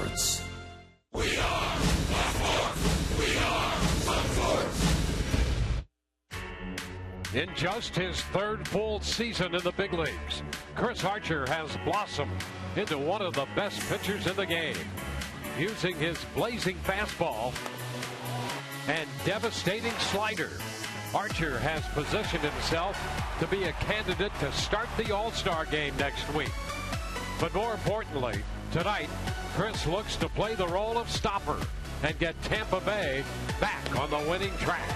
sports. We are Fox. We are Fox. In just his third full season in the big leagues, Chris Archer has blossomed into one of the best pitchers in the game. Using his blazing fastball and devastating slider, Archer has positioned himself to be a candidate to start the All-Star game next week. But more importantly, tonight, Chris looks to play the role of stopper and get Tampa Bay back on the winning track.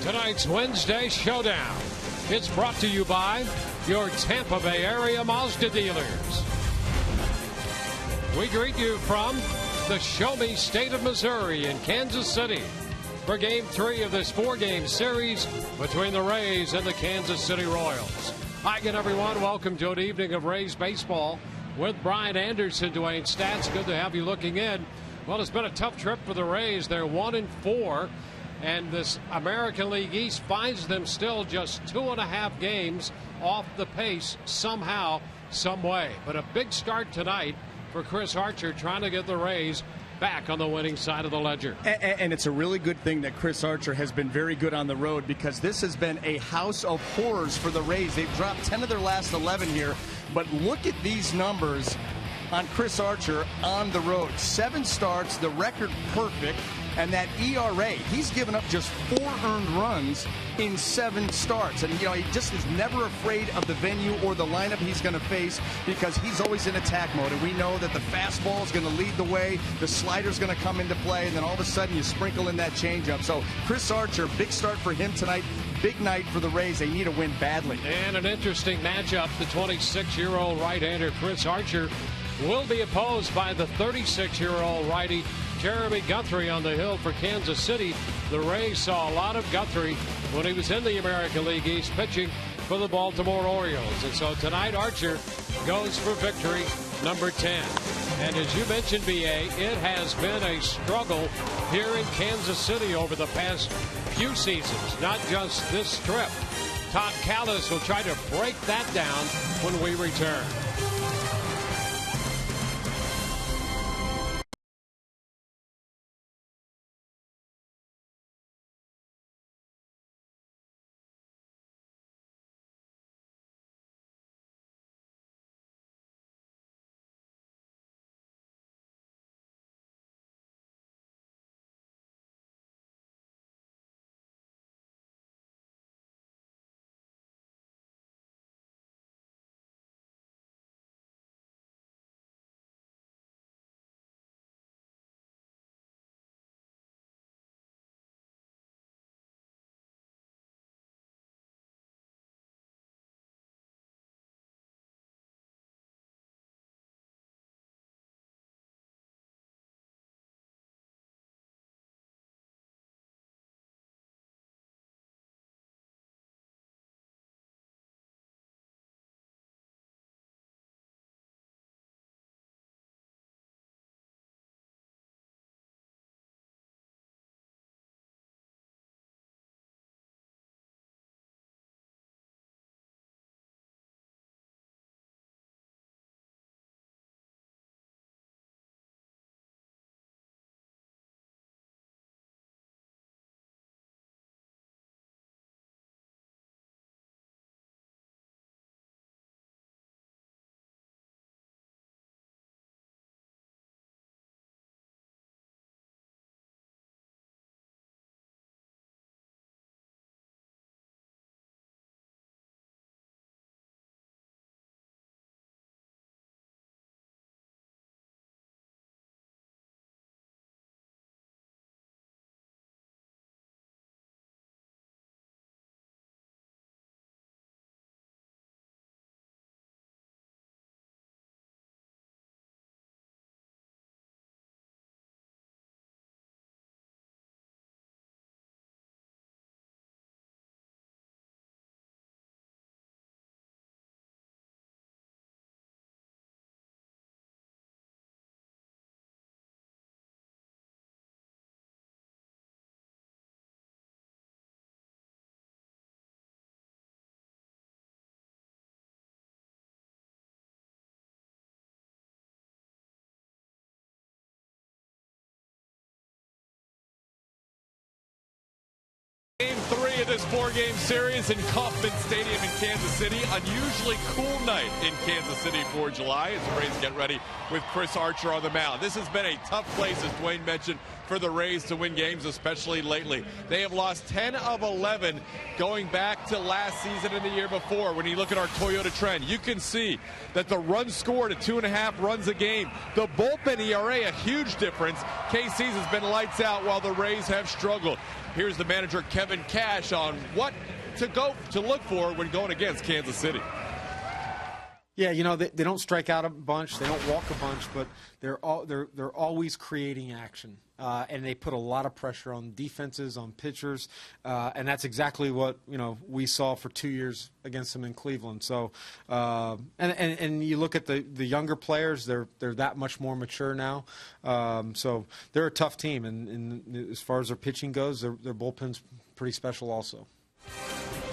Tonight's Wednesday Showdown. It's brought to you by your Tampa Bay area Mazda dealers. We greet you from the Show Me State of Missouri in Kansas City for Game 3 of this 4-game series between the Rays and the Kansas City Royals. Hi again, everyone. Welcome to an evening of Rays baseball with Brian Anderson, Dwayne Stats. Good to have you looking in. Well, it's been a tough trip for the Rays. They're 1-4. And this American League East finds them still just 2.5 games off the pace somehow, some way. But a big start tonight for Chris Archer trying to get the Rays back on the winning side of the ledger. And it's a really good thing that Chris Archer has been very good on the road, because this has been a house of horrors for the Rays. They've dropped 10 of their last 11 here. But look at these numbers on Chris Archer on the road. 7 starts, the record perfect. And that ERA, he's given up just 4 earned runs in 7 starts. And, he just is never afraid of the venue or the lineup he's going to face, because he's always in attack mode. And we know that the fastball is going to lead the way, the slider's going to come into play, and then all of a sudden you sprinkle in that changeup. So Chris Archer, big start for him tonight. Big night for the Rays. They need a win badly. And an interesting matchup. The 26-year-old right-hander Chris Archer will be opposed by the 36-year-old righty Jeremy Guthrie on the hill for Kansas City. The Rays saw a lot of Guthrie when he was in the American League East pitching for the Baltimore Orioles. And so tonight Archer goes for victory number 10. And as you mentioned, BA, it has been a struggle here in Kansas City over the past few seasons, not just this trip. Todd Callis will try to break that down when we return. Game 3 of this 4-game series in Kauffman Stadium in Kansas City. Unusually cool night in Kansas City for July as the Rays get ready with Chris Archer on the mound. This has been a tough place, as Dwayne mentioned, for the Rays to win games, especially lately. They have lost 10 of 11 going back to last season and the year before. When you look at our Toyota trend, you can see that the runs scored at 2.5 runs a game. The bullpen ERA, a huge difference. KC's has been lights out while the Rays have struggled. Here's the manager, Kevin Cash, on what to look for when going against Kansas City. Yeah, you know, they don't strike out a bunch, they don't walk a bunch, but they're always creating action, and they put a lot of pressure on defenses, on pitchers, and that's exactly what we saw for 2 years against them in Cleveland. So, and you look at the younger players, they're that much more mature now. So they're a tough team, and as far as their pitching goes, their bullpen's pretty special also.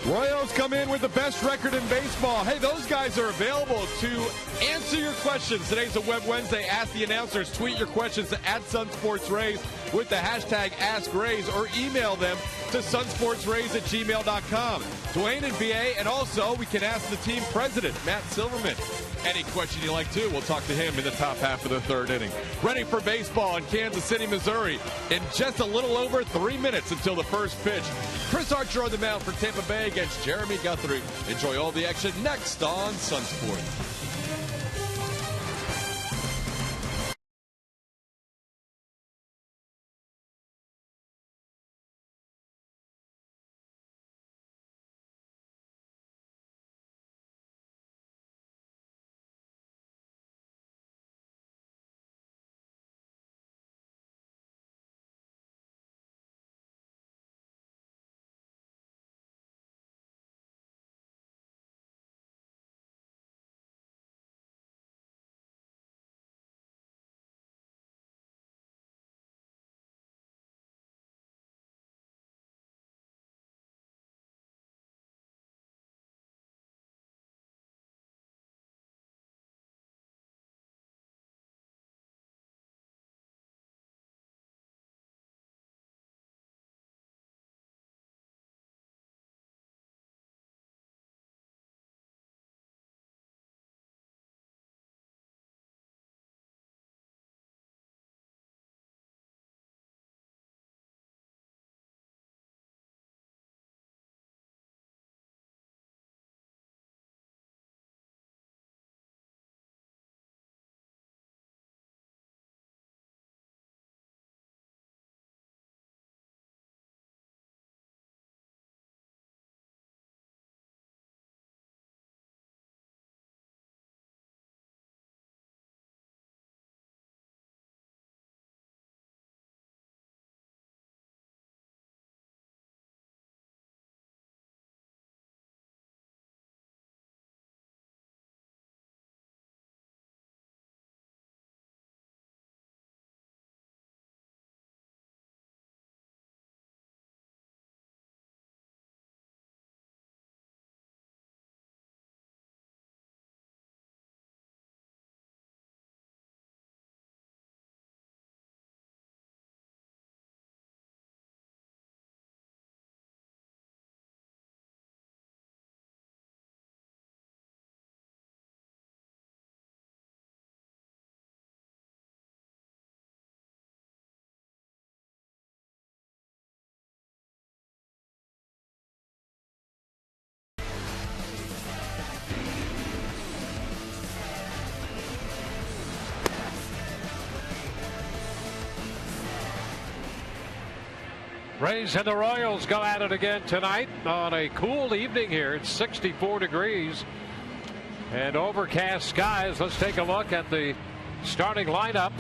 Royals come in with the best record in baseball. Hey, those guys are available to answer your questions. Today's a Web Wednesday. Ask the announcers. Tweet your questions to @SunSportsRays with the hashtag AskRays, or email them to sunsportsrays@gmail.com. Dwayne and BA, and also we can ask the team president, Matt Silverman, any question you like to. We'll talk to him in the top half of the third inning. Ready for baseball in Kansas City, Missouri in just a little over 3 minutes until the first pitch. Chris Archer on the mound for Tampa Bay against Jeremy Guthrie. Enjoy all the action next on Sunsport. Rays and the Royals go at it again tonight on a cool evening here. It's 64 degrees and overcast skies. Let's take a look at the starting lineup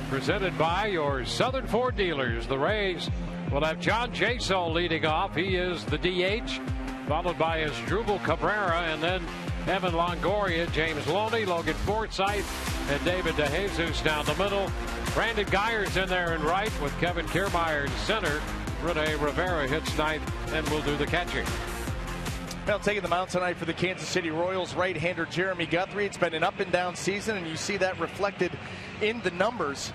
presented by your Southern Ford dealers. The Rays will have John Jaso leading off. He is the DH, followed by Asdrubal Cabrera, and then Evan Longoria, James Loney, Logan Forsythe, and David DeJesus down the middle. Brandon Geyer's in there in right with Kevin Kiermaier in center. Rene Rivera hits ninth and will do the catching. Well, taking the mound tonight for the Kansas City Royals, right-hander Jeremy Guthrie. It's been an up-and-down season, and you see that reflected in the numbers.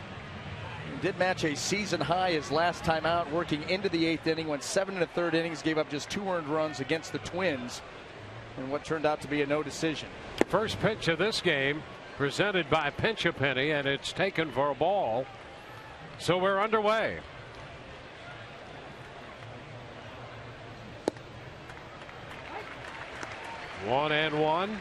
Did match a season high his last time out, working into the 8th inning, went 7 1/3 innings, gave up just 2 earned runs against the Twins in what turned out to be a no decision. First pitch of this game presented by Pinch a Penny, and it's taken for a ball. So we're underway. One and one.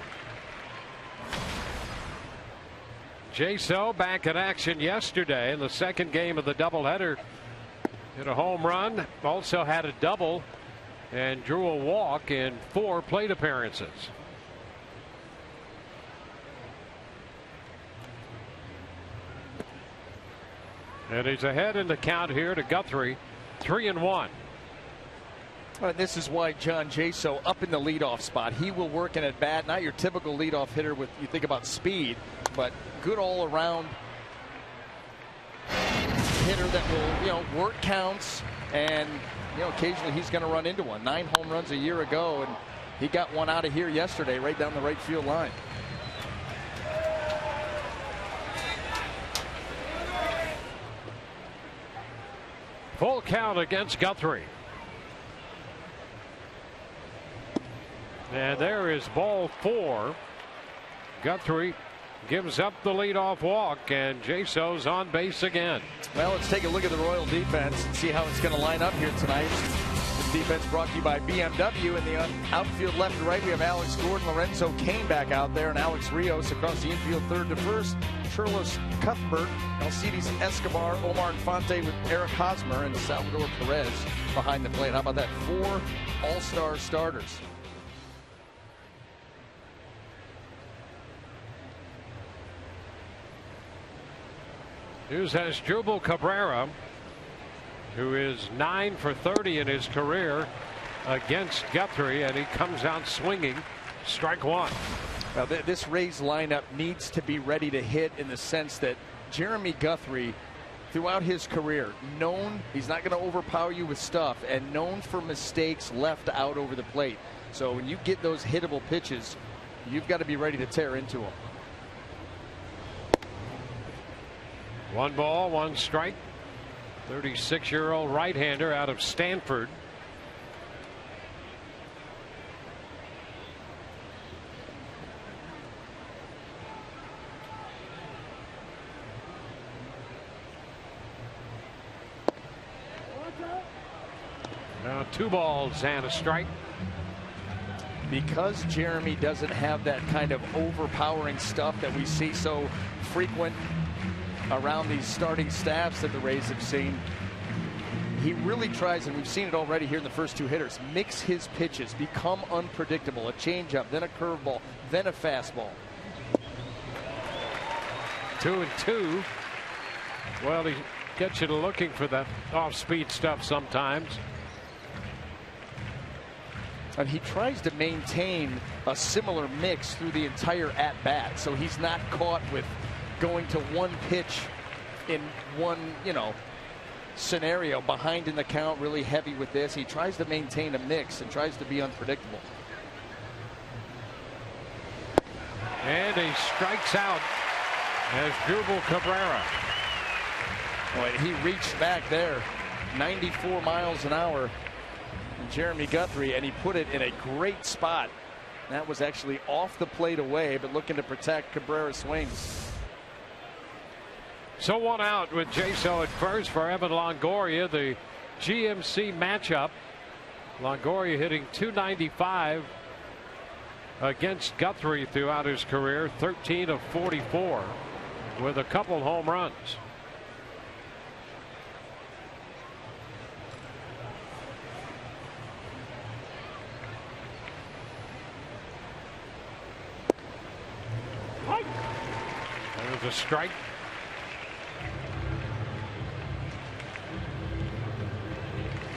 Jaso back in action yesterday in the second game of the doubleheader. Hit a home run, also had a double, and drew a walk in 4 plate appearances. And he's ahead in the count here to Guthrie, 3-1. This is why John Jaso up in the leadoff spot. He will work in at bat. Not your typical leadoff hitter with, you think about speed, but good all around hitter that will, work counts, and occasionally he's going to run into one. 9 home runs a year ago, and he got one out of here yesterday, right down the right field line. Full count against Guthrie. And there is ball 4. Guthrie gives up the leadoff walk, and Jaso's on base again. Well, let's take a look at the Royal defense and see how it's going to line up here tonight. This defense brought to you by BMW. In the outfield left to right, we have Alex Gordon, Lorenzo Cain back out there, and Alex Rios across the infield third to first. Charles Cuthbert, Alcides Escobar, Omar Infante with Eric Hosmer, and Salvador Perez behind the plate. How about that? 4 all-star starters. Here's Asdrubal Cabrera, who is 9 for 30 in his career against Guthrie, and he comes out swinging. Strike 1. Now, this Rays lineup needs to be ready to hit, in the sense that Jeremy Guthrie, throughout his career, he's not going to overpower you with stuff, and known for mistakes left out over the plate. So when you get those hittable pitches, you've got to be ready to tear into them. 1 ball, 1 strike. 36-year-old right-hander out of Stanford. Now 2 balls and a strike. Because Jeremy doesn't have that kind of overpowering stuff that we see so frequent around these starting staffs that the Rays have seen, he really tries, and we've seen it already here in the first 2 hitters, mix his pitches, become unpredictable. A changeup, then a curveball, then a fastball. 2-2. Well, he gets you to looking for that off-speed stuff sometimes. And he tries to maintain a similar mix through the entire at-bat, so he's not caught with going to one pitch in one, scenario, behind in the count, really heavy with this. He tries to maintain a mix and tries to be unpredictable. And he strikes out as Asdrubal Cabrera. Boy, he reached back there, 94 miles an hour, Jeremy Guthrie, and he put it in a great spot. That was actually off the plate away, but looking to protect Cabrera's swings. So 1 out with Jaso at first for Evan Longoria, the GMC matchup. Longoria hitting .295 against Guthrie throughout his career, 13 of 44 with a couple home runs. There's a strike.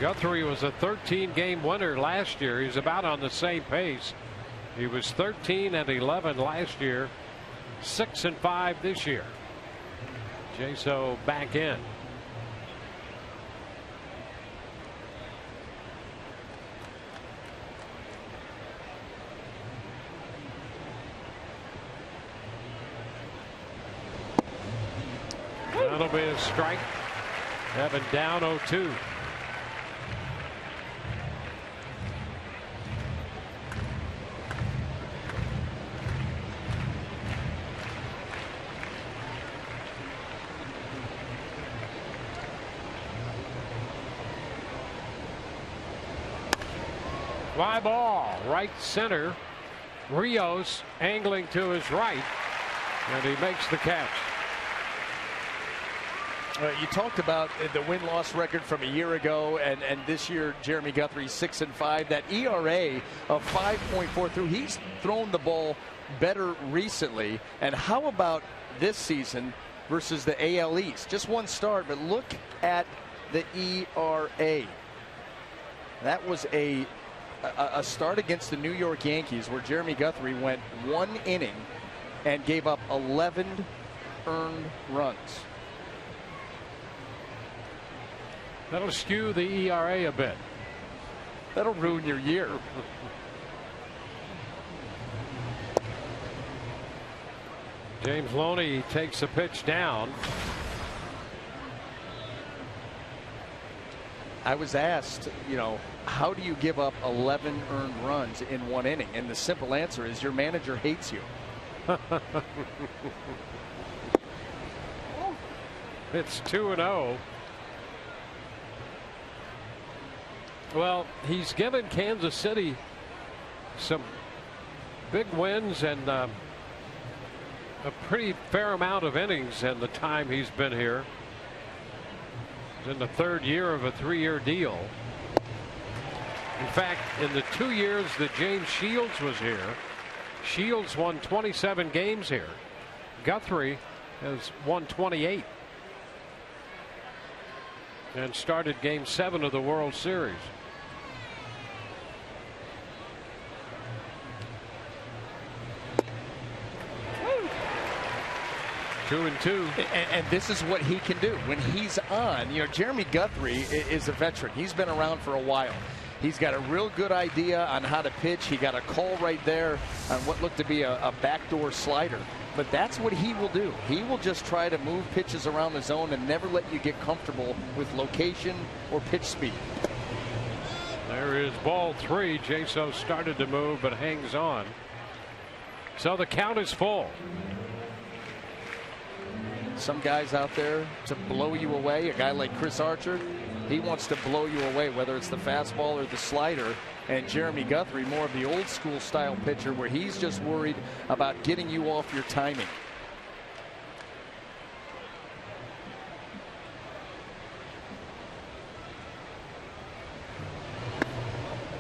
Guthrie was a 13-game winner last year. He's about on the same pace. He was 13-11 last year, 6-5 this year. Jaso back in. That'll be a strike. Evan down 0-2. Fly ball, right center. Rios angling to his right, and he makes the catch. You talked about the win-loss record from a year ago, and this year Jeremy Guthrie 6-5. That ERA of 5.43. He's thrown the ball better recently. And how about this season versus the AL East? Just one start, but look at the ERA. That was a start against the New York Yankees where Jeremy Guthrie went 1 inning and gave up 11 earned runs. That'll skew the ERA a bit. That'll ruin your year. James Loney takes a pitch down. I was asked, how do you give up 11 earned runs in 1 inning? And the simple answer is your manager hates you. It's 2-0. Well, he's given Kansas City some big wins and a pretty fair amount of innings in the time he's been here. He's in the 3rd year of a 3-year deal. In fact, in the 2 years that James Shields was here, Shields won 27 games here. Guthrie has won 28 and started Game 7 of the World Series. Two and two. And this is what he can do when he's on. Jeremy Guthrie is a veteran. He's been around for a while. He's got a real good idea on how to pitch. He got a call right there on what looked to be a backdoor slider. But that's what he will do. He will just try to move pitches around the zone and never let you get comfortable with location or pitch speed. There is ball 3. Jaso started to move but hangs on. So the count is full. Some guys out there to blow you away. A guy like Chris Archer, he wants to blow you away, whether it's the fastball or the slider. And Jeremy Guthrie, more of the old school style pitcher where he's just worried about getting you off your timing.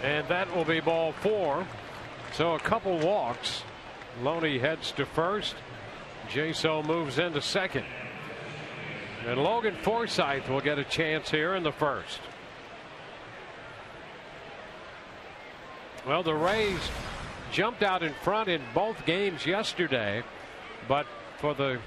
And that will be ball 4. So a couple walks. Loney heads to first. Jaso moves into second. And Logan Forsythe will get a chance here in the first. Well, the Rays jumped out in front in both games yesterday, but for the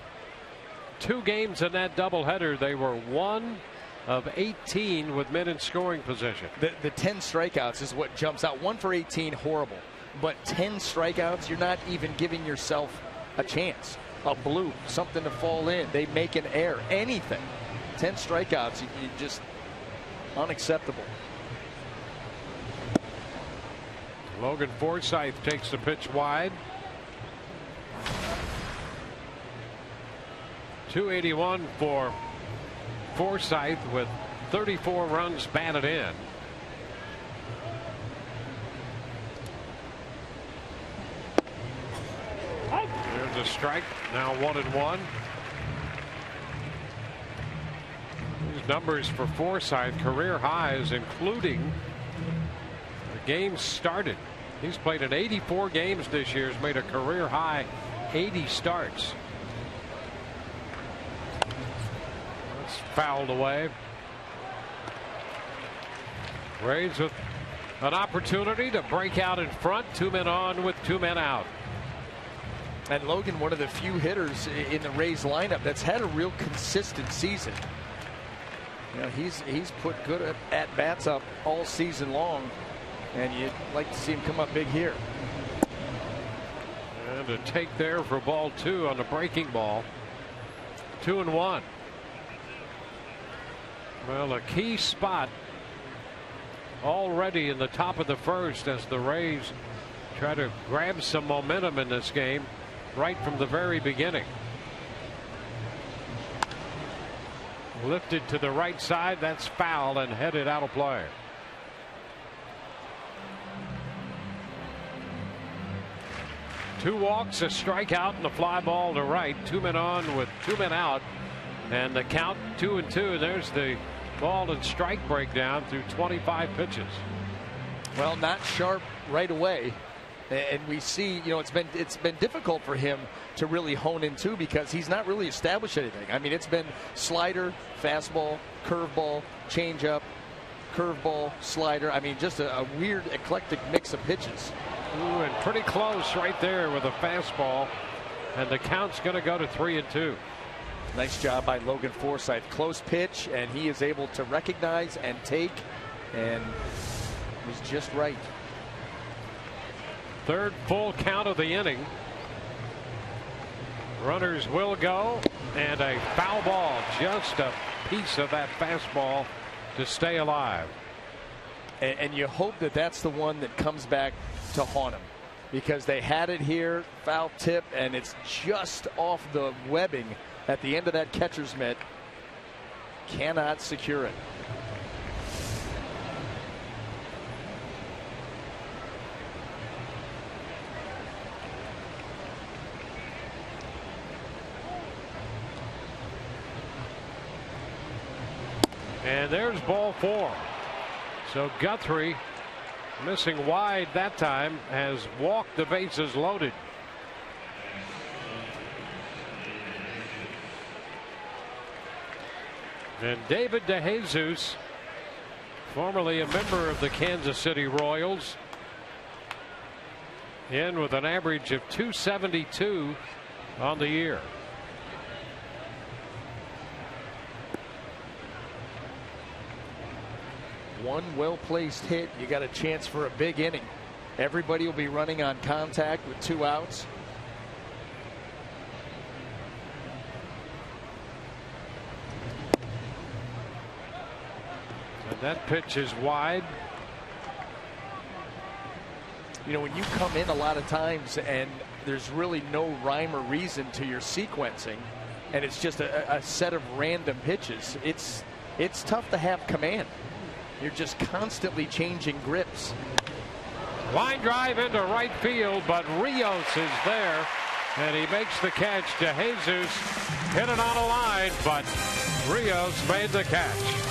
2 games in that doubleheader, they were 1 of 18 with men in scoring position. The 10 strikeouts is what jumps out. 1 for 18, horrible. But 10 strikeouts, you're not even giving yourself a chance. A blue, something to fall in. They make an error. Anything. 10 strikeouts, you just unacceptable. Logan Forsythe takes the pitch wide. 281 for Forsythe with 34 runs batted in. There's a strike. Now 1-1. These numbers for Forsythe, career highs, including the games started. He's played in 84 games this year. Has made a career high 80 starts. That's fouled away. Rays with an opportunity to break out in front. 2 men on with 2 men out. And Logan, one of the few hitters in the Rays lineup that's had a real consistent season. He's put good at bats up all season long, and you'd like to see him come up big here. And a take there for ball 2 on the breaking ball. 2-1. Well, a key spot already in the top of the first as the Rays try to grab some momentum in this game right from the very beginning. Lifted to the right side. That's foul and headed out of play. Two walks, a strikeout, and a fly ball to right. 2 men on with 2 men out. And the count 2-2. There's the ball and strike breakdown through 25 pitches. Well, not sharp right away. And we see, it's been difficult for him to really hone into because he's not really established anything. I mean, it's been slider, fastball, curveball, changeup, curveball, slider. I mean, just a weird, eclectic mix of pitches. Ooh, and pretty close right there with a fastball. And the count's going to go to 3-2. Nice job by Logan Forsythe. Close pitch, and he is able to recognize and take, and was just right. Third full count of the inning. Runners will go, and a foul ball, just a piece of that fastball to stay alive. And you hope that that's the one that comes back to haunt him, because they had it here, foul tip, and it's just off the webbing at the end of that catcher's mitt. Cannot secure it. And there's ball 4. So Guthrie, missing wide that time, has walked the bases loaded. And David DeJesus, formerly a member of the Kansas City Royals, in with an average of .272 on the year. One well-placed hit, you got a chance for a big inning. Everybody will be running on contact with 2 outs. And that pitch is wide. When you come in a lot of times and there's really no rhyme or reason to your sequencing, and it's just a set of random pitches, it's tough to have command. You're just constantly changing grips. Line drive into right field, but Rios is there, and he makes the catch. DeJesus hit it on a line, but Rios made the catch.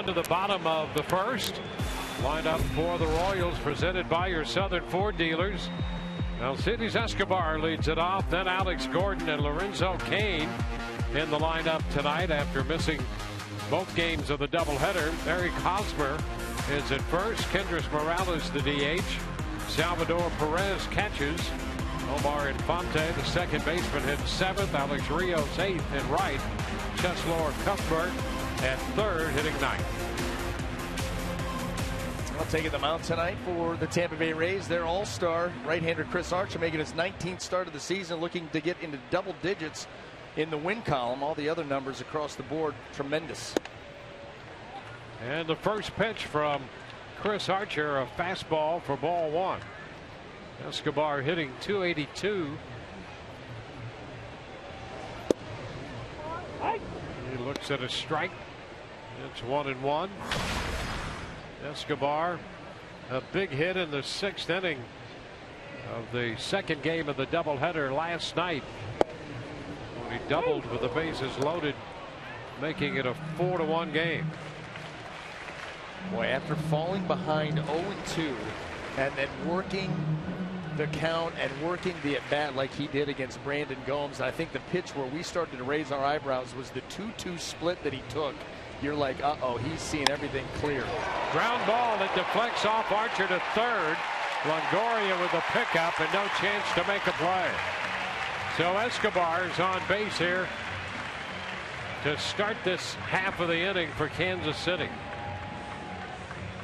To the bottom of the first. Lined up for the Royals, presented by your Southern Ford dealers. Alcides Escobar leads it off, then Alex Gordon and Lorenzo Cain in the lineup tonight after missing both games of the doubleheader. Eric Hosmer is at first. Kendrys Morales, the DH. Salvador Perez catches. Omar Infante, the second baseman, hits seventh. Alex Rios, eighth in right. Cheslor Cuthbert at third, hitting ninth. Well, taking the mound tonight for the Tampa Bay Rays, their all-star right-hander Chris Archer making his 19th start of the season, looking to get into double digits in the win column. All the other numbers across the board, tremendous. And the first pitch from Chris Archer, a fastball for ball one. Escobar hitting .282. He looks at a strike. It's 1-1. Escobar, a big hit in the sixth inning of the second game of the doubleheader last night, when he doubled with the bases loaded, making it a 4-1 game. Boy, after falling behind 0-2 and then working the count and working the at-bat like he did against Brandon Gomes, I think the pitch where we started to raise our eyebrows was the 2-2 split that he took. You're like, uh-oh, he's seeing everything clear. Ground ball that deflects off Archer to third. Longoria with a pickup and no chance to make a play. So Escobar is on base here to start this half of the inning for Kansas City.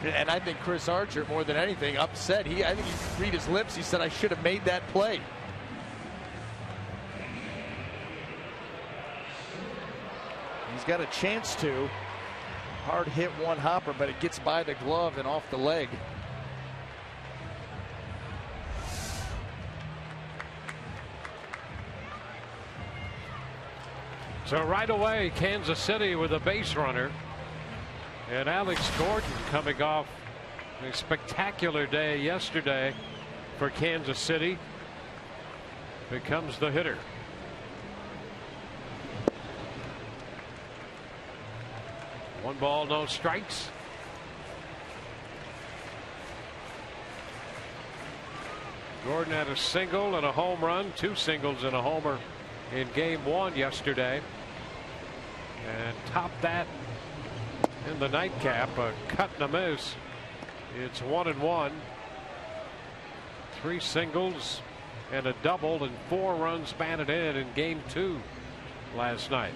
And I think Chris Archer, more than anything, upset. I think he read his lips. He said, I should have made that play. He's got a chance to. Hard hit one hopper, but it gets by the glove and off the leg. So right away, Kansas City with a base runner. And Alex Gordon, coming off a spectacular day yesterday for Kansas City, becomes the hitter. One ball, no strikes. Gordon had a single and a home run, two singles and a homer in game one yesterday, and topped that in the nightcap, a cut and a miss. It's 1-1. Three singles and a double and 4 runs batted in game two last night.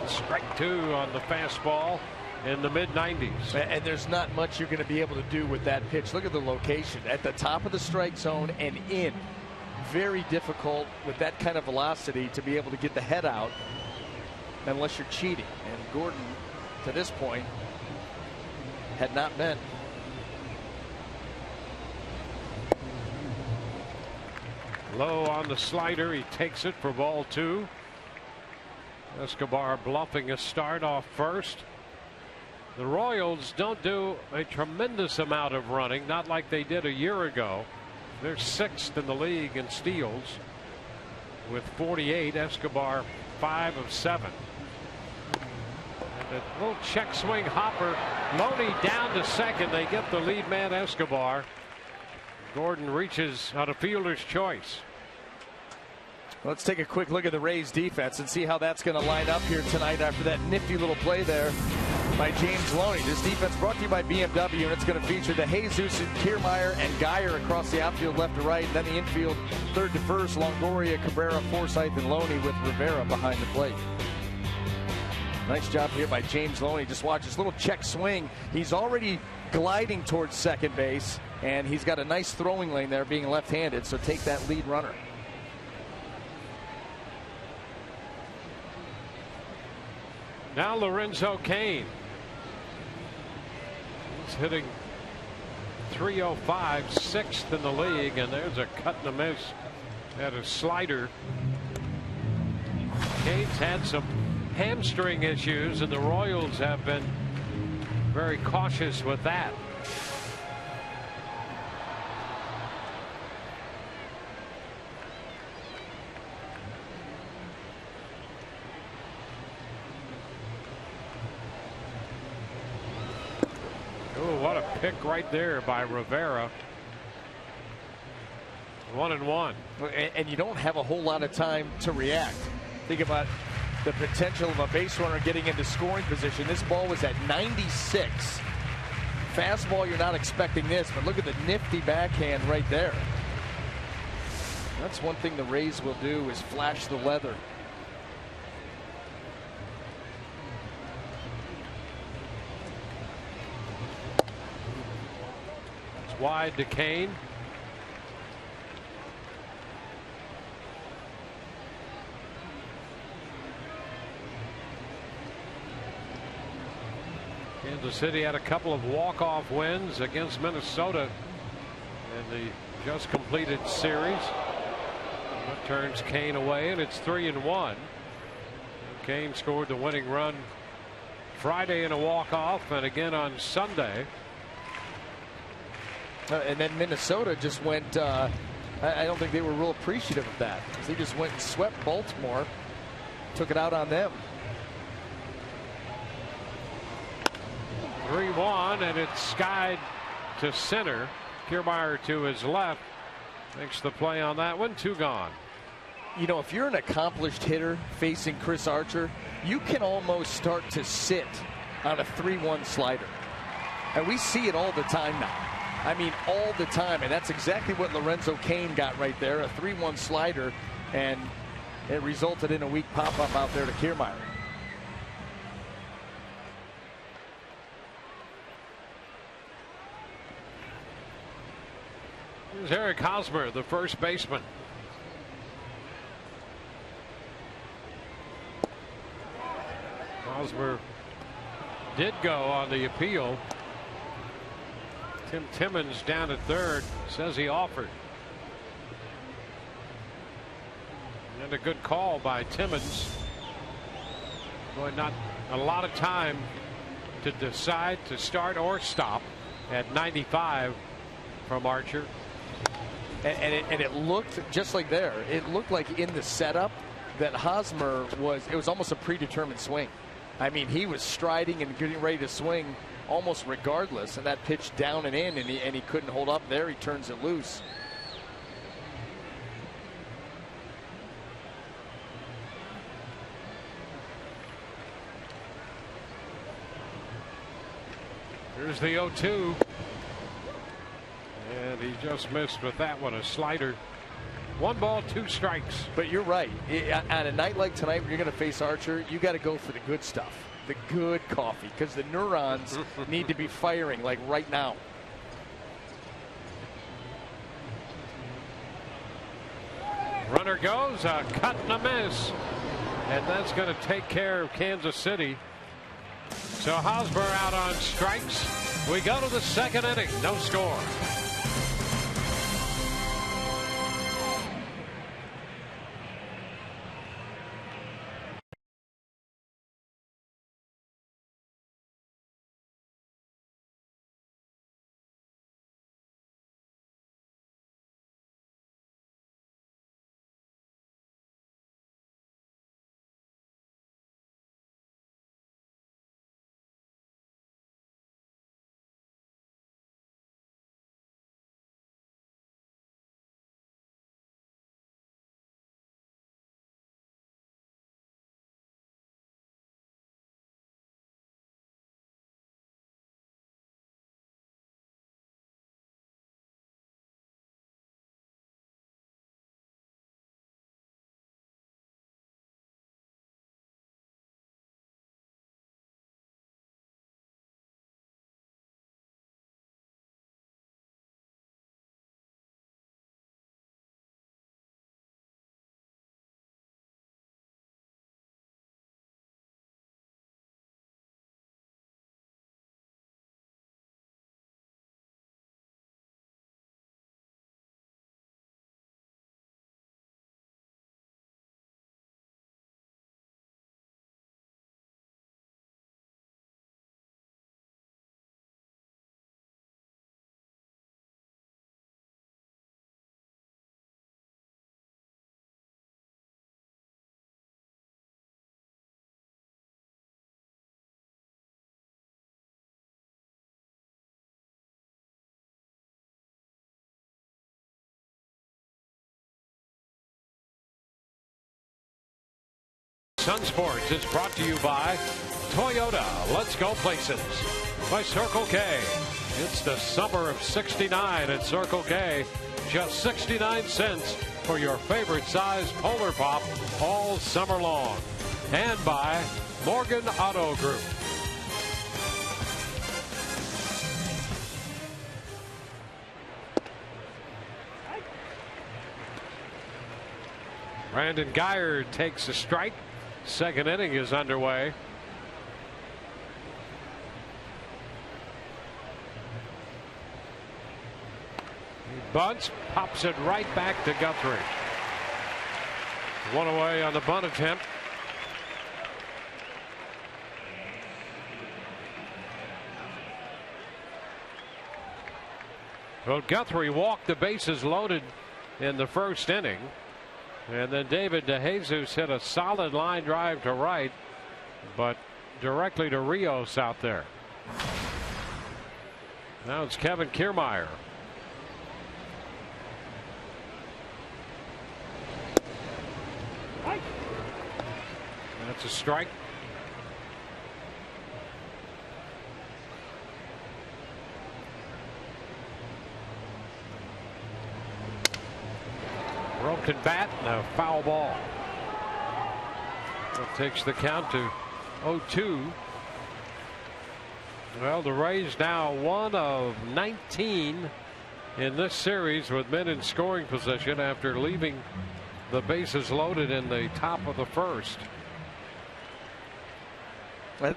Strike two on the fastball in the mid-90s. And there's not much you're going to be able to do with that pitch. Look at the location at the top of the strike zone and in. Very difficult with that kind of velocity to be able to get the head out unless you're cheating. And Gordon, to this point, had not been. Low on the slider. He takes it for ball two. Escobar bluffing a start off first. The Royals don't do a tremendous amount of running, not like they did a year ago. They're 6th in the league in steals with 48. Escobar 5 of 7. And a little check swing hopper. Loney down to second. They get the lead man Escobar. Gordon reaches on a fielder's choice. Let's take a quick look at the Rays defense and see how that's going to line up here tonight after that nifty little play there by James Loney. This defense brought to you by BMW, and it's going to feature the Jesus, Kiermaier, and Geyer across the outfield left to right. And then the infield third to first, Longoria, Cabrera, Forsythe, and Loney with Rivera behind the plate. Nice job here by James Loney. Just watch this little check swing. He's already gliding towards second base, and he's got a nice throwing lane there being left-handed, so take that lead runner. Now Lorenzo Cain. He's hitting .305, 6th in the league, and there's a cut and a miss at a slider. Cain's had some hamstring issues, and the Royals have been very cautious with that. What a pick right there by Rivera. 1-1. And you don't have a whole lot of time to react. Think about the potential of a base runner getting into scoring position. This ball was at 96. Fastball, you're not expecting this, but look at the nifty backhand right there. That's one thing the Rays will do, is flash the leather. It's wide to Kane. Kansas City had a couple of walk-off wins against Minnesota in the just completed series. That turns Kane away, and it's 3-1. Kane scored the winning run Friday in a walk-off, and again on Sunday. And then Minnesota just went, I don't think they were real appreciative of that, because they just went and swept Baltimore, took it out on them. 3-1, and it's skied to center. Kiermaier to his left makes the play on that one. 2 gone. You know, if you're an accomplished hitter facing Chris Archer, you can almost start to sit on a 3-1 slider. And we see it all the time now. I mean, all the time. And that's exactly what Lorenzo Cain got right there, a 3-1 slider. And it resulted in a weak pop-up out there to Kiermaier. Here's Eric Hosmer, the first baseman. Hosmer did go on the appeal. Tim Timmons down at third, says he offered. And a good call by Timmons. Boy, not a lot of time to decide to start or stop at 95 from Archer. And it looked just like there. It looked like in the setup that Hosmer it was almost a predetermined swing. I mean, he was striding and getting ready to swing almost regardless, and that pitch down and in, and he couldn't hold up there. He turns it loose. Here's the 0-2. And he just missed with that one, a slider. 1 ball, 2 strikes. But you're right. On a night like tonight, when you're going to face Archer, you got to go for the good stuff, the good coffee, because the neurons need to be firing like right now. Runner goes, a cut and a miss. And that's going to take care of Kansas City. So Hosmer out on strikes. We go to the second inning, no score. Sun Sports is brought to you by Toyota. Let's go places. By Circle K. It's the summer of 69 at Circle K. Just 69 cents for your favorite size Polar Pop all summer long. And by Morgan Auto Group. Brandon Geyer takes a strike. Second inning is underway. He bunts, pops it right back to Guthrie. One away on the bunt attempt. Well, Guthrie walked the bases loaded in the first inning. And then David DeJesus hit a solid line drive to right, but directly to Rios out there. Now it's Kevin Kiermaier. That's a strike. Broken bat and a foul ball. That takes the count to 0-2. Well, the Rays now 1 of 19 in this series with men in scoring position after leaving the bases loaded in the top of the first.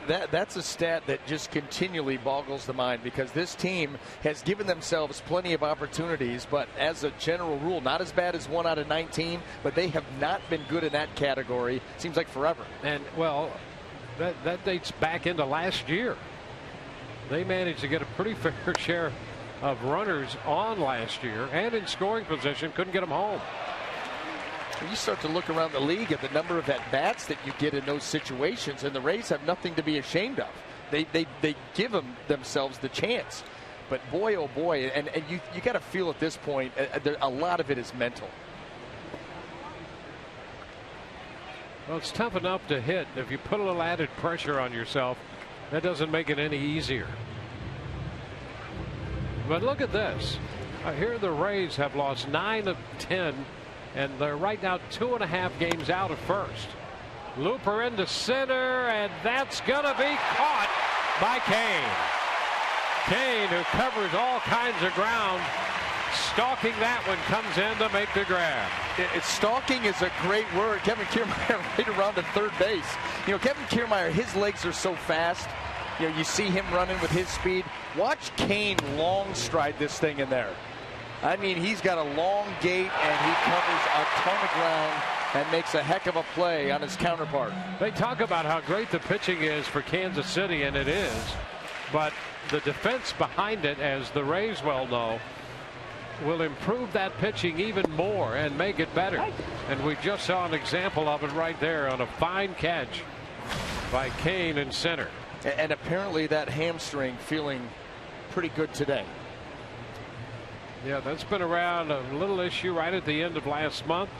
That's a stat that just continually boggles the mind, because this team has given themselves plenty of opportunities, but as a general rule, not as bad as 1 out of 19, but they have not been good in that category. Seems like forever. And, well, that dates back into last year. They managed to get a pretty fair share of runners on last year and in scoring position, couldn't get them home. You start to look around the league at the number of at-bats that you get in those situations, and the Rays have nothing to be ashamed of. They give themselves the chance. But boy, oh boy, and you got to feel at this point, a lot of it is mental. Well, it's tough enough to hit. If you put a little added pressure on yourself, that doesn't make it any easier. But look at this. Here the Rays have lost 9 of 10. And they're right now 2.5 games out of first. Looper into center, and that's going to be caught by Kane. Kane, who covers all kinds of ground, stalking that one, comes in to make the grab. Stalking is a great word. Kevin Kiermaier right around the third base. You know, Kevin Kiermaier, his legs are so fast. You know, you see him running with his speed. Watch Kane long stride this thing in there. I mean, he's got a long gait, and he covers a ton of ground and makes a heck of a play on his counterpart. They talk about how great the pitching is for Kansas City, and it is. But the defense behind it, as the Rays well know, will improve that pitching even more and make it better. And we just saw an example of it right there on a fine catch by Kane in center. And apparently that hamstring feeling pretty good today. Yeah, that's been around a little issue right at the end of last month.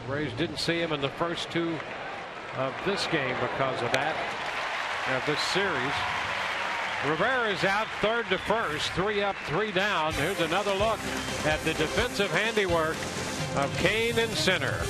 Rays didn't see him in the first 2 of this game because of that, of this series. Rivera's out, third to first, 3 up, 3 down. Here's another look at the defensive handiwork of Kane in center.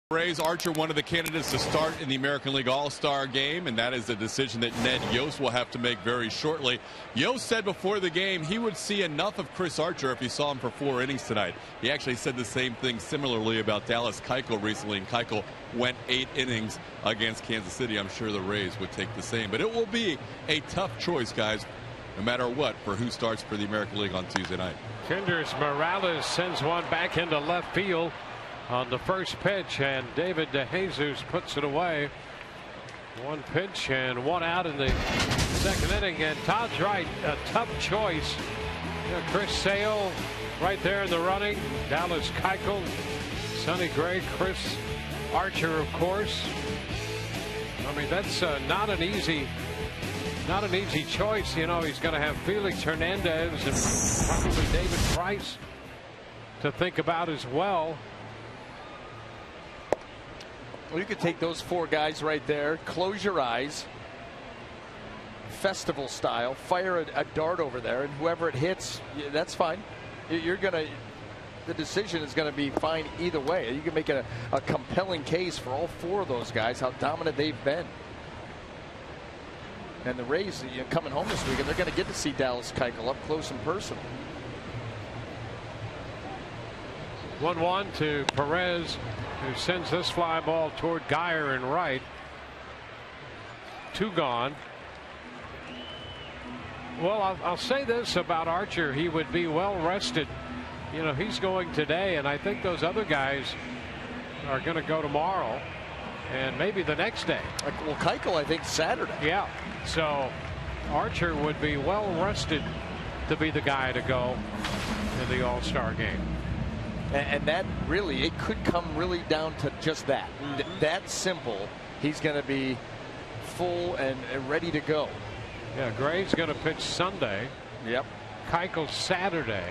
Rays. Archer, one of the candidates to start in the American League All-Star game, and that is a decision that Ned Yost will have to make very shortly. Yost said before the game he would see enough of Chris Archer if he saw him for 4 innings tonight. He actually said the same thing similarly about Dallas Keuchel recently, and Keuchel went 8 innings against Kansas City. I'm sure the Rays would take the same, but it will be a tough choice, guys, no matter what, for who starts for the American League on Tuesday night. Kenders Morales sends one back into left field on the first pitch, and David DeJesus puts it away. 1 pitch and 1 out in the second inning, and Todd's right, a tough choice. You know, Chris Sale right there in the running, Dallas Keuchel, Sonny Gray, Chris Archer, of course. I mean, that's not an easy choice. You know, he's going to have Felix Hernandez and probably David Price to think about as well. Well, you could take those 4 guys right there, close your eyes, festival style, fire a dart over there, and whoever it hits, that's fine. The decision is going to be fine either way. You can make a compelling case for all 4 of those guys, how dominant they've been. And the Rays, coming home this weekend, they're going to get to see Dallas Keuchel up close and personal. 1-1 to Perez, who sends this fly ball toward Geyer and right. 2 gone. Well, I'll say this about Archer. He would be well rested. You know, he's going today, and I think those other guys are going to go tomorrow and maybe the next day. Well, Keuchel, I think, Saturday. Yeah. So Archer would be well rested to be the guy to go in the All-Star game. And that really, it could come really down to just that. That simple. He's going to be full and ready to go. Yeah, Gray's going to pitch Sunday. Yep. Keuchel Saturday.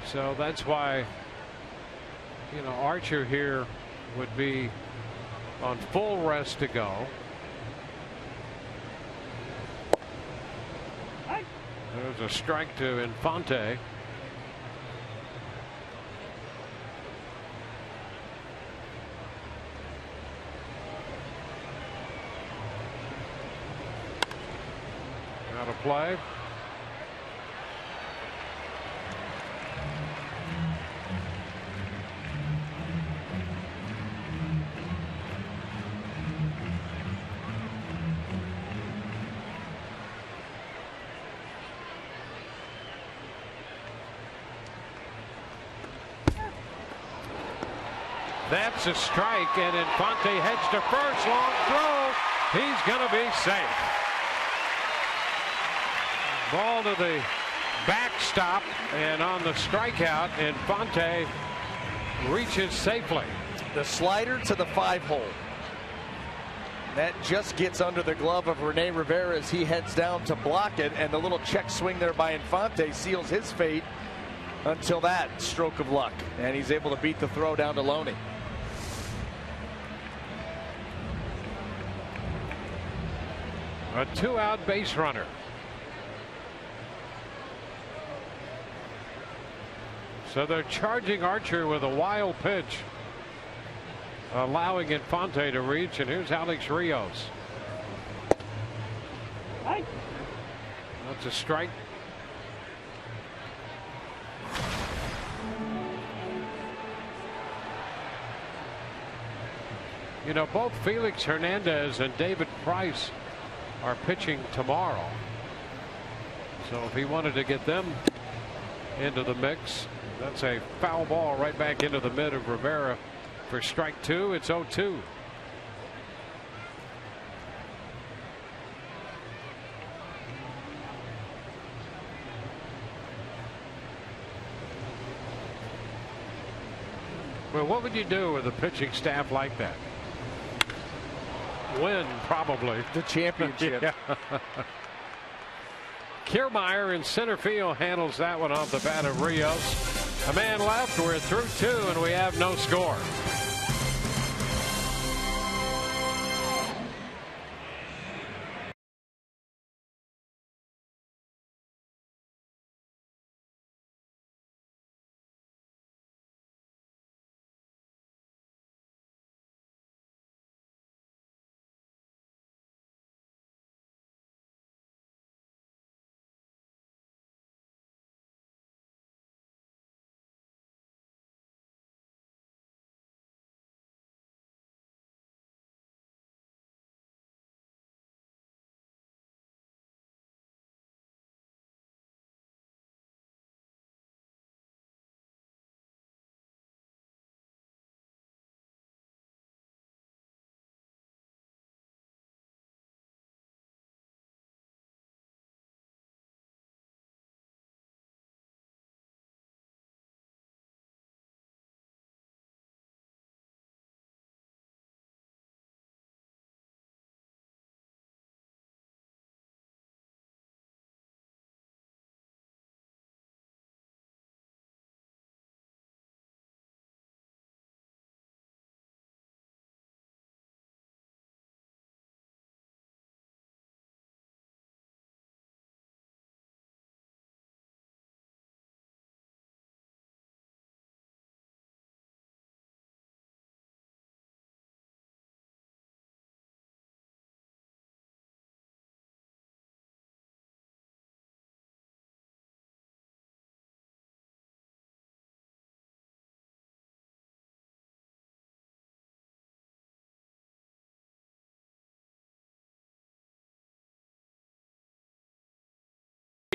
So that's why, you know, Archer here would be on full rest to go. There's a strike to Infante. Out of play. That's a strike, and Infante heads to first. Long throw. He's going to be safe. Ball to the backstop, and on the strikeout, Infante reaches safely. The slider to the 5-hole. That just gets under the glove of Rene Rivera as he heads down to block it, and the little check swing there by Infante seals his fate until that stroke of luck, and he's able to beat the throw down to Loney. A 2-out base runner. So they're charging Archer with a wild pitch, allowing Infante to reach, and here's Alex Rios. That's a strike. You know, both Felix Hernandez and David Price are pitching tomorrow. So if he wanted to get them into the mix, that's a foul ball right back into the mid of Rivera for strike 2. It's 0-2. Well, what would you do with a pitching staff like that? Win, probably. The championship. Yeah. Kiermaier in center field handles that one off the bat of Rios. A man left. We're through 2, and we have no score.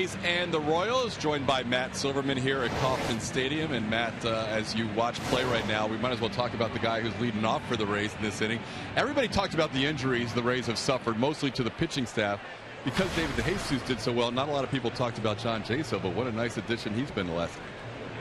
Yankees and the Royals, joined by Matt Silverman here at Kauffman Stadium. And Matt, as you watch play right now, we might as well talk about the guy who's leading off for the Rays in this inning. Everybody talked about the injuries the Rays have suffered, mostly to the pitching staff. Because David DeJesus did so well, not a lot of people talked about John Jaso, but what a nice addition he's been the last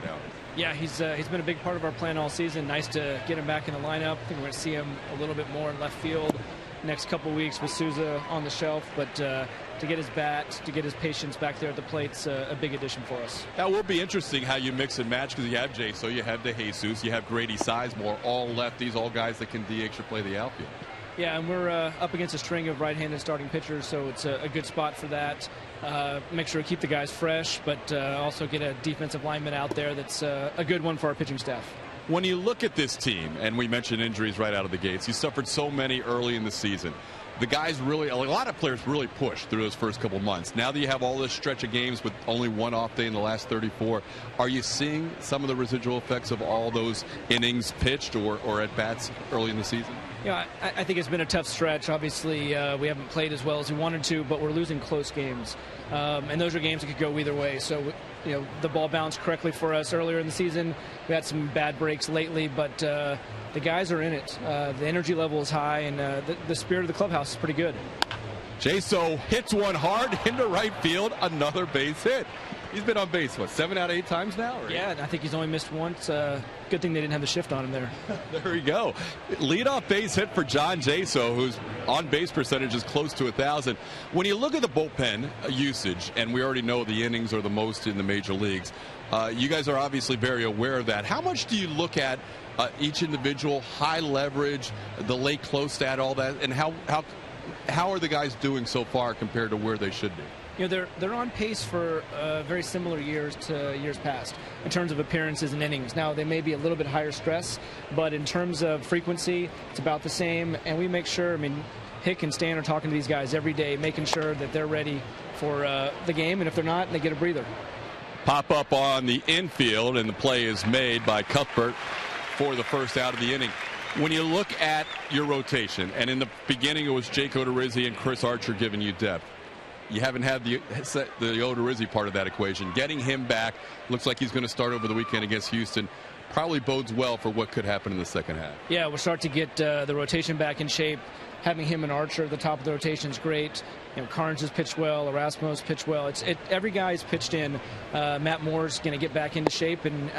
hours. Yeah, he's been a big part of our plan all season. Nice to get him back in the lineup. I think we're going to see him a little bit more in left field next couple weeks with Souza on the shelf, but to get his bat, to get his patience back there at the plate's a big addition for us. That will be interesting how you mix and match, because you have Jaso, you have DeJesus, you have Grady Sizemore, all lefties, all guys that can DH or play the outfield. Yeah, and we're up against a string of right-handed starting pitchers, so it's a good spot for that. Make sure to keep the guys fresh, but also get a defensive lineman out there that's a good one for our pitching staff. When you look at this team, and we mentioned injuries right out of the gates, you suffered so many early in the season. The guys really, a lot of players really pushed through those first couple months. Now that you have all this stretch of games with only one off day in the last 34, are you seeing some of the residual effects of all those innings pitched or at bats early in the season? Yeah, I think it's been a tough stretch. Obviously, we haven't played as well as we wanted to, but we're losing close games. And those are games that could go either way. So, the ball bounced correctly for us earlier in the season. We had some bad breaks lately, but the guys are in it. The energy level is high, and the spirit of the clubhouse is pretty good. Jaso hits one hard into right field, another base hit. He's been on base, 7 out of 8 times now? Or? Yeah, I think he's only missed once. Good thing they didn't have the shift on him there. There we go. Leadoff base hit for John Jaso, whose on-base percentage is close to 1,000. When you look at the bullpen usage, and we already know the innings are the most in the major leagues, you guys are obviously very aware of that. How much do you look at each individual, high leverage, the late close stat, all that, and how are the guys doing so far compared to where they should be? They're on pace for very similar years to years past in terms of appearances and innings. Now, they may be a little bit higher stress, but in terms of frequency, it's about the same. And we make sure, Hick and Stan are talking to these guys every day, making sure that they're ready for the game. And if they're not, they get a breather. Pop up on the infield, and the play is made by Cuthbert for the first out of the inning. When you look at your rotation, and in the beginning it was Jake Odorizzi and Chris Archer giving you depth. You haven't had the Odorizzi part of that equation. Getting him back, looks like he's going to start over the weekend against Houston. Probably bodes well for what could happen in the second half. Yeah, we'll start to get the rotation back in shape. Having him and Archer at the top of the rotation is great. Carnes has pitched well. Erasmo's pitched well. Every guy's pitched in. Matt Moore's going to get back into shape, and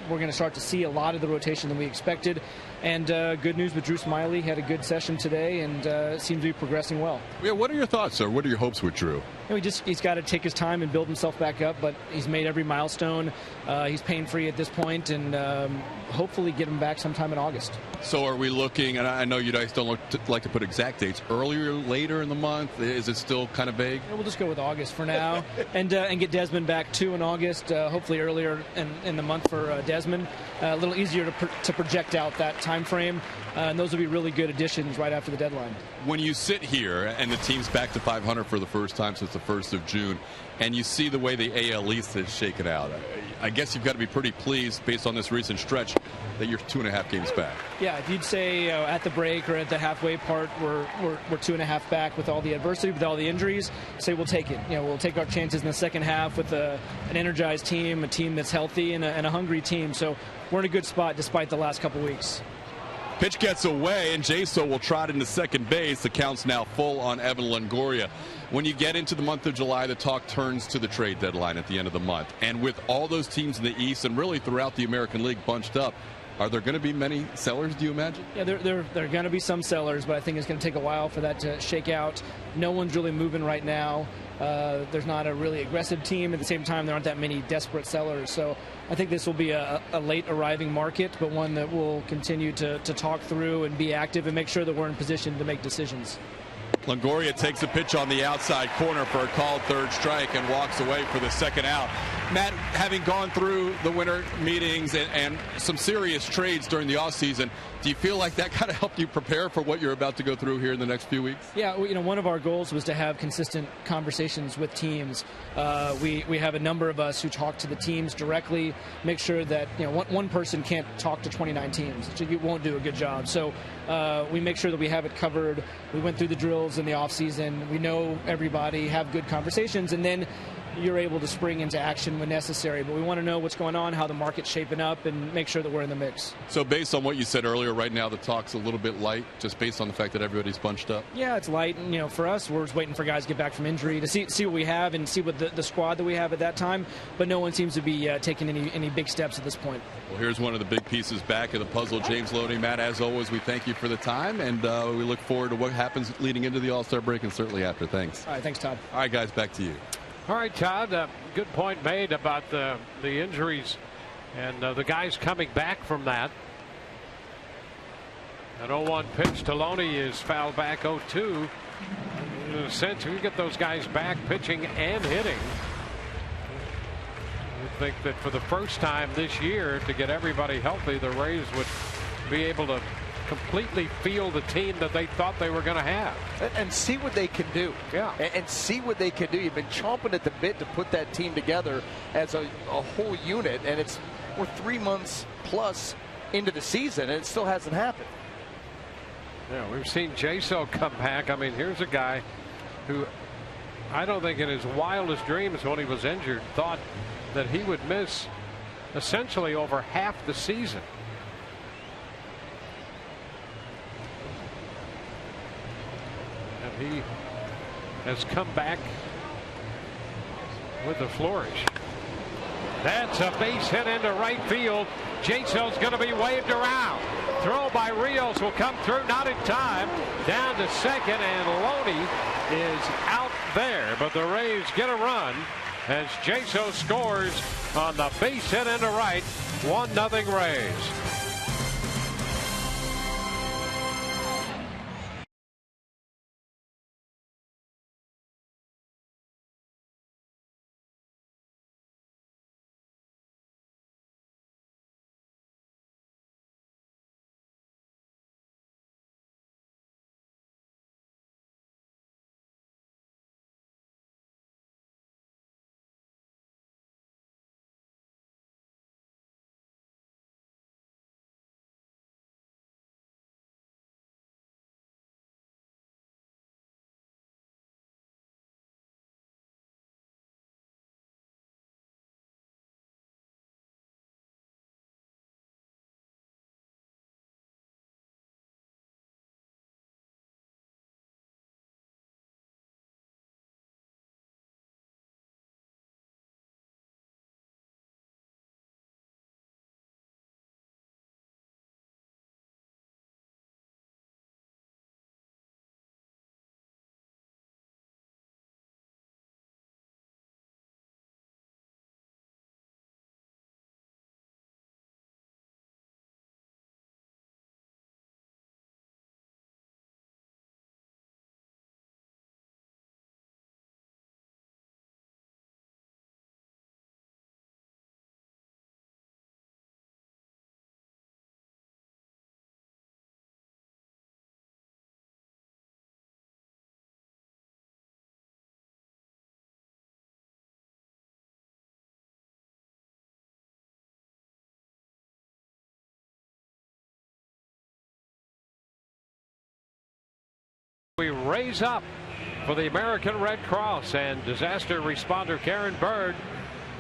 we're going to start to see a lot of the rotation than we expected. And good news with Drew Smiley. Had a good session today and seems to be progressing well. Yeah, what are your thoughts, sir? What are your hopes with Drew? He's got to take his time and build himself back up, but he's made every milestone. He's pain-free at this point, and hopefully get him back sometime in August. So are we looking, and I know you guys don't like to put exact dates, earlier, later in the month? Is it still kind of vague? We'll just go with August for now and get Desmond back too in August, hopefully earlier in the month for Desmond. A little easier to project out that time frame, and those will be really good additions right after the deadline. When you sit here and the team's back to 500 for the first time since the 1st of June, and you see the way the AL East has shaken out, I guess you've got to be pretty pleased based on this recent stretch that you're 2.5 games back. Yeah, if you'd say at the break or at the halfway part we're 2.5 back with all the adversity, with all the injuries, say we'll take it. We'll take our chances in the second half with an energized team, a team that's healthy, and a hungry team. So we're in a good spot despite the last couple weeks. Pitch gets away, and Jaso will trot into second base. The count's now full on Evan Longoria. When you get into the month of July, the talk turns to the trade deadline at the end of the month. And with all those teams in the East and really throughout the American League bunched up, are there going to be many sellers, do you imagine? Yeah, there are going to be some sellers, but I think it's going to take a while for that to shake out. No one's really moving right now. There's not a really aggressive team. At the same time, there aren't that many desperate sellers. So I think this will be a late arriving market, but one that we'll continue to talk through and be active and make sure that we're in position to make decisions. Longoria takes a pitch on the outside corner for a called third strike and walks away for the second out. Matt, having gone through the winter meetings and some serious trades during the offseason, do you feel like that kind of helped you prepare for what you're about to go through here in the next few weeks? Yeah, one of our goals was to have consistent conversations with teams. We have a number of us who talk to the teams directly, make sure that one person can't talk to 29 teams. You won't do a good job. So we make sure that we have it covered. We went through the drills in the offseason. We know everybody, have good conversations, and then you're able to spring into action when necessary. But we want to know what's going on, how the market's shaping up, and make sure that we're in the mix. So based on what you said earlier, right now the talk's a little bit light, just based on the fact that everybody's bunched up? Yeah, it's light. And, for us, we're just waiting for guys to get back from injury to see what we have and see what the squad that we have at that time. But no one seems to be taking any big steps at this point. Well, here's one of the big pieces back of the puzzle. James Loney. Matt, as always, we thank you for the time, and we look forward to what happens leading into the All-Star break and certainly after. Thanks. All right, thanks, Todd. All right, guys, back to you. All right, Todd, good point made about the injuries and the guys coming back from that. An 0-1 pitch to Loney is fouled back 0-2. In a sense, you get those guys back pitching and hitting. You think that for the first time this year, to get everybody healthy, the Rays would be able to completely field the team that they thought they were going to have. And see what they can do. Yeah. And see what they can do. You've been chomping at the bit to put that team together as a whole unit, and we're 3 months plus into the season, and it still hasn't happened. Yeah, we've seen Jaso come back. I mean, here's a guy who I don't think in his wildest dreams when he was injured thought that he would miss essentially over half the season. And he has come back with a flourish. That's a base hit into right field. Jaso's going to be waved around. Throw by Rios will come through, not in time. Down to second, and Loney is out there. But the Rays get a run as Jaso scores on the base hit into right. 1-0 Rays. We raise up for the American Red Cross and disaster responder Karen Bird.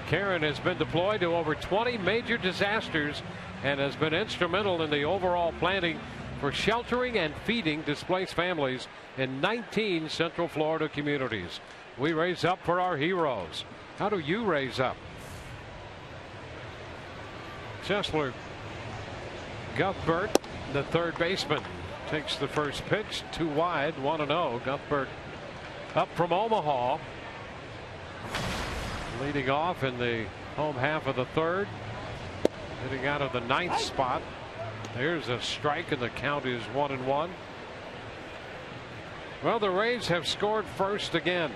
Karen has been deployed to over 20 major disasters and has been instrumental in the overall planning for sheltering and feeding displaced families in 19 Central Florida communities. We raise up for our heroes. How do you raise up? Chesler Guthbert, the third baseman, takes the first pitch, 2 wide, 1-0. Guthbert up from Omaha, leading off in the home half of the third, hitting out of the 9th spot. There's a strike, and the count is 1-1. Well, the Rays have scored first again.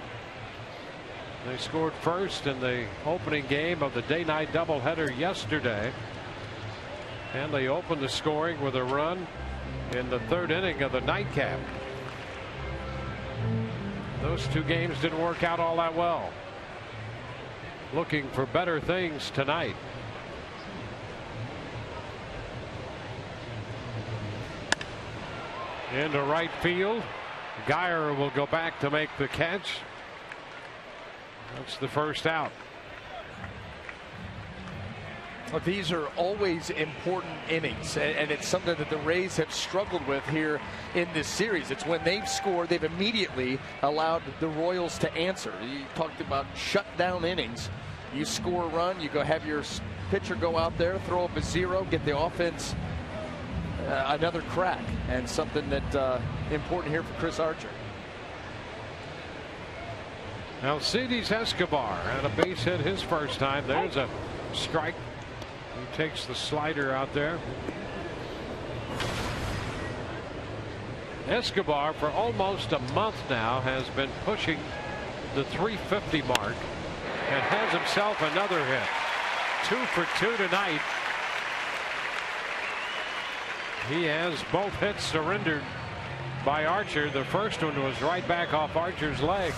They scored first in the opening game of the day-night doubleheader yesterday, and they opened the scoring with a run in the third inning of the nightcap. Those 2 games didn't work out all that well. Looking for better things tonight. Into right field. Geyer will go back to make the catch. That's the first out. Well, these are always important innings, and it's something that the Rays have struggled with here in this series. It's when they've scored, they've immediately allowed the Royals to answer. You talked about shutdown innings. You score a run, you go have your pitcher go out there, throw up a zero, get the offense another crack, and something that important here for Chris Archer. Alcides Escobar had a base hit his first time. There's a strike. He takes the slider out there. Escobar, for almost a month now, has been pushing the 350 mark and has himself another hit. 2 for 2 tonight. He has both hits surrendered by Archer. The first one was right back off Archer's leg.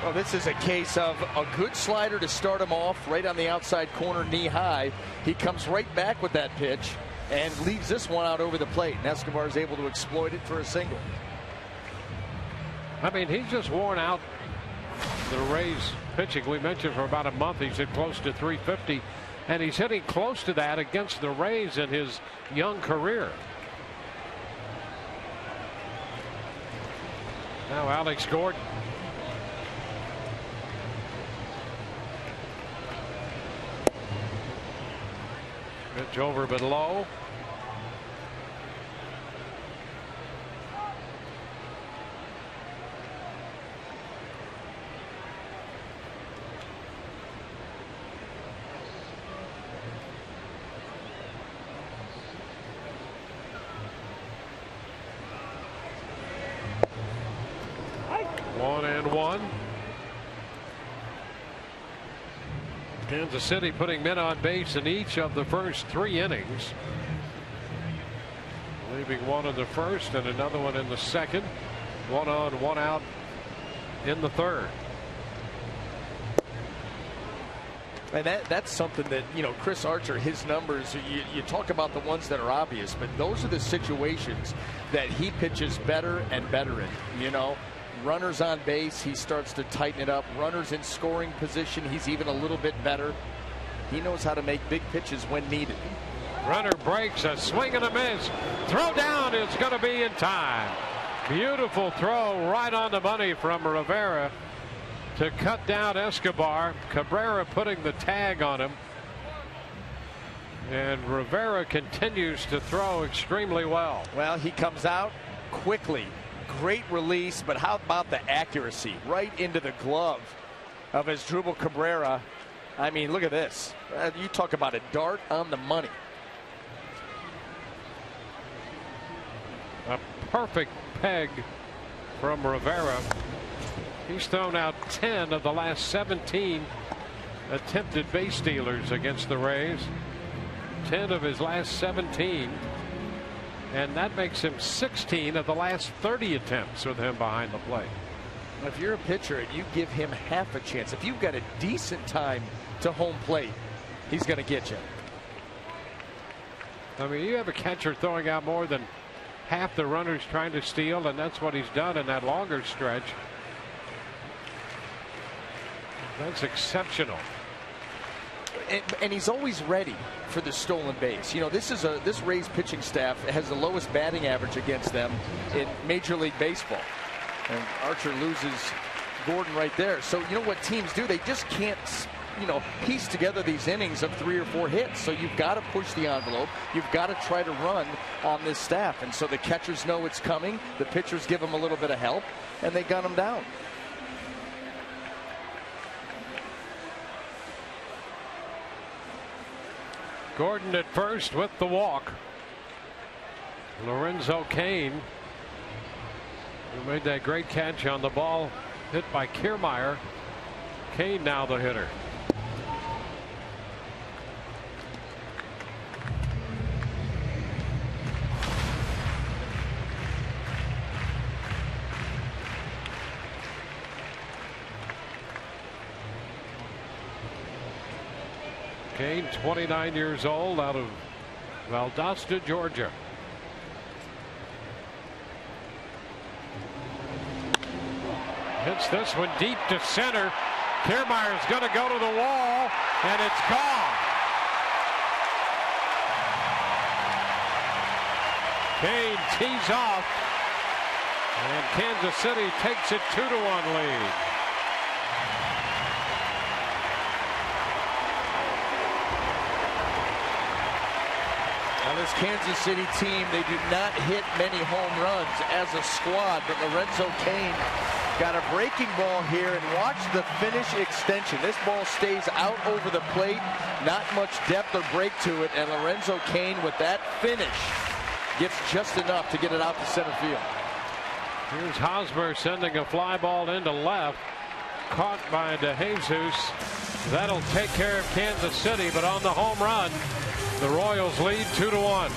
Well, this is a case of a good slider to start him off right on the outside corner, knee high. He comes right back with that pitch and leaves this one out over the plate. And Escobar is able to exploit it for a single. I mean, he's just worn out the Rays pitching. We mentioned for about a month he's hit close to 350, and he's hitting close to that against the Rays in his young career. Now Alex Gordon. Pitch over but low. One and one. Kansas City putting men on base in each of the first 3 innings. Leaving one in the first and another one in the second. 1 on, 1 out in the third. And that's something that, you know, Chris Archer, his numbers, you talk about the ones that are obvious, but those are the situations that he pitches better and better in. You know, runners on base, he starts to tighten it up. Runners in scoring position, he's even a little bit better. He knows how to make big pitches when needed. Runner breaks, a swing and a miss. Throw down is going to be in time. Beautiful throw right on the money from Rivera to cut down Escobar. Cabrera putting the tag on him. And Rivera continues to throw extremely well. Well, he comes out quickly. Great release, but how about the accuracy right into the glove of Asdrubal Cabrera? I mean, look at this. You talk about a dart on the money. A perfect peg from Rivera. He's thrown out 10 of the last 17 attempted base stealers against the Rays. 10 of his last 17. And that makes him 16 of the last 30 attempts with him behind the plate. If you're a pitcher and you give him half a chance, if you've got a decent time to home plate, he's going to get you. I mean, you have a catcher throwing out more than half the runners trying to steal, and that's what he's done in that longer stretch. That's exceptional. And he's always ready for the stolen base. You know, this Rays pitching staff has the lowest batting average against them in Major League Baseball. And Archer loses Gordon right there. So you know what teams do? They just can't, you know, piece together these innings of 3 or 4 hits. So you've got to push the envelope. You've got to try to run on this staff. And so the catchers know it's coming. The pitchers give them a little bit of help, and they gun them down. Gordon at first with the walk. Lorenzo Cain, who made that great catch on the ball hit by Kiermaier. Cain now the hitter. Cain, 29 years old, out of Valdosta, Georgia. Hits this one deep to center. Kiermaier's going to go to the wall, and it's gone. Kane tees off, and Kansas City takes a 2-1 lead. Now this Kansas City team, they do not hit many home runs as a squad, but Lorenzo Cain got a breaking ball here, and watch the finish extension. This ball stays out over the plate, not much depth or break to it, and Lorenzo Cain with that finish gets just enough to get it out to center field. Here's Hosmer sending a fly ball into left, caught by DeJesus. That'll take care of Kansas City, but on the home run, the Royals lead 2-1.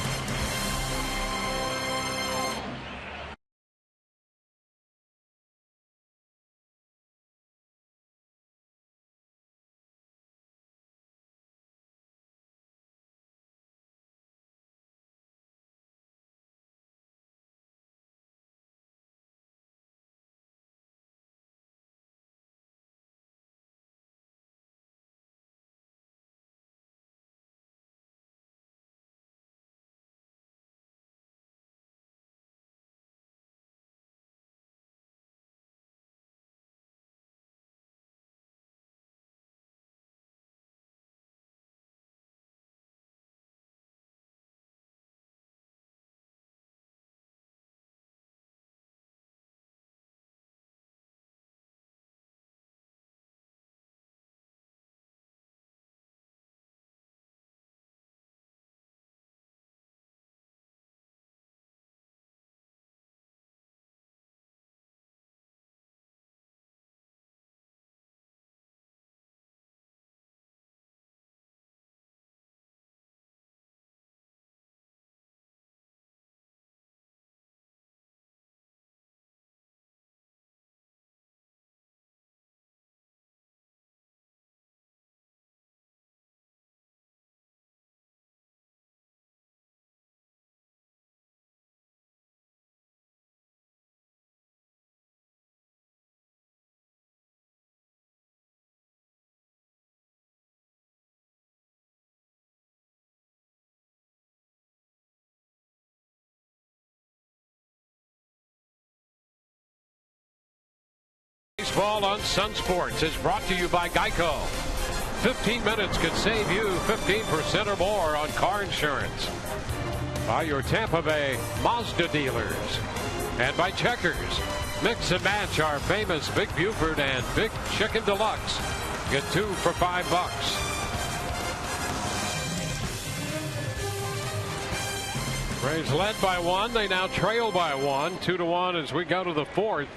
Baseball on Sun Sports is brought to you by Geico. 15 minutes could save you 15% or more on car insurance. By your Tampa Bay Mazda dealers. And by Checkers. Mix and match our famous Big Buford and Big Chicken Deluxe. Get 2 for $5. Braves led by 1. They now trail by 1. 2-1 as we go to the 4th.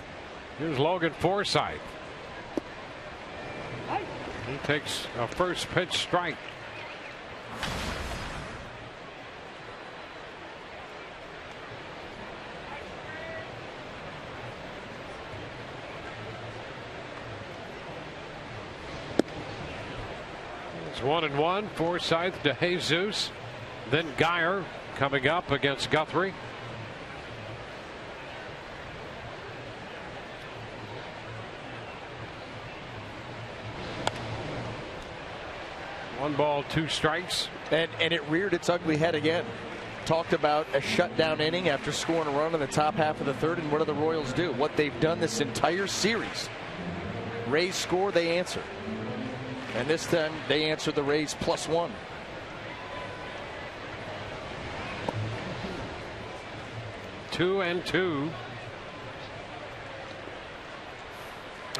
Here's Logan Forsythe. He takes a first pitch strike. It's 1-1. Forsythe to Jesus. Then Geyer coming up against Guthrie. One ball, 2 strikes. And it reared its ugly head again. Talked about a shutdown inning after scoring a run in the top half of the 3rd. And what do the Royals do? What they've done this entire series. Rays score, they answer. And this time they answer the Rays +1. Two and 2.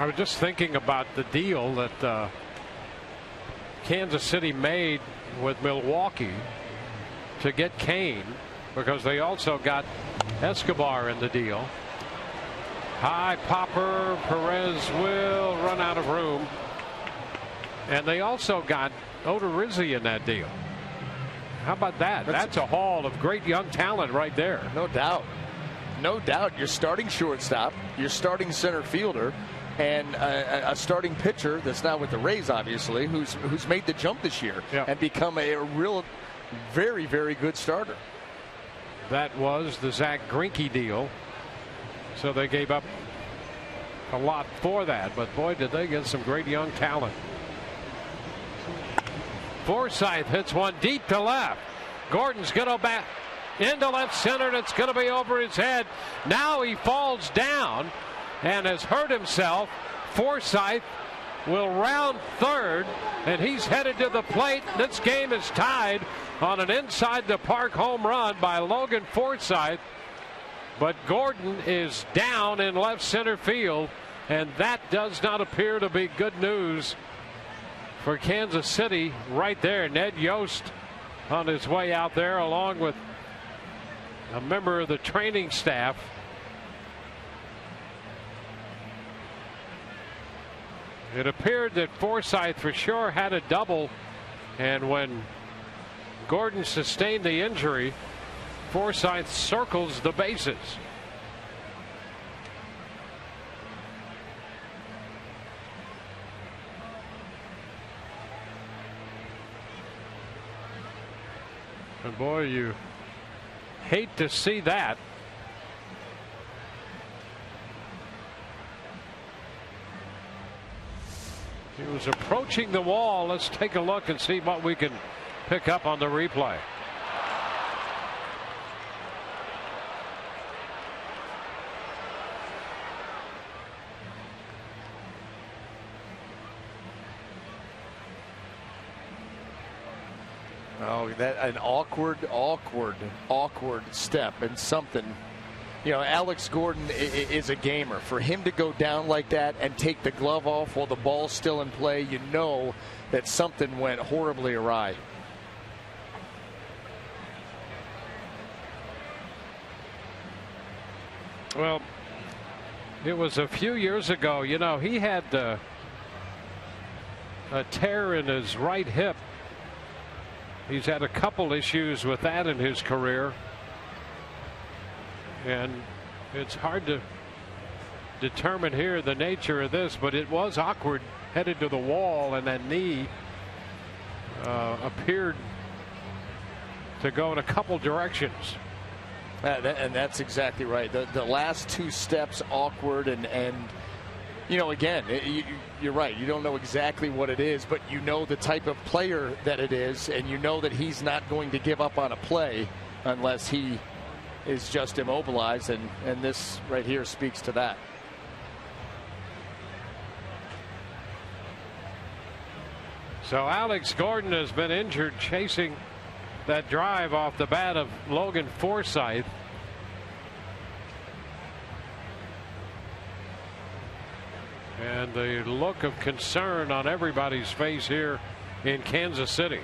I was just thinking about the deal that Kansas City made with Milwaukee to get Kane, because they also got Escobar in the deal. High popper. Perez will run out of room. And they also got Odorizzi in that deal. How about that? That's a haul of great young talent right there. No doubt. No doubt. You're starting shortstop. You're starting center fielder. And a starting pitcher that's now with the Rays, obviously, who's made the jump this year and become a real, very, very good starter. That was the Zach Greinke deal. So they gave up a lot for that, but boy, did they get some great young talent. Forsythe hits one deep to left. Gordon's going to bat into left center, and it's going to be over his head. Now he falls down and has hurt himself. Forsythe will round third, and he's headed to the plate. This game is tied on an inside the park home run by Logan Forsythe. But Gordon is down in left center field, and that does not appear to be good news for Kansas City right there. Ned Yost on his way out there along with a member of the training staff. It appeared that Forsythe for sure had a double, and when Gordon sustained the injury, Forsythe circles the bases. And boy, you hate to see that. He was approaching the wall. Let's take a look and see what we can pick up on the replay. Oh, that an awkward step, and something. You know, Alex Gordon is a gamer. For him to go down like that and take the glove off while the ball's still in play, you know that something went horribly awry. Well, it was a few years ago. You know, he had a tear in his right hip. He's had a couple issues with that in his career, and it's hard to determine here the nature of this, but it was awkward, headed to the wall, and that knee appeared to go in a couple directions. And that's exactly right. The last two steps awkward, and you know, again, you're right. You don't know exactly what it is, but you know the type of player that it is, and you know that he's not going to give up on a play unless he is just immobilized, and this right here speaks to that. So Alex Gordon has been injured chasing that drive off the bat of Logan Forsythe. And the look of concern on everybody's face here in Kansas City.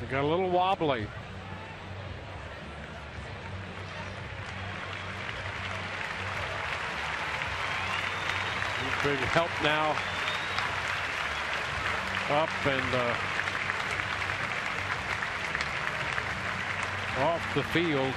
They got a little wobbly. He's being helped now up and off the field.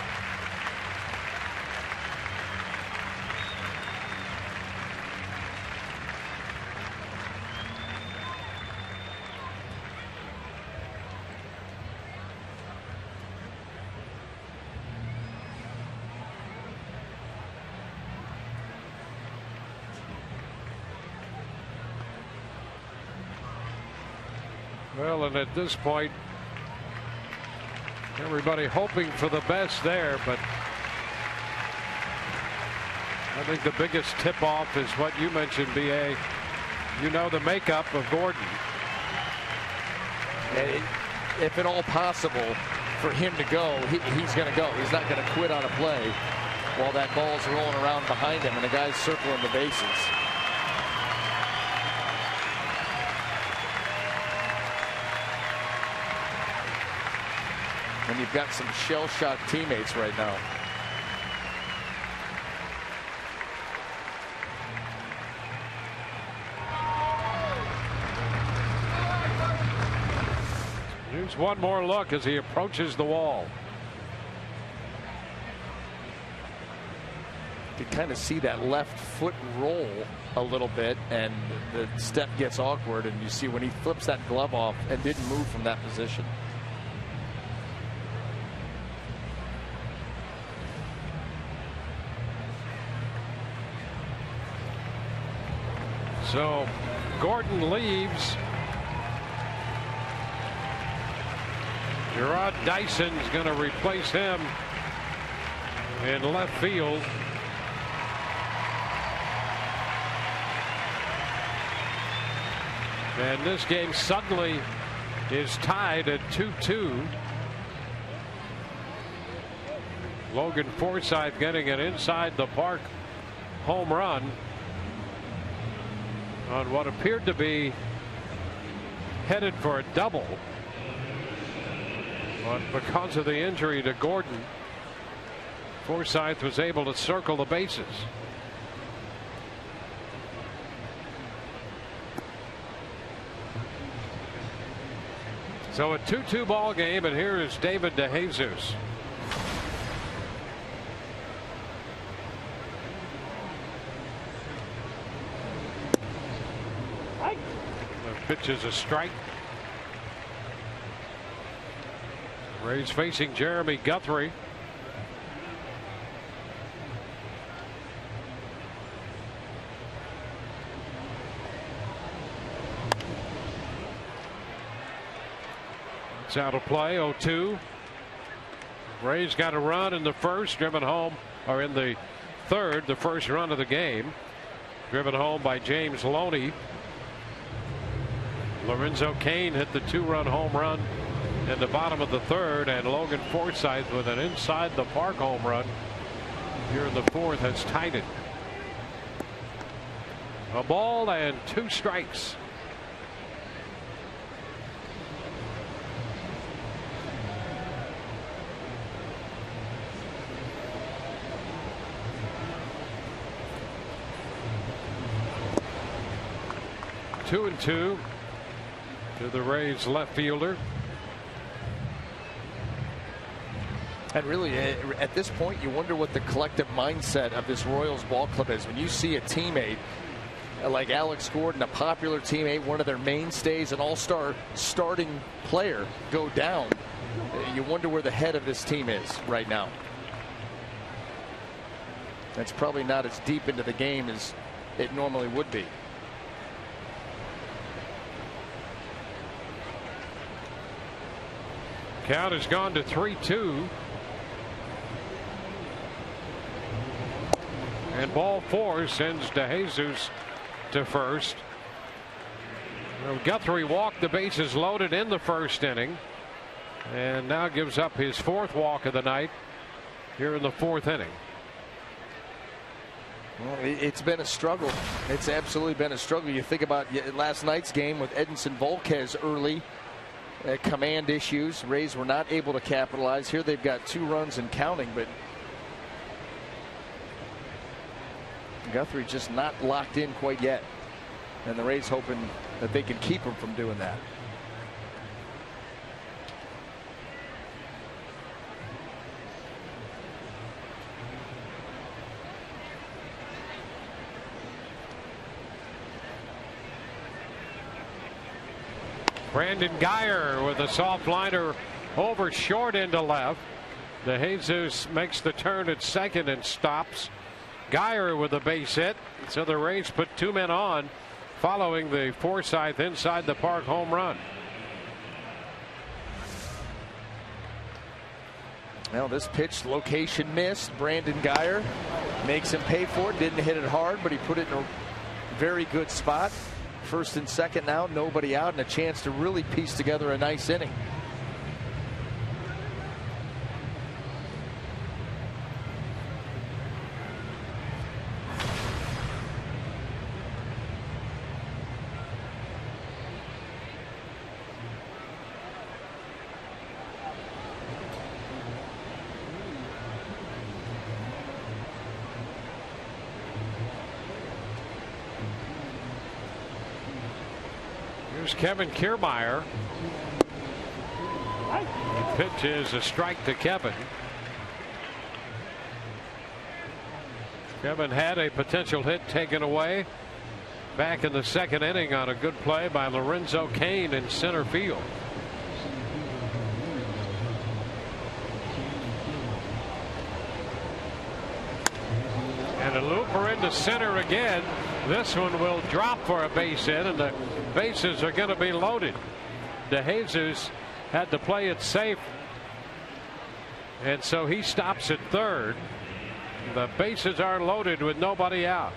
Well, and at this point, everybody hoping for the best there, but I think the biggest tip-off is what you mentioned, B.A. You know the makeup of Gordon. If at all possible for him to go, he's going to go. He's not going to quit on a play while that ball's rolling around behind him and the guy's circling the bases. And you've got some shell-shocked teammates right now. Here's one more look as he approaches the wall. You kind of see that left foot roll a little bit, and the step gets awkward, and you see when he flips that glove off and didn't move from that position. So Gordon leaves. Gerard Dyson's going to replace him in left field. And this game suddenly is tied at 2-2. Logan Forsythe getting an inside the park home run on what appeared to be headed for a double. But because of the injury to Gordon, Forsythe was able to circle the bases. So a 2-2 ball game, and here is David DeJesus. The pitch is a strike. Rays facing Jeremy Guthrie. It's out of play. 0-2. Rays got a run in the first, driven home, or in the third, the first run of the game, driven home by James Loney. Lorenzo Cain hit the 2-run home run in the bottom of the third, and Logan Forsythe with an inside the park home run here in the fourth has tied it. A ball and 2 strikes. Two and two to the Rays left fielder. And really, at this point, you wonder what the collective mindset of this Royals ball club is. When you see a teammate like Alex Gordon, a popular teammate, one of their mainstays, an all-star starting player, go down, you wonder where the head of this team is right now. That's probably not as deep into the game as it normally would be. Count has gone to 3-2. And ball 4 sends DeJesus to first. Well, Guthrie walked the bases loaded in the first inning, and now gives up his 4th walk of the night here in the 4th inning. Well, it's been a struggle. It's absolutely been a struggle. You think about last night's game with Edinson Volquez early. Command issues. Rays were not able to capitalize. Here they've got 2 runs and counting, but Guthrie just not locked in quite yet. And the Rays hoping that they can keep him from doing that. Brandon Guyer with a soft liner over short into left. DeJesus makes the turn at second and stops. Guyer with a base hit. So the Rays put 2 men on following the Forsythe inside the park home run. Well, this pitch location missed. Brandon Guyer makes him pay for it. Didn't hit it hard, but he put it in a very good spot. First and second now, nobody out, and a chance to really piece together a nice inning. Here's Kevin Kiermaier. The pitch is a strike to Kevin. Kevin had a potential hit taken away back in the second inning on a good play by Lorenzo Cain in center field. And a looper into center again. This one will drop for a base hit, and the bases are going to be loaded. DeJesus had to play it safe, and so he stops at third. The bases are loaded with nobody out.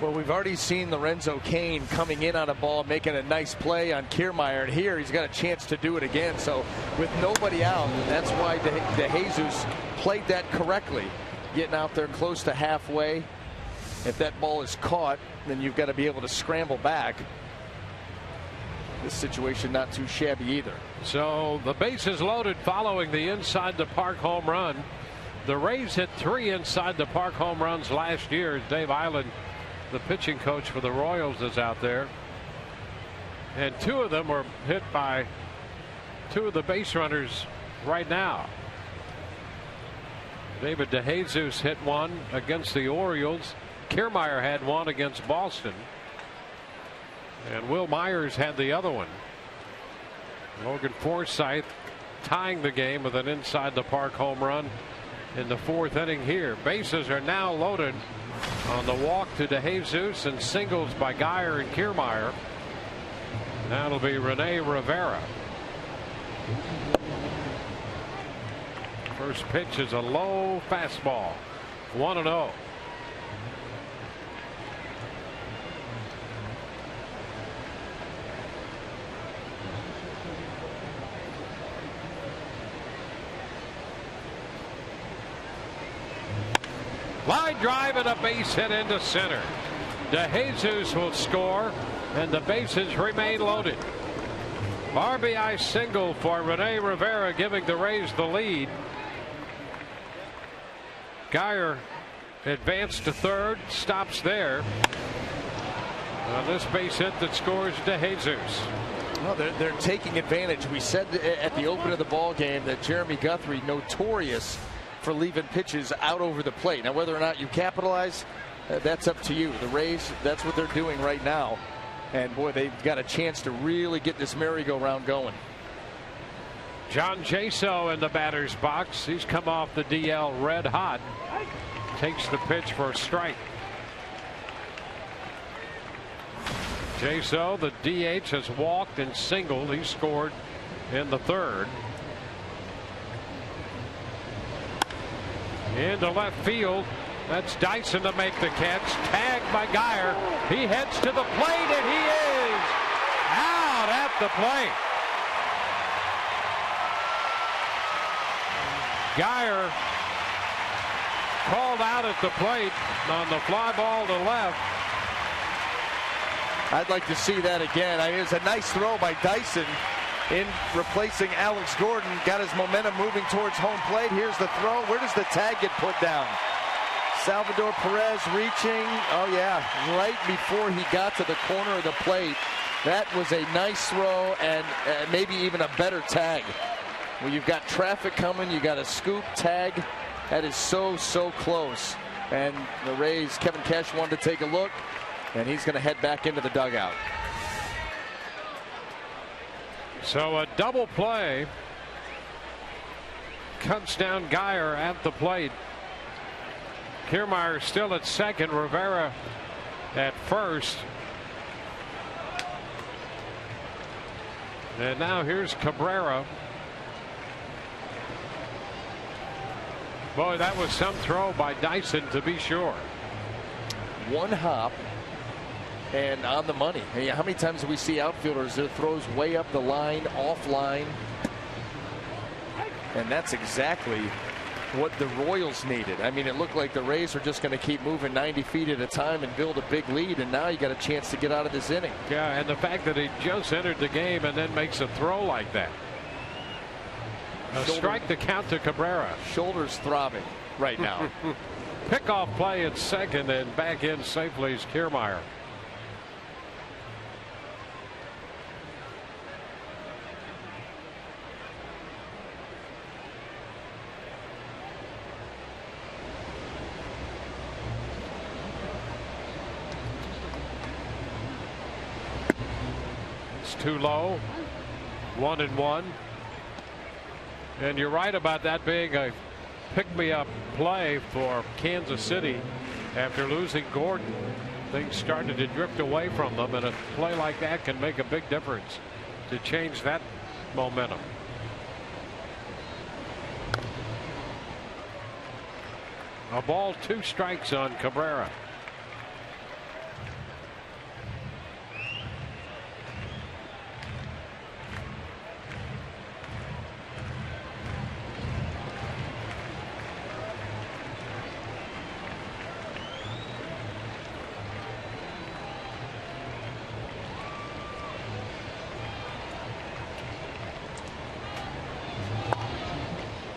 Well, we've already seen Lorenzo Cain coming in on a ball, making a nice play on Kiermaier, and here he's got a chance to do it again. So with nobody out, that's why DeJesus played that correctly, getting out there close to halfway. If that ball is caught, then you've got to be able to scramble back. This situation not too shabby either. So the bases loaded following the inside the park home run. The Rays hit 3 inside the park home runs last year. Dave Island, the pitching coach for the Royals, is out there. And 2 of them were hit by 2 of the base runners right now. David DeJesus hit one against the Orioles. Kiermaier had one against Boston. And Will Myers had the other one. Logan Forsythe tying the game with an inside the park home run in the 4th inning here. Bases are now loaded on the walk to DeJesus and singles by Geyer and Kiermaier. That'll be Rene Rivera. First pitch is a low fastball. 1-0. Line drive and a base hit into center. DeJesus will score, and the bases remain loaded. RBI single for Rene Rivera, giving the Rays the lead. Geyer advanced to third, stops there. On this base hit that scores DeJesus. Well, they're taking advantage. We said at the open of the ball game that Jeremy Guthrie, notorious for leaving pitches out over the plate. Now, whether or not you capitalize, that's up to you. The Rays, that's what they're doing right now. And boy, they've got a chance to really get this merry-go-round going. John Jaso in the batter's box. He's come off the DL red hot. Takes the pitch for a strike. Jaso, the DH, has walked and singled. He scored in the 3rd. Into left field. That's Dyson to make the catch. Tagged by Geyer. He heads to the plate, and he is out at the plate. Geyer called out at the plate on the fly ball to left. I'd like to see that again. I mean, it was a nice throw by Dyson in replacing Alex Gordon. Got his momentum moving towards home plate. Here's the throw. Where does the tag get put down? Salvador Perez reaching. Oh, yeah, right before he got to the corner of the plate. That was a nice throw and maybe even a better tag. Well, you've got traffic coming. You got a scoop tag. That is so close. And the Rays, Kevin Cash wanted to take a look, and he's going to head back into the dugout. So a double play cuts down Geyer at the plate. Kiermaier still at second. Rivera at first. And now here's Cabrera. Boy, that was some throw by Dyson, to be sure. One hop and on the money. Hey, how many times do we see outfielders that throws way up the line, offline? And that's exactly what the Royals needed. I mean, it looked like the Rays were just going to keep moving 90 feet at a time and build a big lead, and now you got a chance to get out of this inning. Yeah, and the fact that he just entered the game and then makes a throw like that. Strike the count to Cabrera. Shoulders throbbing right now. Pickoff play at second, and back in safely is Kiermaier. pitch too low. 1-1. And you're right about that being a pick-me-up play for Kansas City after losing Gordon. Things started to drift away from them, and a play like that can make a big difference to change that momentum. A ball, 2 strikes on Cabrera.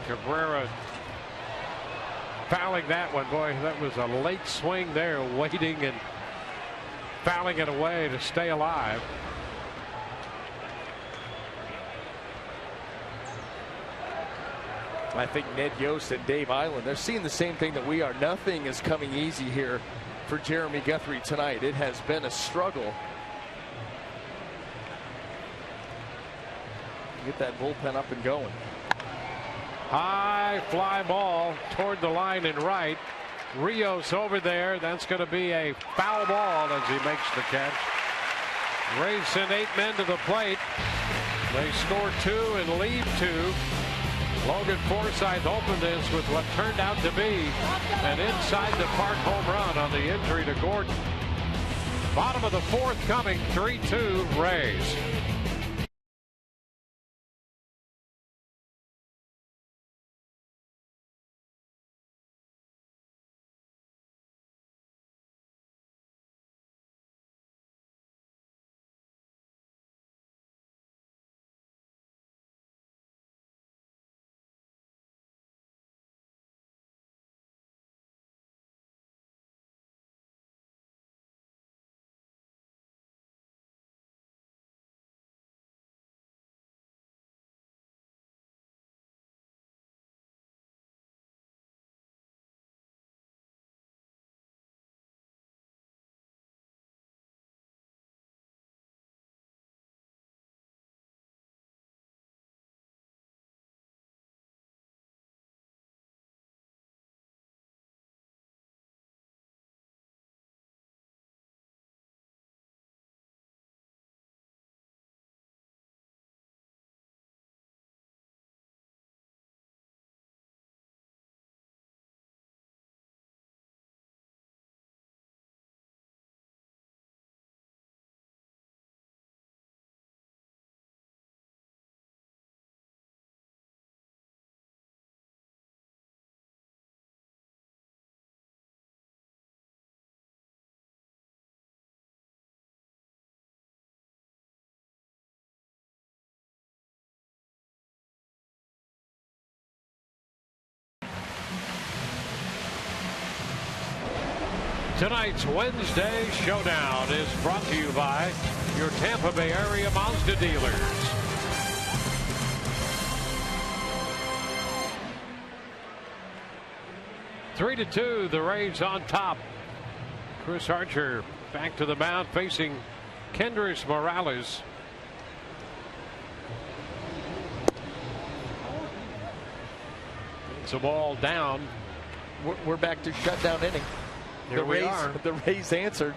Cabrera fouling that one. Boy, that was a late swing there, waiting and fouling it away to stay alive. I think Ned Yost and Dave Island, they're seeing the same thing that we are. Nothing is coming easy here for Jeremy Guthrie tonight. It has been a struggle. Get that bullpen up and going. High fly ball toward the line and right. Rios over there. That's going to be a foul ball as he makes the catch. Rays send 8 men to the plate. They score 2 and lead 2. Logan Forsythe opened this with what turned out to be an inside the park home run on the injury to Gordon. Bottom of the 4th coming. 3-2 Rays. Tonight's Wednesday Showdown is brought to you by your Tampa Bay area Mazda dealers. Three to 2, the Rays on top. Chris Archer back to the mound facing Kendrys Morales. It's a ball down. We're back to shutdown inning. Here we are. The Rays answered.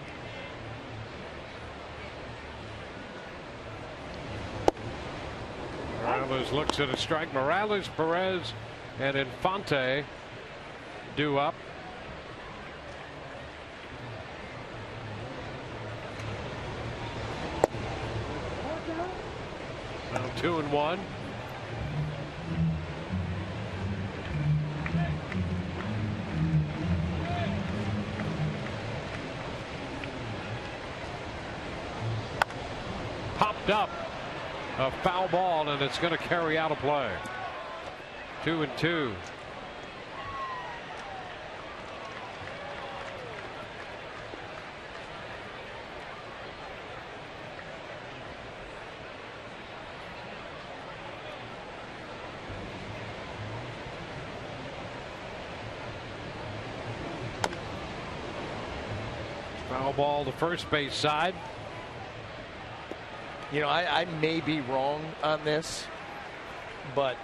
Morales looks at a strike. Morales, Perez, and Infante due up. Now 2-1. Popped up. A foul ball, and it's going to carry out a play. 2-2. Foul ball to first base side. You know, I may be wrong on this, but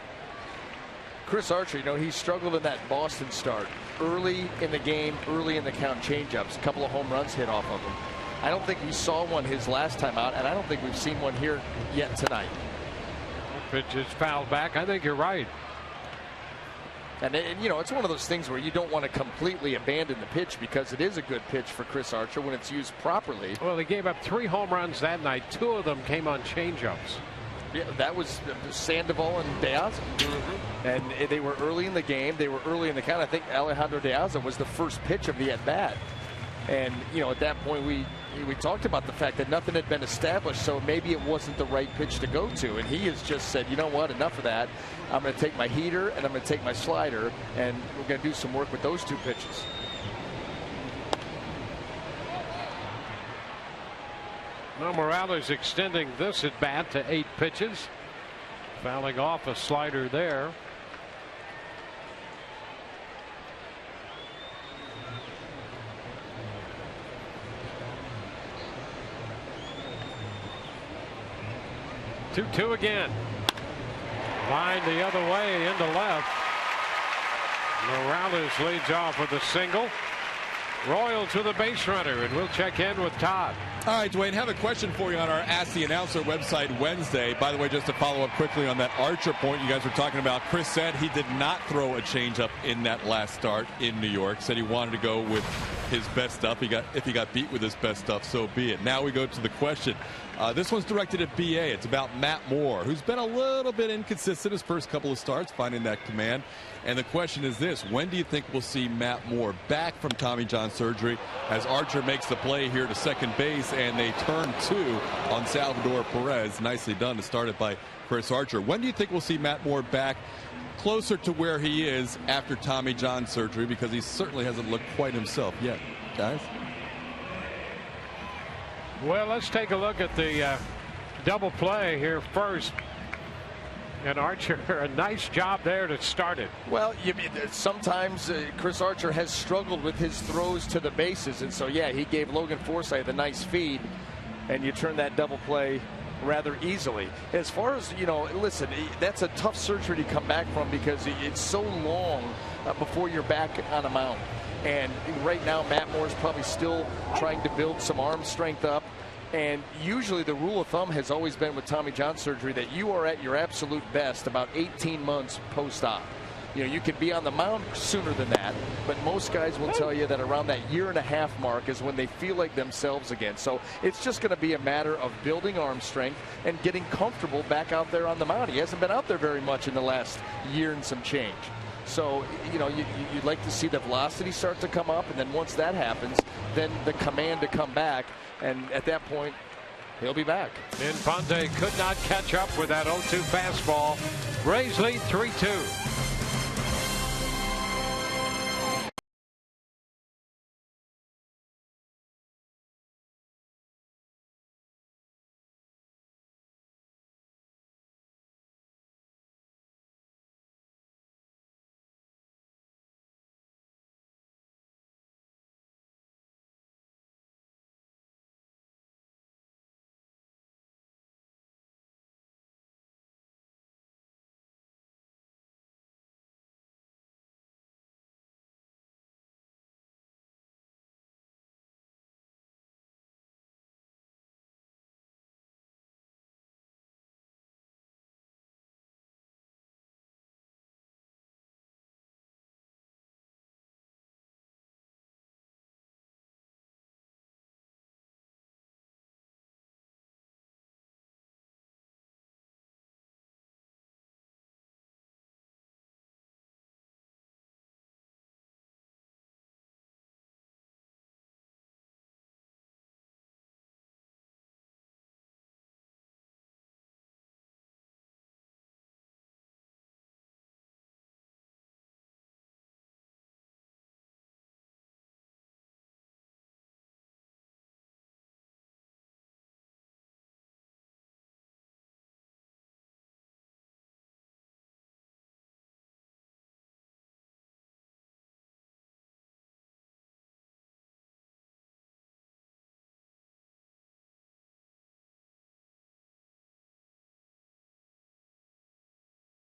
Chris Archer, you know, he struggled in that Boston start. Early in the game, early in the count, changeups, a couple of home runs hit off of him. I don't think we saw one his last time out, and I don't think we've seen one here yet tonight. Pitch is fouled back. I think you're right. And you know, it's one of those things where you don't want to completely abandon the pitch because it is a good pitch for Chris Archer when it's used properly. Well, he gave up 3 home runs that night. 2 of them came on changeups. Yeah, that was Sandoval and De Aza. And they were early in the game. They were early in the count. I think Alejandro De Aza was the first pitch of the at-bat. And, you know, at that point we talked about the fact that nothing had been established, so maybe it wasn't the right pitch to go to. And he has just said, you know what, enough of that. I'm going to take my heater and I'm going to take my slider, and we're going to do some work with those 2 pitches. Now Morales extending this at bat to 8 pitches. Fouling off a slider there. Two again. Line the other way into left. Morales leads off with a single. Royals with a base runner, and we'll check in with Todd. All right, Dwayne, have a question for you on our Ask the Announcer website Wednesday. By the way, just to follow up quickly on that Archer point you guys were talking about, Chris said he did not throw a changeup in that last start in New York. Said he wanted to go with his best stuff. If he got beat with his best stuff, so be it. Now we go to the question. This one's directed at BA. It's about Matt Moore, who's been a little bit inconsistent his first couple of starts, finding that command. And the question is this: when do you think we'll see Matt Moore back from Tommy John surgery as Archer makes the play here to second base and they turn 2 on Salvador Perez? Nicely done to start it by Chris Archer. When do you think we'll see Matt Moore back closer to where he is after Tommy John surgery? Because he certainly hasn't looked quite himself yet, guys. Well, let's take a look at the double play here first. And Archer, a nice job there to start it. Well, sometimes Chris Archer has struggled with his throws to the bases, and so yeah, he gave Logan Forsythe a nice feed, and you turn that double play rather easily. As far as, you know, listen, that's a tough surgery to come back from because it's so long before you're back on a mound. And right now, Matt Moore's probably still trying to build some arm strength up. And usually the rule of thumb has always been with Tommy John surgery that you are at your absolute best about 18 months post-op. You know, you can be on the mound sooner than that, but most guys will tell you that around that 1.5-year mark is when they feel like themselves again. So it's just going to be a matter of building arm strength and getting comfortable back out there on the mound. He hasn't been out there very much in the last year and some change. So, you know, you'd like to see the velocity start to come up, and then once that happens, then the command to come back. And at that point, he'll be back. Infante could not catch up with that 0-2 fastball. Rays lead 3-2.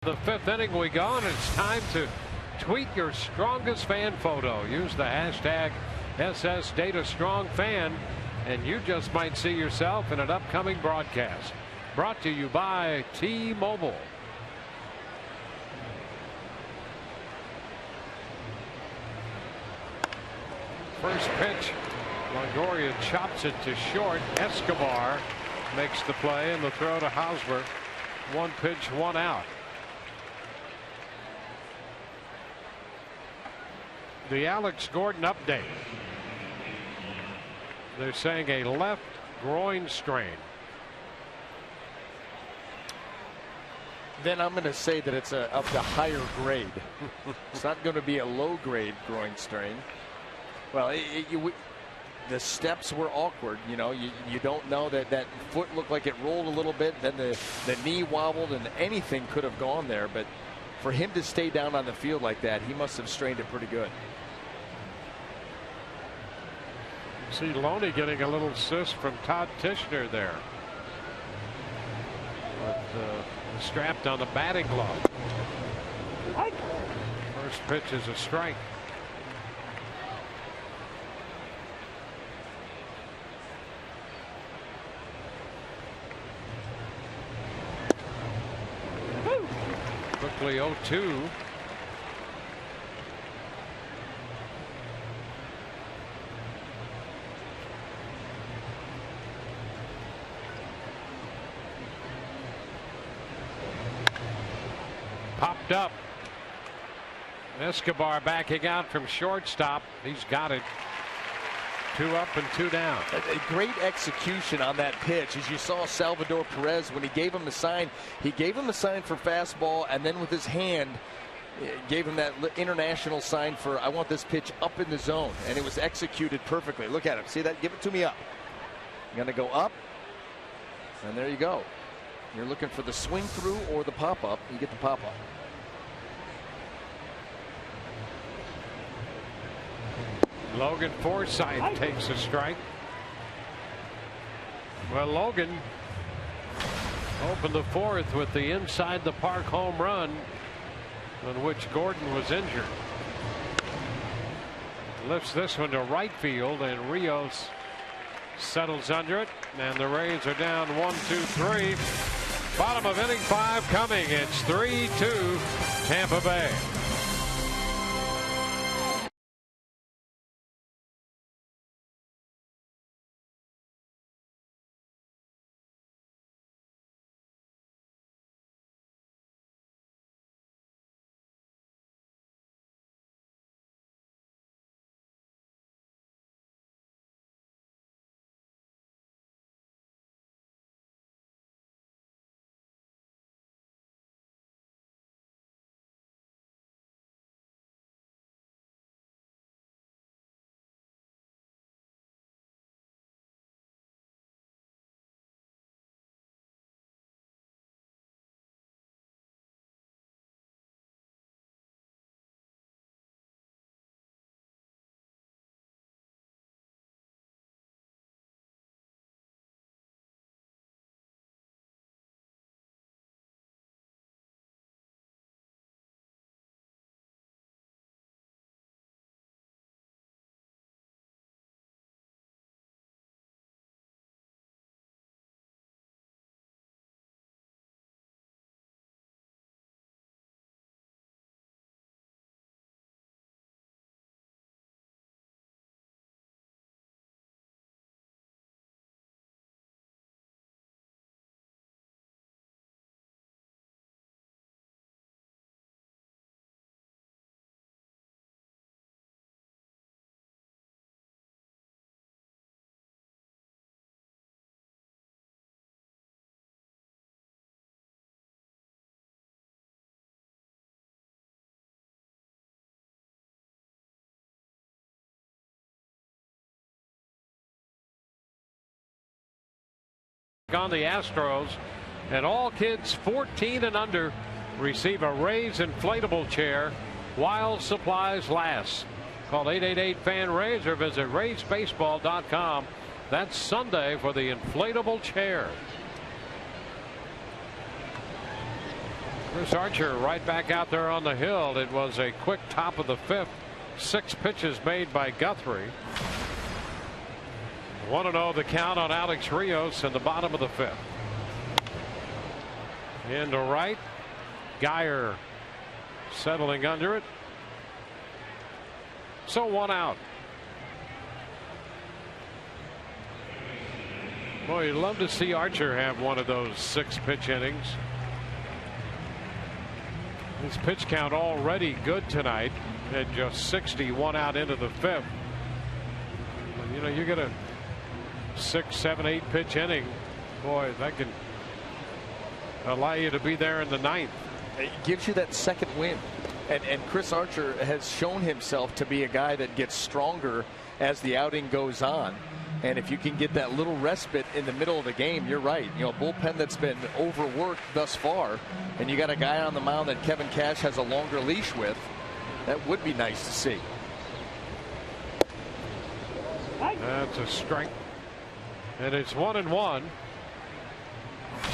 The fifth inning we go, and it's time to tweet your strongest fan photo. Use the hashtag SSDataStrongFan, and you just might see yourself in an upcoming broadcast. Brought to you by T-Mobile. First pitch, Longoria chops it to short. Escobar makes the play, and the throw to Hosmer. One pitch, one out. The Alex Gordon update. They're saying a left groin strain. Then I'm going to say that it's of the higher grade. It's not going to be a low grade groin strain. Well, the steps were awkward. You know, you don't know that foot looked like it rolled a little bit. Then the knee wobbled, and anything could have gone there. But for him to stay down on the field like that, he must have strained it pretty good. See Loney getting a little assist from Todd Tishner there. But, strapped on the batting glove. First pitch is a strike. Quickly 0-2. Popped up. Escobar backing out from shortstop. He's got it. 2 up and 2 down. A great execution on that pitch. As you saw Salvador Perez, when he gave him the sign, for fastball, and then with his hand gave him that international sign for I want this pitch up in the zone, and it was executed perfectly. Look at him. See that? Give it to me up. You're going to go up, and there you go. You're looking for the swing through or the pop up. You get the pop up. Logan Forsythe takes a strike. Well, Logan opened the fourth with the inside the park home run on which Gordon was injured. Lifts this one to right field, and Rios settles under it, and the Rays are down 1-2-3. Bottom of inning 5 coming. It's 3-2 Tampa Bay. On the Astros, and all kids 14 and under receive a Rays inflatable chair while supplies last. Call 888-FAN-RAYS or visit RaysBaseball.com. That's Sunday for the inflatable chair. Chris Archer right back out there on the hill. It was a quick top of the 5th. 6 pitches made by Guthrie. 1-0 the count on Alex Rios in the bottom of the 5th. Into right. Geyer settling under it. So 1 out. Boy, you'd love to see Archer have one of those 6-pitch innings. His pitch count already good tonight at just 61 out into the 5th. And, you know, you get a 6, 7, 8 pitch inning. Boy, that can allow you to be there in the 9th. It gives you that second win. And Chris Archer has shown himself to be a guy that gets stronger as the outing goes on. And if you can get that little respite in the middle of the game, you're right. You know, a bullpen that's been overworked thus far, and you got a guy on the mound that Kevin Cash has a longer leash with, that would be nice to see. That's a strike. And it's 1-1.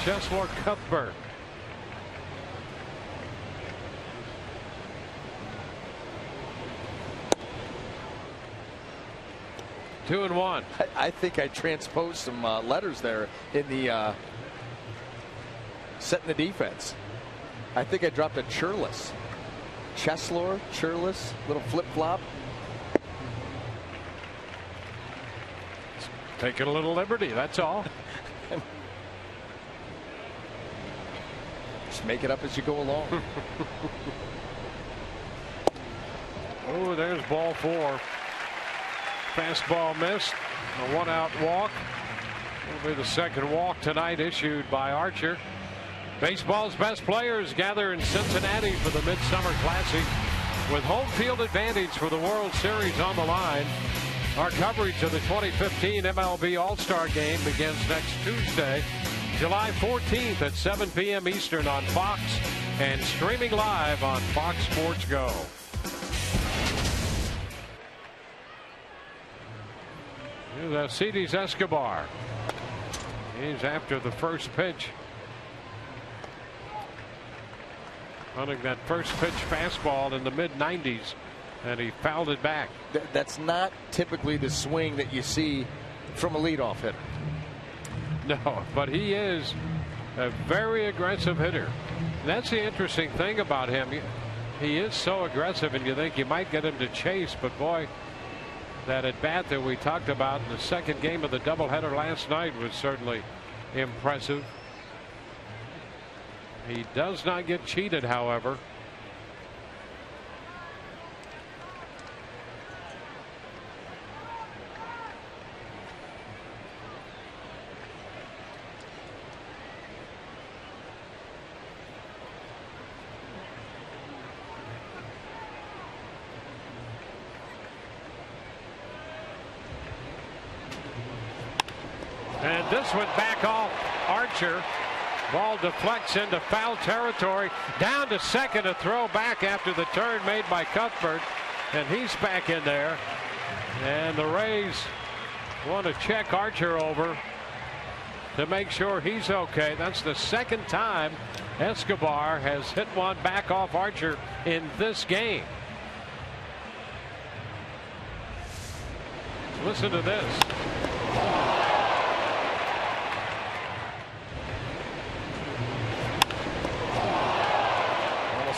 Cheslor Cuthbert. Two and one. I think I transposed some letters there in the setting the defense. I think I dropped a churless. Cheslor, churless, little flip flop. Taking a little liberty, that's all. Just make it up as you go along. Oh, there's ball 4. Fastball missed. A 1-out walk. Will be the second walk tonight issued by Archer. Baseball's best players gather in Cincinnati for the Midsummer Classic with home field advantage for the World Series on the line. Our coverage of the 2015 MLB All-Star Game begins next Tuesday, July 14th at 7 p.m. Eastern on Fox and streaming live on Fox Sports Go. Here's Alcides Escobar. He's after the first pitch. Hunting that first pitch fastball in the mid-90s, and he fouled it back. That's not typically the swing that you see from a leadoff hitter. No, but he is a very aggressive hitter. That's the interesting thing about him. He is so aggressive, and you think you might get him to chase, but boy, that at bat that we talked about in the second game of the doubleheader last night was certainly impressive. He does not get cheated, however. And this one back off Archer. Ball deflects into foul territory. Down to second, a throw back after the turn made by Cuthbert. And he's back in there. And the Rays want to check Archer over to make sure he's okay. That's the second time Escobar has hit one back off Archer in this game. Listen to this.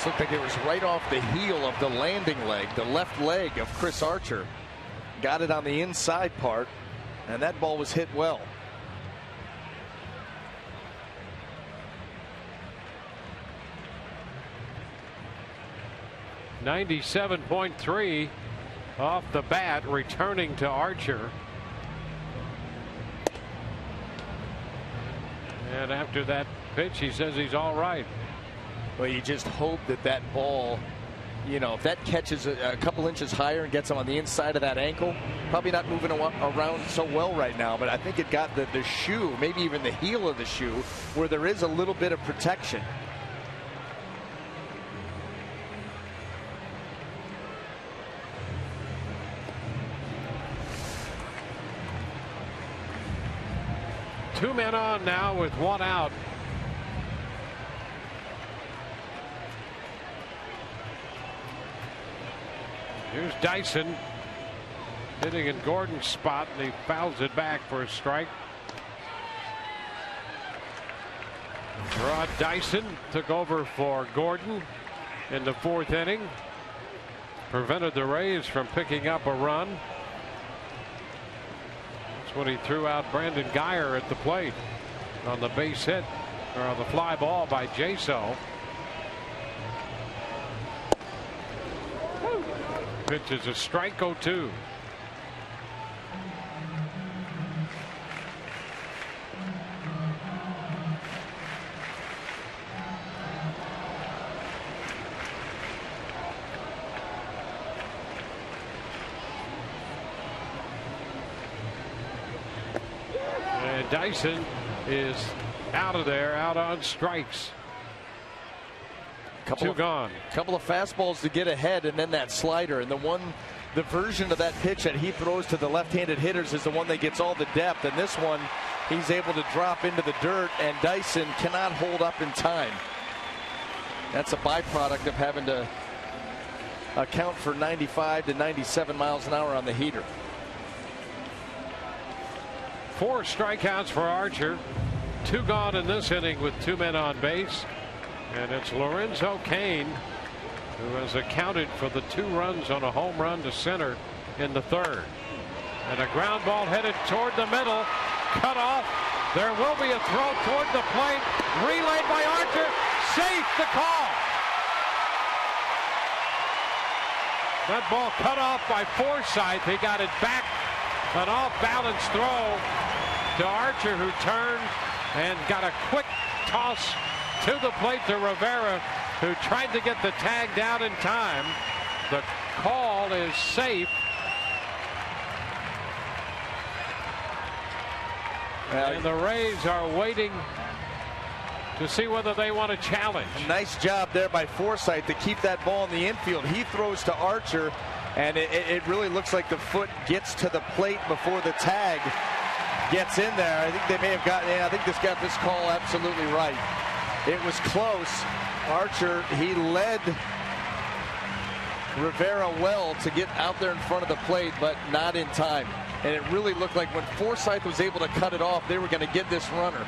Looked like it was right off the heel of the landing leg, the left leg of Chris Archer. Got it on the inside part, and that ball was hit well. .3 off the bat, returning to Archer. And after that pitch, he says he's all right. Well, you just hope that that ball, you know, if that catches a couple inches higher and gets him on the inside of that ankle, probably not moving around so well right now, but I think it got the shoe, maybe even the heel of the shoe, where there is a little bit of protection. Two men on now with 1 out. Here's Dyson hitting in Gordon's spot, and he fouls it back for a strike. Rod Dyson took over for Gordon in the 4th inning. Prevented the Rays from picking up a run. That's when he threw out Brandon Guyer at the plate on the base hit, or on the fly ball by Jaso. Pitch is a strike, 0-2. And Dyson is out of there, out on strikes. Two gone. Couple of fastballs to get ahead, and then that slider. And the version of that pitch that he throws to the left-handed hitters is the one that gets all the depth. And this one, he's able to drop into the dirt, and Dyson cannot hold up in time. That's a byproduct of having to account for 95 to 97 miles an hour on the heater. 4 strikeouts for Archer. 2 gone in this inning with 2 men on base. And it's Lorenzo Cain who has accounted for the 2 runs on a home run to center in the 3rd. And a ground ball headed toward the middle. Cut off. There will be a throw toward the plate. Relayed by Archer. Safe, the call. That ball cut off by Forsythe. He got it back. An off-balance throw to Archer, who turned and got a quick toss to the plate to Rivera, who tried to get the tag down in time. The call is safe. And the Rays are waiting to see whether they want to challenge. Nice job there by Forsythe to keep that ball in the infield. He throws to Archer, and it really looks like the foot gets to the plate before the tag gets in there. I think they may have gotten, I think this got this call absolutely right. It was close. Archer, he led Rivera well to get out there in front of the plate, but not in time. And it really looked like when Forsythe was able to cut it off, they were going to get this runner.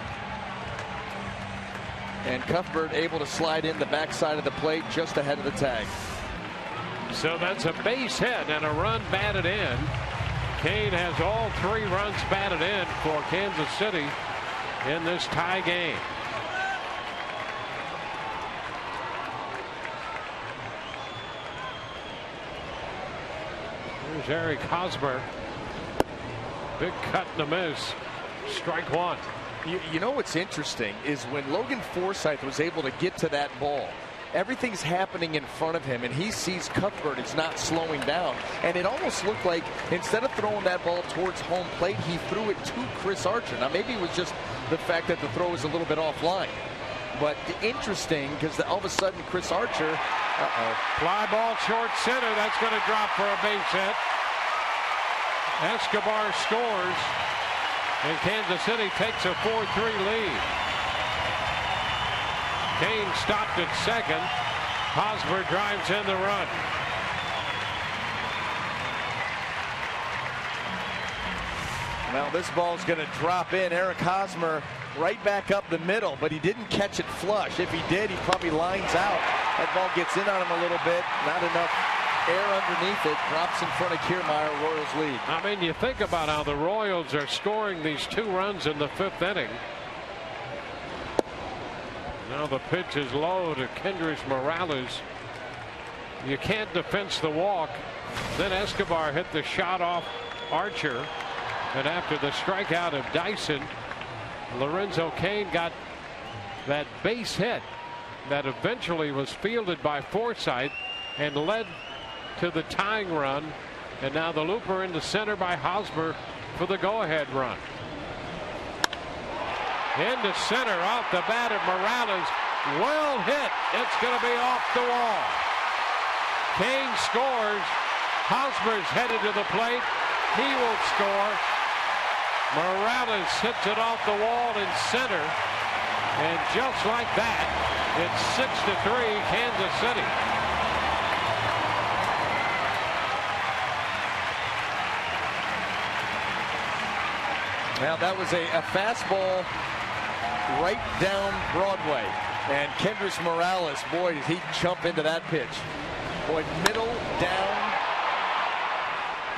And Cuthbert able to slide in the backside of the plate just ahead of the tag. So that's a base hit and a run batted in. Cain has all 3 runs batted in for Kansas City in this tie game. Here's Eric Hosmer. Big cut and a miss. Strike 1. You know what's interesting is when Logan Forsythe was able to get to that ball, everything's happening in front of him, and he sees Cuthbert is not slowing down. And it almost looked like instead of throwing that ball towards home plate, he threw it to Chris Archer. Now, maybe it was just the fact that the throw was a little bit offline. But interesting, because all of a sudden Chris Archer, fly ball short center. That's going to drop for a base hit. Escobar scores, and Kansas City takes a 4-3 lead. Cain stopped at second. Hosmer drives in the run. Well, this ball's going to drop in. Eric Hosmer right back up the middle, but he didn't catch it flush. If he did, he probably lines out. That ball gets in on him a little bit. Not enough air underneath it. Drops in front of Kiermaier. Royals lead. I mean, you think about how the Royals are scoring these 2 runs in the 5th inning. Now the pitch is low to Kendrys Morales. You can't defense the walk. Then Escobar hit the shot off Archer. And after the strikeout of Dyson, Lorenzo Cain got that base hit that eventually was fielded by Forsythe and led to the tying run. And now the looper into center by Hosmer for the go-ahead run. Into center off the bat of Morales. Well hit. It's going to be off the wall. Cain scores. Hosmer's headed to the plate. He will score. Morales hits it off the wall in center. And just like that, it's 6-3 Kansas City. Now that was a fastball right down Broadway. And Kendrys Morales, boy, did he jump into that pitch. Boy, middle, down,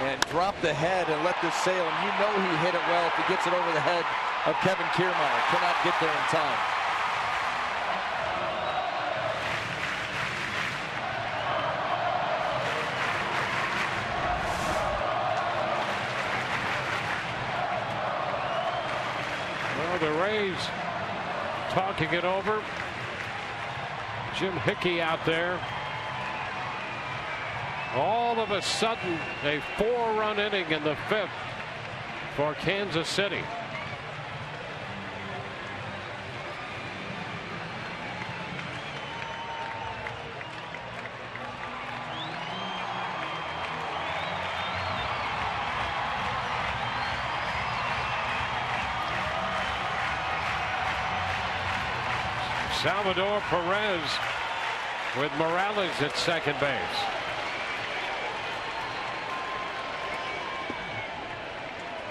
and drop the head and let this sail. And you know he hit it well if he gets it over the head of Kevin Kiermaier. Cannot get there in time. Well, the Rays talking it over. Jim Hickey out there. All of a sudden, a 4-run inning in the 5th for Kansas City. Salvador Perez with Morales at second base.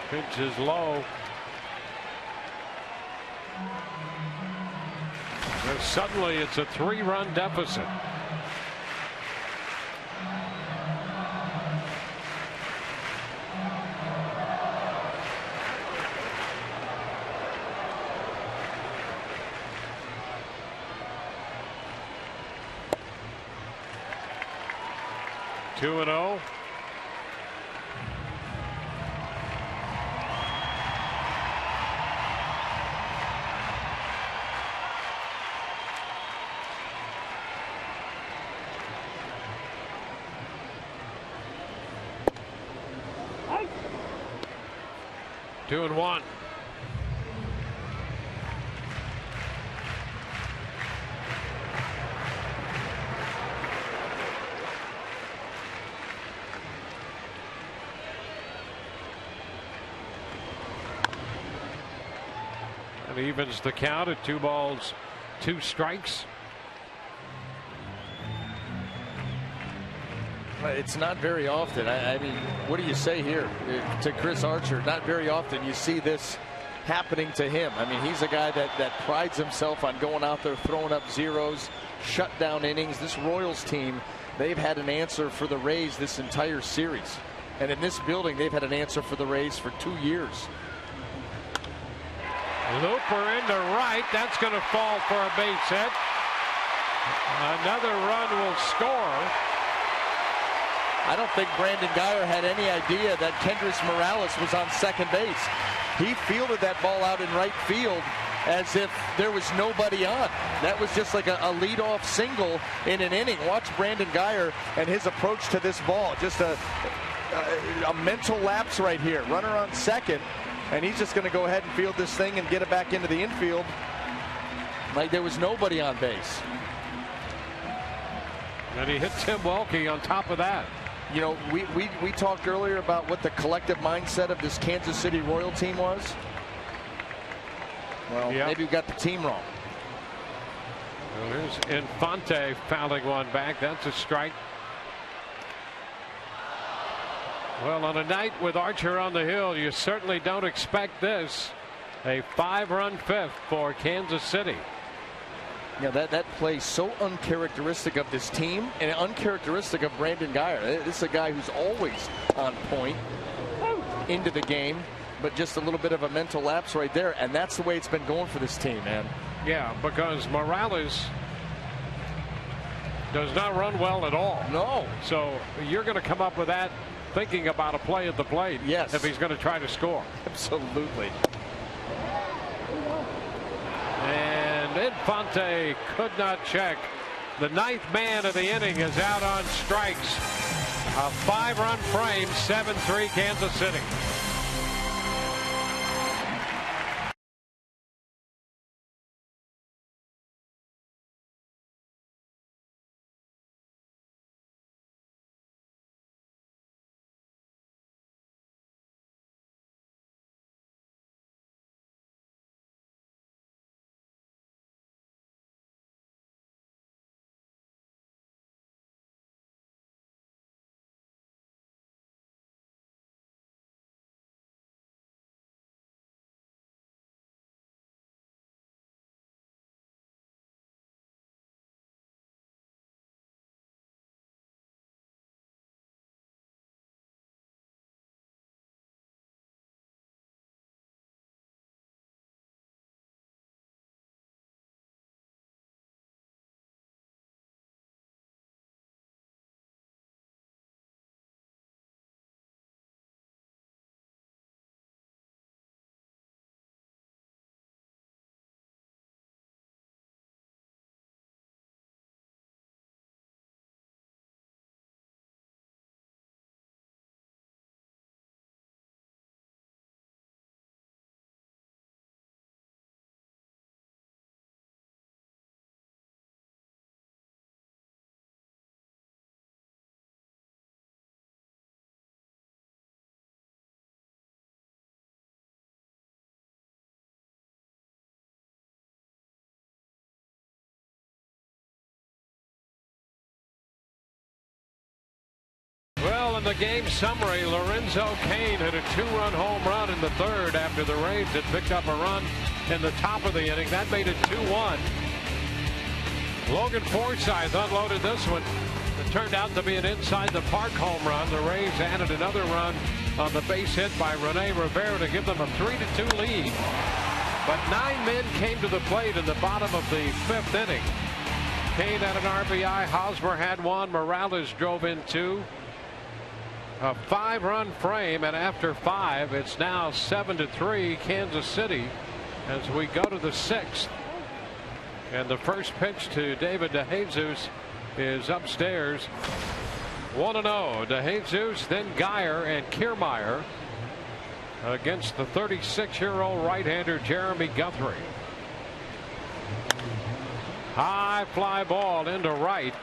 Pitch is low. And suddenly it's a 3-run deficit. Two and 0. Two and 1. And evens the count at 2 balls, 2 strikes. It's not very often. I mean, what do you say here to Chris Archer? Not very often you see this happening to him. I mean, he's a guy that prides himself on going out there, throwing up zeros, shut down innings. This Royals team, they've had an answer for the Rays this entire series. And in this building, they've had an answer for the Rays for 2 years. Looper into right. That's going to fall for a base hit. Another run will score. I don't think Brandon Guyer had any idea that Kendrys Morales was on second base. He fielded that ball out in right field as if there was nobody on. That was just like a leadoff single in an inning. Watch Brandon Guyer and his approach to this ball. Just a mental lapse right here. Runner on second, and he's just going to go ahead and field this thing and get it back into the infield like there was nobody on base. And he hit Tim Welke on top of that. You know, we talked earlier about what the collective mindset of this Kansas City Royal team was. Well, maybe we got the team wrong. Well, here's Infante fouling one back. That's a strike. Well, on a night with Archer on the hill, you certainly don't expect this. A 5-run 5th for Kansas City. Yeah, that play so uncharacteristic of this team and uncharacteristic of Brandon Guyer. This is a guy who's always on point into the game, but just a little bit of a mental lapse right there, and that's the way it's been going for this team, man. Yeah, because Morales does not run well at all. No. So you're going to come up with that thinking about a play at the plate. Yes. If he's going to try to score. Absolutely. And Infante could not check. The 9th man of the inning is out on strikes. A 5-run frame, 7-3 Kansas City. on the game summary. Lorenzo Cain hit a 2-run home run in the third after the Rays had picked up a run in the top of the inning. That made it 2-1. Logan Forsythe unloaded this one. It turned out to be an inside the park home run. The Rays added another run on the base hit by Rene Rivera to give them a 3-2 lead. But 9 men came to the plate in the bottom of the 5th inning. Cain had an RBI. Hosmer had one. Morales drove in 2. A 5-run frame, and after 5, it's now 7-3 Kansas City as we go to the 6th. And the first pitch to David DeJesus is upstairs. 1-0. DeJesus, then Geyer and Kiermaier against the 36-year-old right-hander Jeremy Guthrie. High fly ball into right,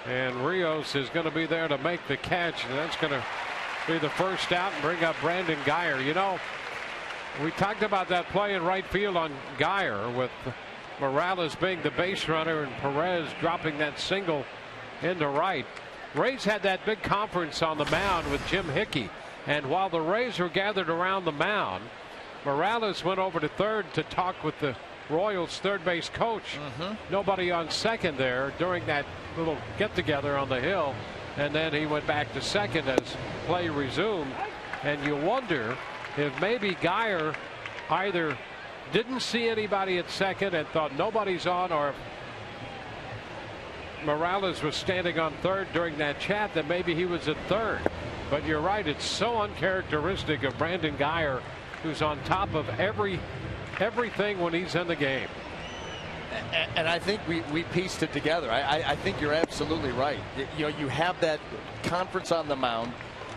and Rios is going to be there to make the catch, and that's going to be the first out and bring up Brandon Geyer. You know, we talked about that play in right field on Geyer with Morales being the base runner and Perez dropping that single into right. Rays had that big conference on the mound with Jim Hickey, and while the Rays were gathered around the mound, Morales went over to third to talk with the Royals third base coach. Nobody on second there during that little get together on the hill, and then he went back to second as play resumed. And you wonder if maybe Geyer either didn't see anybody at second and thought nobody's on, or if Morales was standing on third during that chat, that maybe he was at third. But you're right, it's so uncharacteristic of Brandon Geyer, who's on top of everything when he's in the game. And I think we pieced it together. I think you're absolutely right. You know, you have that conference on the mound,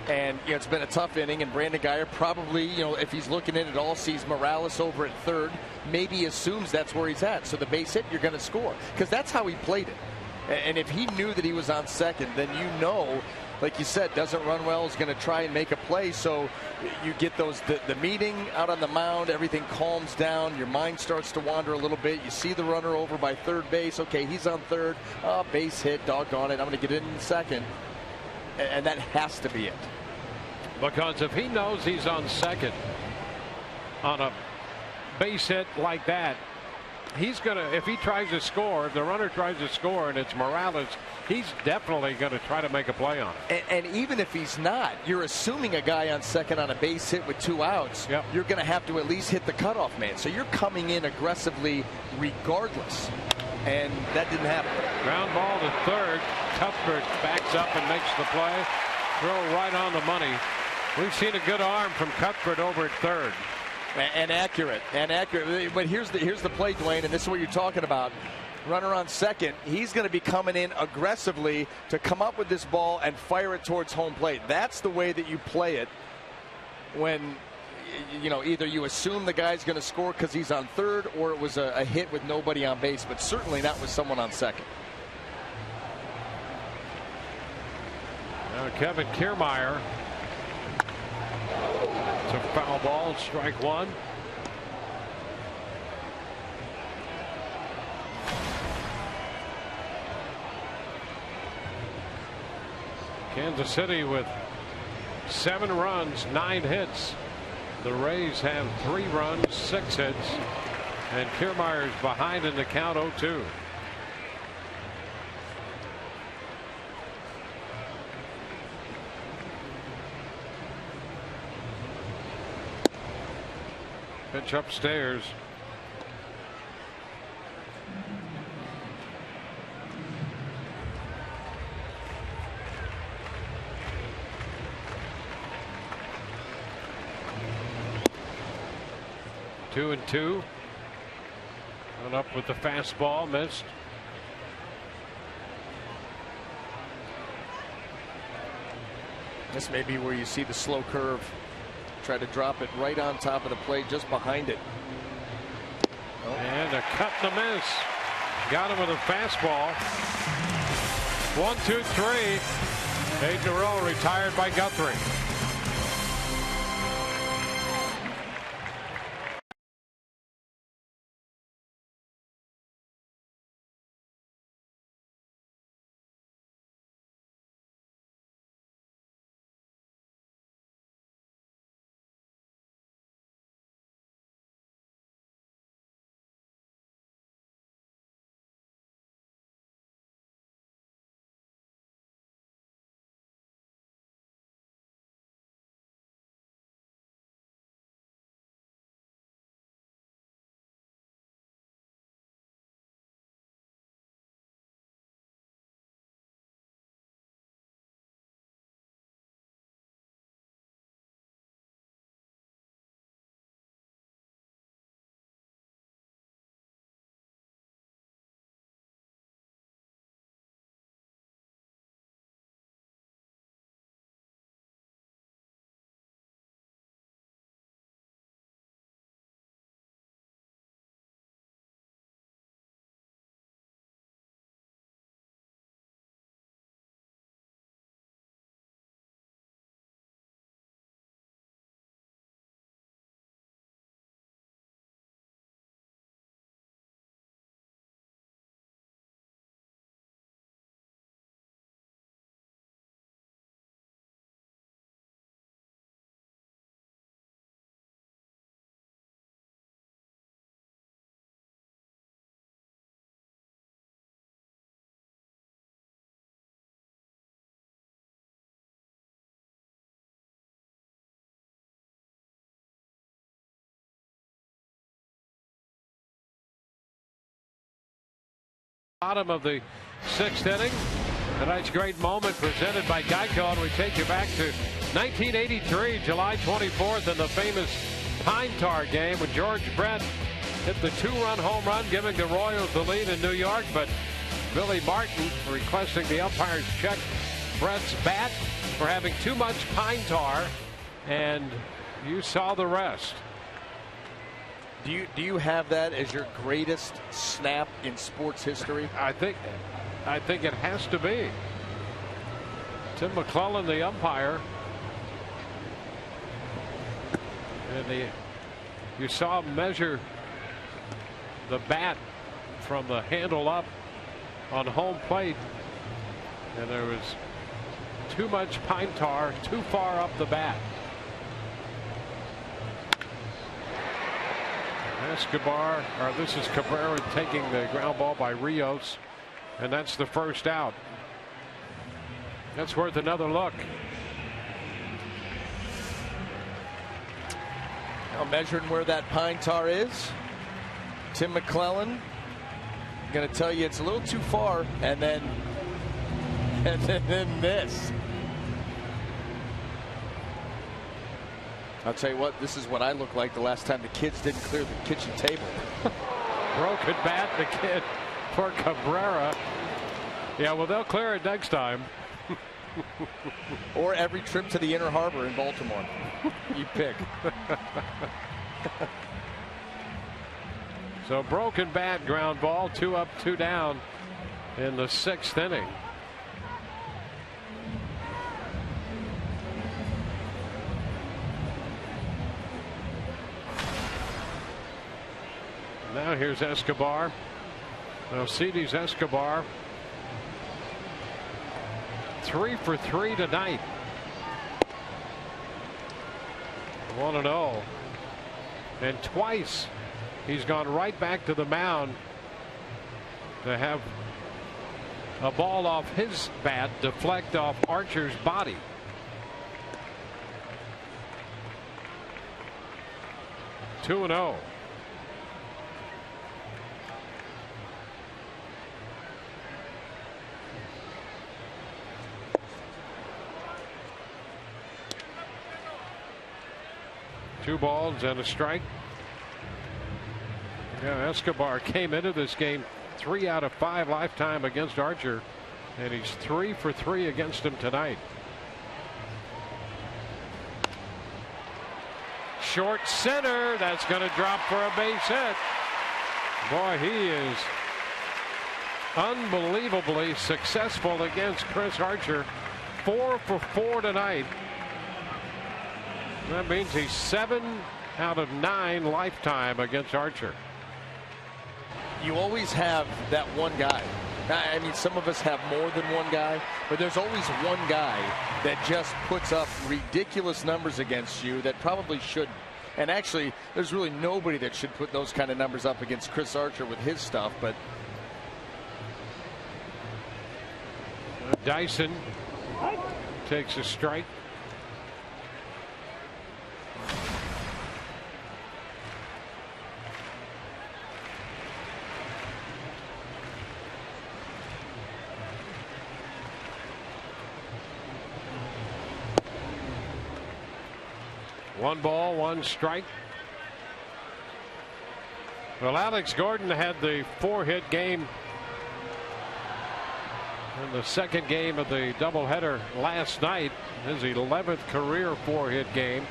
and you know, it's been a tough inning, and Brandon Geyer probably, you know, if he's looking at it all, sees Morales over at third, maybe assumes that's where he's at. So the base hit, you're going to score, because that's how he played it. And if he knew that he was on second, then you know, like you said, doesn't run well, is going to try and make a play. So you get those the meeting out on the mound, everything calms down, your mind starts to wander a little bit. You see the runner over by third base. Okay, he's on third. Base hit, doggone it, I'm going to get in second. And that has to be it. Because if he knows he's on second on a base hit like that, he's going to, if he tries to score, if the runner tries to score and it's Morales, he's definitely going to try to make a play on it. And even if he's not, you're assuming a guy on second on a base hit with 2 outs, you're going to have to at least hit the cutoff man. So you're coming in aggressively regardless. And that didn't happen. Ground ball to third. Cuthbert backs up and makes the play. Throw right on the money. We've seen a good arm from Cuthbert over at third. And accurate. But here's the play, Dwayne, and this is what you're talking about. Runner on second, he's going to be coming in aggressively to come up with this ball and fire it towards home plate. That's the way that you play it when, you know, either you assume the guy's going to score because he's on third, or it was a hit with nobody on base, but certainly not with someone on second. Now Kevin Kiermaier. It's a foul ball, strike one. Kansas City with 7 runs, 9 hits. The Rays have 3 runs, 6 hits, and Kiermaier's behind in the count 0-2. Pitch upstairs. Two and two. And up with the fastball, missed. This may be where you see the slow curve. Try to drop it right on top of the plate, just behind it. And a cut and a miss. Got him with a fastball. 1, 2, 3. 8 in a row, retired by Guthrie. Bottom of the 6th inning. Tonight's great moment presented by Geico, and we take you back to 1983, July 24th, in the famous Pine Tar game when George Brett hit the 2-run home run, giving the Royals the lead in New York. But Billy Martin requesting the umpires check Brett's bat for having too much pine tar, and you saw the rest. Do you have that as your greatest snap in sports history? I think it has to be. Tim McClellan, the umpire, and you saw him measure the bat from the handle up on home plate, and there was too much pine tar too far up the bat. Escobar, or this is Cabrera taking the ground ball by Rios, and that's the first out. That's worth another look. Now measuring where that pine tar is, Tim McClellan going to tell you it's a little too far, and then this. I'll tell you what, this is what I looked like the last time the kids didn't clear the kitchen table. Broken bat, the kid, for Cabrera. Yeah, well, they'll clear it next time. Or every trip to the Inner Harbor in Baltimore. You pick. So broken bat, ground ball, 2 up, 2 down in the 6th inning. Now here's Escobar. Now Alcides Escobar, 3 for 3 tonight. 1-0, and twice he's gone right back to the mound to have a ball off his bat deflect off Archer's body. Two and 0. Two balls and a strike. Yeah, Escobar came into this game 3 out of 5 lifetime against Archer, and he's 3 for 3 against him tonight. Short center, that's going to drop for a base hit. Boy, he is unbelievably successful against Chris Archer. 4 for 4 tonight. That means he's 7 out of 9 lifetime against Archer. You always have that one guy. I mean, some of us have more than one guy, but there's always one guy that just puts up ridiculous numbers against you that probably shouldn't. And actually, there's really nobody that should put those kind of numbers up against Chris Archer with his stuff. But Dyson takes a strike. One ball, one strike. Well, Alex Gordon had the 4-hit game in the second game of the doubleheader last night. His 11th career 4-hit game.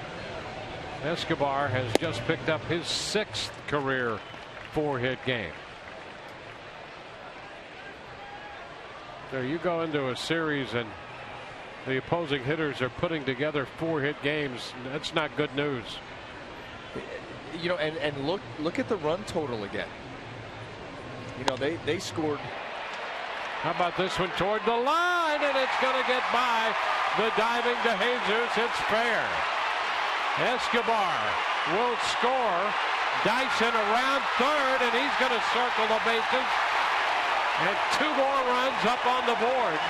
Escobar has just picked up his 6th career 4-hit game. So you go into a series and the opposing hitters are putting together 4-hit games. That's not good news. You know, and look at the run total again. You know, they scored. How about this one toward the line, and it's going to get by the diving DeJesus. It's fair. Escobar will score. Dyson around third, and he's going to circle the bases. And 2 more runs up on the board.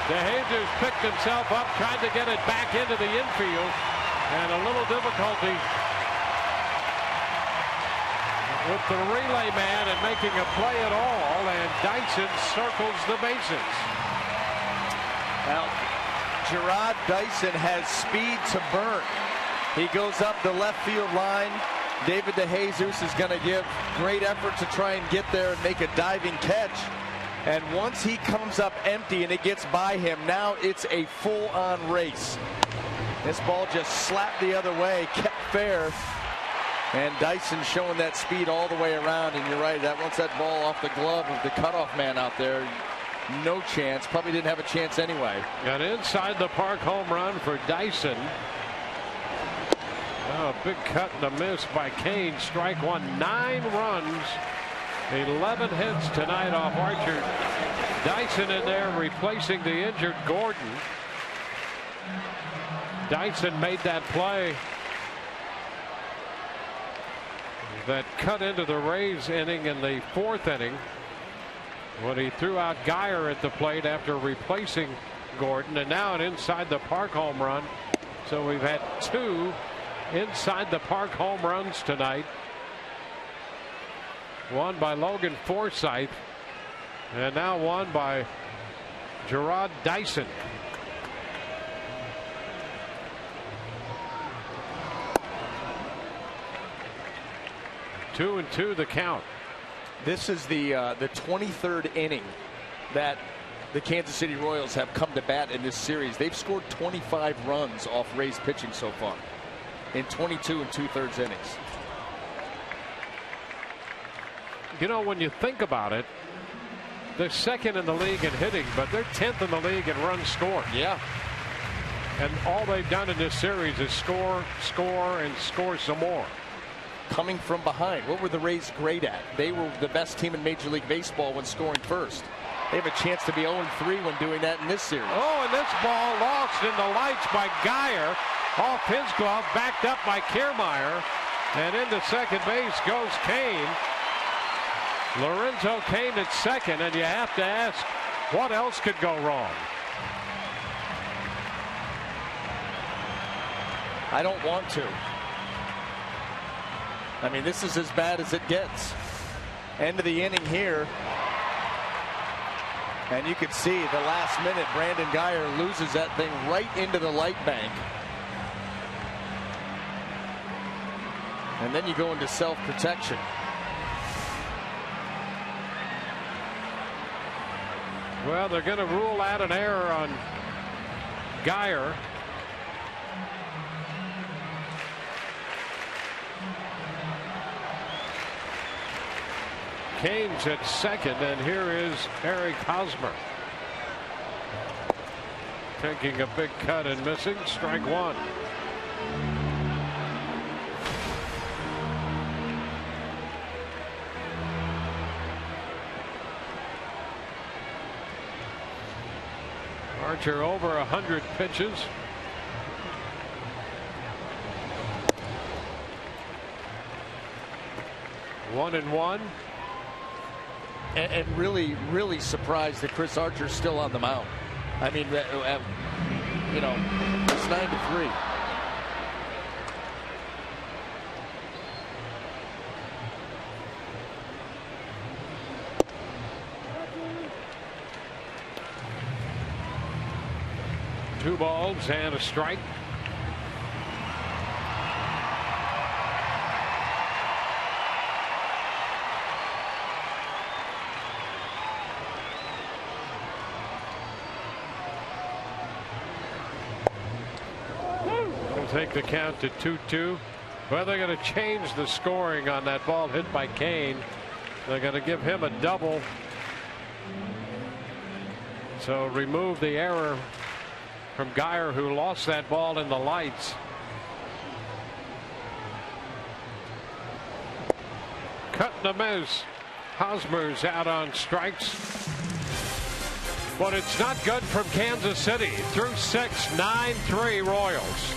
DeJesus picked himself up, tried to get it back into the infield, and a little difficulty. with the relay man and making a play at all, and Dyson circles the bases. Now, Gerard Dyson has speed to burn. He goes up the left field line. David DeJesus is going to give great effort to try and get there and make a diving catch. And once he comes up empty and it gets by him, now it's a full-on race. This ball just slapped the other way, kept fair. And Dyson showing that speed all the way around. And you're right, that once that ball off the glove of the cutoff man out there, no chance. Probably didn't have a chance anyway. An inside the park home run for Dyson. Oh, big cut and a miss by Kane. Strike one. 9 runs. 11 hits tonight off Archer. Dyson in there replacing the injured Gordon. Dyson made that play that cut into the Rays inning in the 4th inning when he threw out Geyer at the plate after replacing Gordon, and now an inside the park home run. So we've had 2 inside the park home runs tonight. One by Logan Forsythe, and now one by Gerard Dyson. Two and two the count. This is the 23rd inning that the Kansas City Royals have come to bat in this series. They've scored 25 runs off Rays pitching so far in 22 2/3 innings. You know, when you think about it, they're 2nd in the league in hitting, but they're 10th in the league in runs scored. Yeah. And all they've done in this series is score, score, and score some more. Coming from behind. What were the Rays great at? They were the best team in Major League Baseball when scoring first. They have a chance to be 0-3 when doing that in this series. Oh, and this ball lost in the lights by Geyer. Off his glove, backed up by Kiermaier. And into second base goes Kane. Lorenzo Kane at second, and you have to ask, what else could go wrong? I don't want to. I mean, this is as bad as it gets. End of the inning here. And you can see the last minute, Brandon Geyer loses that thing right into the light bank. And then you go into self-protection. Well, they're going to rule out an error on Geyer. Kane's at second, and here is Eric Hosmer taking a big cut and missing. Strike one. Archer over 100 pitches. One and one. And really, really surprised that Chris Archer's still on the mound. I mean, you know, it's 9-3. Two balls and a strike. Take the count to 2-2. Well, they're going to change the scoring on that ball hit by Kane. They're going to give him a double. So remove the error from Geyer, who lost that ball in the lights. Cut and a miss. Hosmer's out on strikes. But it's not good from Kansas City. Through 6, 9-3 Royals.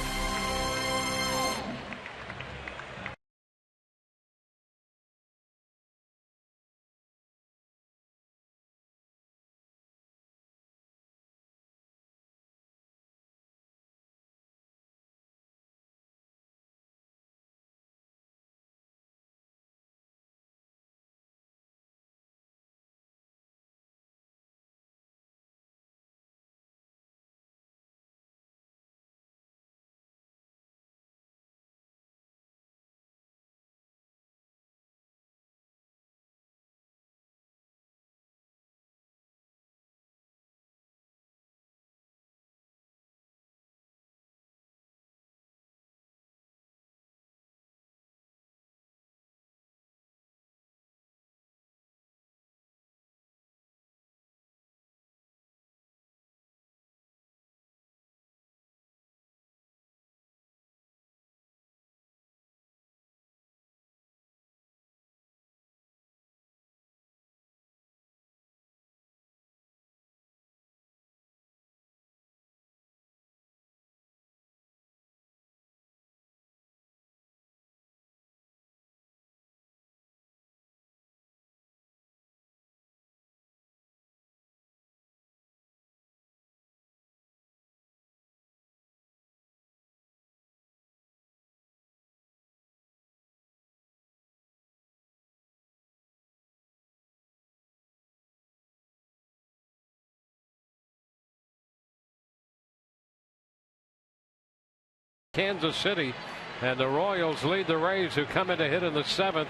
Kansas City, and the Royals lead the Rays, who come in to hit in the 7th.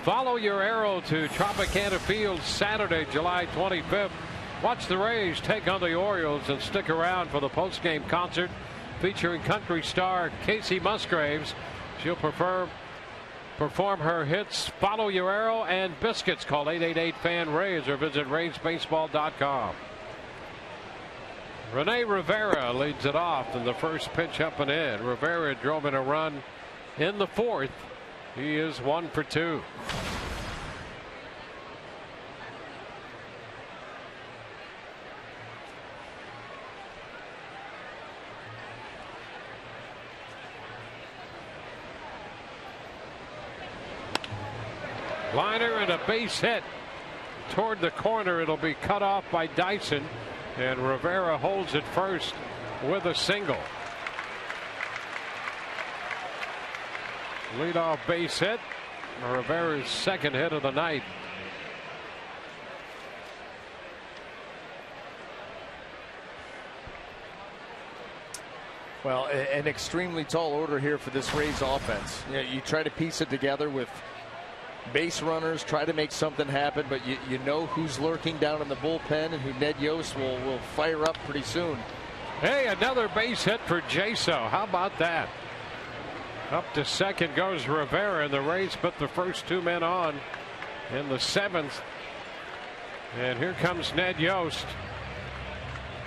Follow your arrow to Tropicana Field Saturday, July 25th. Watch the Rays take on the Orioles and stick around for the postgame concert featuring country star Casey Musgraves. She'll perform her hits Follow Your Arrow and Biscuits. Call 888-FAN-RAYS or visit RaysBaseball.com. Rene Rivera leads it off in the first pitch, up and in. Rivera drove in a run in the 4th. He is 1 for 2. Liner and a base hit toward the corner. It'll be cut off by Dyson, and Rivera holds it first with a single. Leadoff base hit, Rivera's second hit of the night. Well, an extremely tall order here for this Rays offense. You try to piece it together with base runners, try to make something happen, but you know who's lurking down in the bullpen and who Ned Yost will fire up pretty soon. Hey, another base hit for Jaso. How about that? Up to second goes Rivera, and the Rays put the first 2 men on in the 7th. And here comes Ned Yost.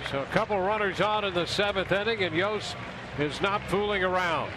So a couple runners on in the 7th inning, and Yost is not fooling around.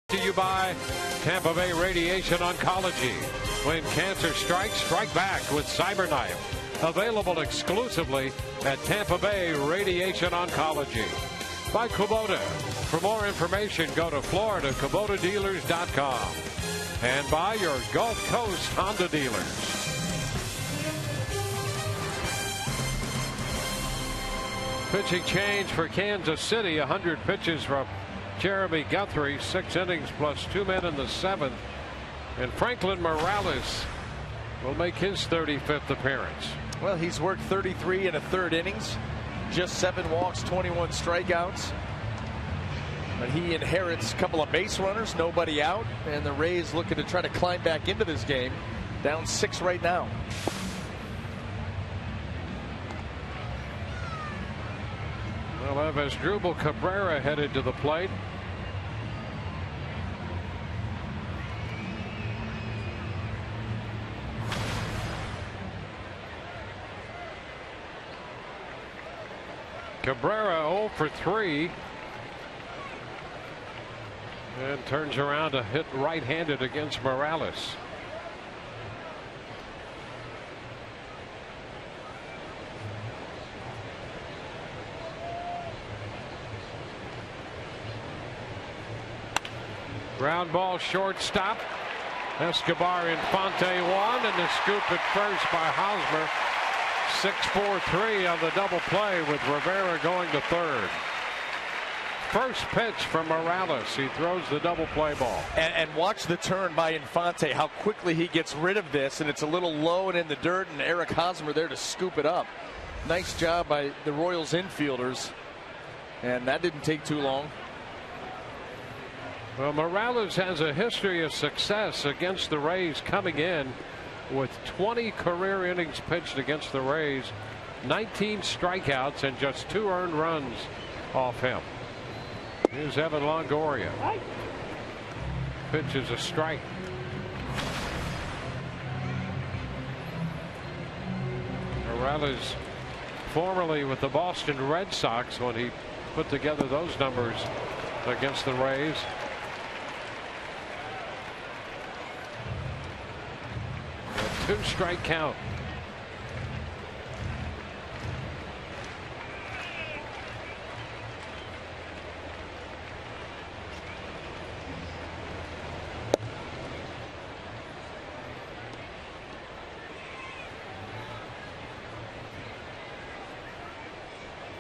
To you by Tampa Bay Radiation Oncology. When cancer strikes, strike back with CyberKnife. Available exclusively at Tampa Bay Radiation Oncology. By Kubota. For more information, go to FloridaKubotaDealers.com. And by your Gulf Coast Honda dealers. Pitching change for Kansas City. 100 pitches from Jeremy Guthrie, 6 innings plus 2 men in the 7th. And Franklin Morales will make his 35th appearance. Well, he's worked 33 1/3 innings, just 7 walks, 21 strikeouts. But he inherits a couple of base runners, nobody out, and the Rays looking to try to climb back into this game. Down 6 right now. Well, Asdrubal Cabrera headed to the plate. Cabrera 0 for 3. And turns around to hit right-handed against Morales. Ground ball shortstop. Escobar Infante one, and the scoop at first by Hosmer. 6-4-3 on the double play with Rivera going to third. First pitch from Morales. He throws the double play ball. And watch the turn by Infante, how quickly he gets rid of this, and it's a little low and in the dirt, and Eric Hosmer there to scoop it up. Nice job by the Royals infielders, and that didn't take too long. Well, Morales has a history of success against the Rays, coming in with 20 career innings pitched against the Rays, 19 strikeouts, and just 2 earned runs off him. Here's Evan Longoria. Pitch is a strike. Morales, formerly with the Boston Red Sox, when he put together those numbers against the Rays. A 2-strike count.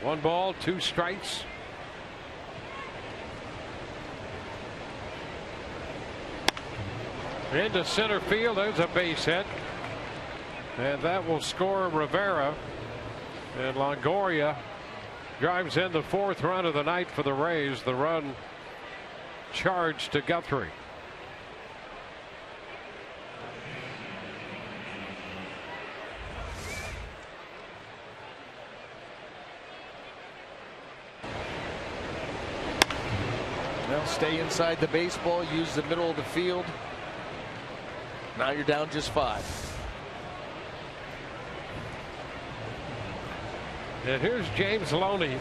One ball, 2 strikes. Into center field. There's a base hit. And that will score Rivera. And Longoria drives in the 4th run of the night for the Rays. The run charged to Guthrie. Well, stay inside the baseball, use the middle of the field. Now you're down just 5. And here's James Loney.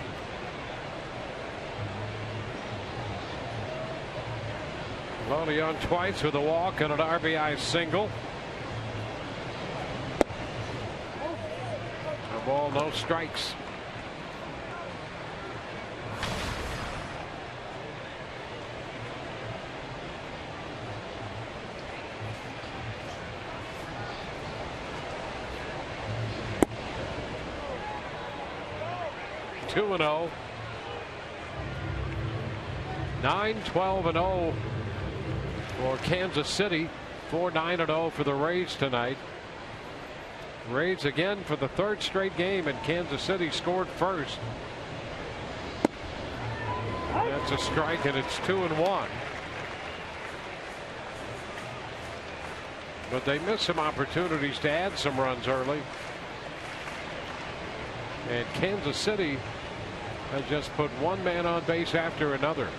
Loney on twice with a walk and an RBI single. A ball, no strikes. Two and 0. 9-12-0 for Kansas City. 4-9-0 for the Rays tonight. Rays again for the 3rd straight game, and Kansas City scored first. That's a strike, and it's 2-1. But they missed some opportunities to add some runs early. And Kansas City has just put one man on base after another.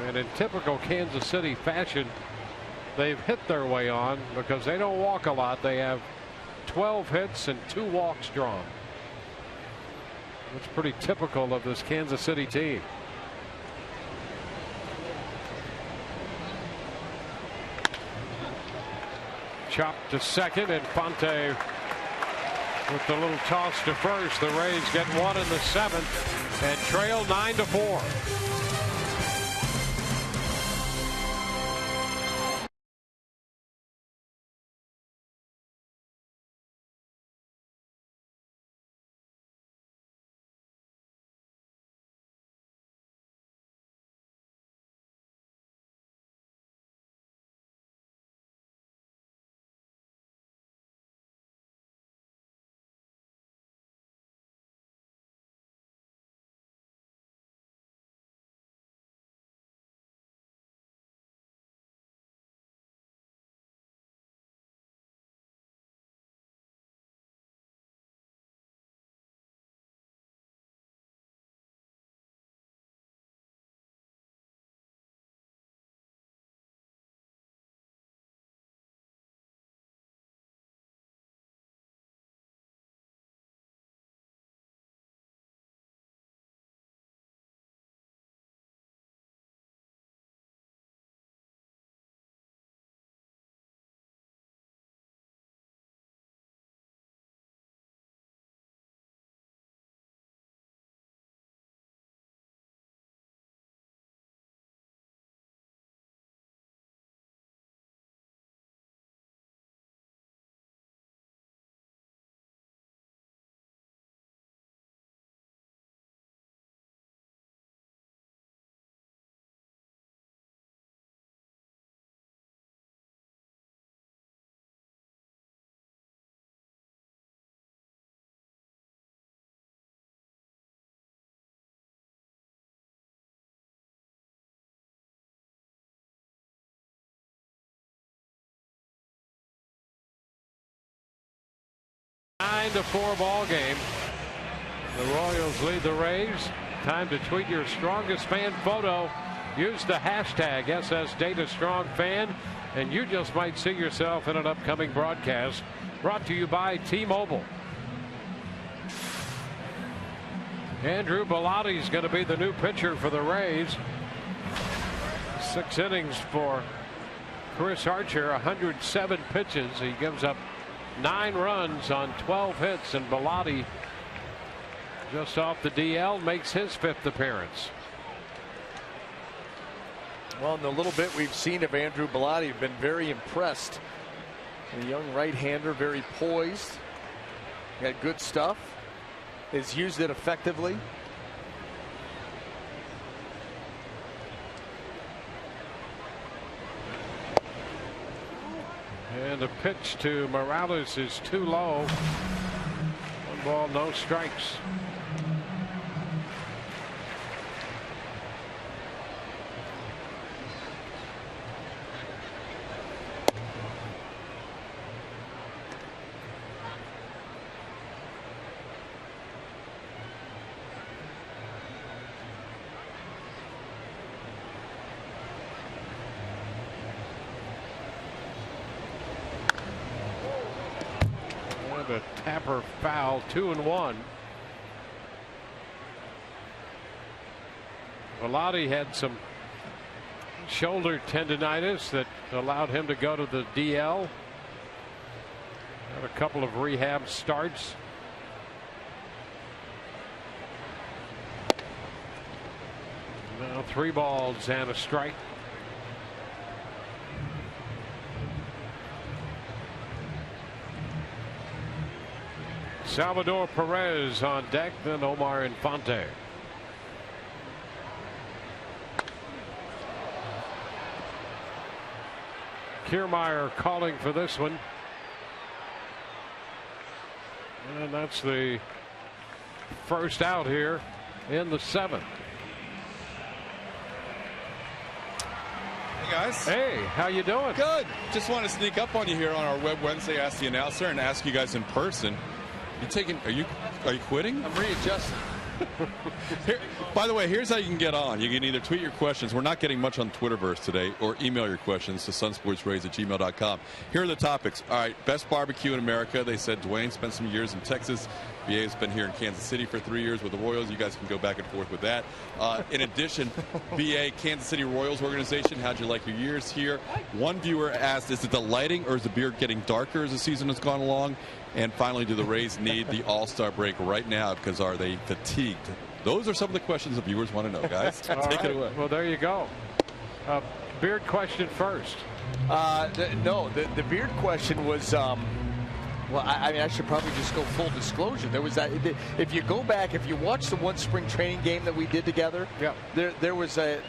And in typical Kansas City fashion, they've hit their way on because they don't walk a lot. They have 12 hits and 2 walks drawn. That's pretty typical of this Kansas City team. Chopped to second. Infante with the little toss to first. The Rays get 1 in the 7th and trail 9-4. 9-4 ball game. The Royals lead the Rays. Time to tweet your strongest fan photo. Use the hashtag #SSDataStrongFan, and you just might see yourself in an upcoming broadcast. Brought to you by T-Mobile. Andrew Bellotti is going to be the new pitcher for the Rays. 6 innings for Chris Archer, 107 pitches. He gives up 9 runs on 12 hits, and Bellotti, just off the DL, makes his 5th appearance. Well, in the little bit we've seen of Andrew Bellotti, I've been very impressed. A young right-hander, very poised. Got good stuff. Has used it effectively. And the pitch to Morales is too low. 1 ball, no strikes. A tapper foul, 2-1. Bellotti had some shoulder tendonitis that allowed him to go to the DL. Had a couple of rehab starts. Now 3 balls and a strike. Salvador Perez on deck, then Omar Infante. Kiermaier calling for this one. And that's the first out here in the 7th. Hey guys. Hey, how you doing? Good. Just want to sneak up on you here on our Web Wednesday Ask the Announcer and ask you guys in person. Are you quitting? I'm readjusting. Here, by the way, here's how you can get on. You can either tweet your questions. We're not getting much on Twitterverse today, or email your questions to sunsportsrays@gmail.com. Here are the topics. All right, best barbecue in America. They said Dwayne spent some years in Texas. BA has been here in Kansas City for 3 years with the Royals. You guys can go back and forth with that. In addition, BA Kansas City Royals organization, how'd you like your years here? One viewer asked, is it the lighting or is the beer getting darker as the season has gone along? And finally, do the Rays need the All-Star break right now because are they fatigued? Those are some of the questions the viewers want to know, guys. Take it away. Well, there you go. Beard question first. The beard question was, well, I mean, I should probably just go full disclosure. There was that. If you go back, if you watch the one spring training game that we did together, yeah, there was a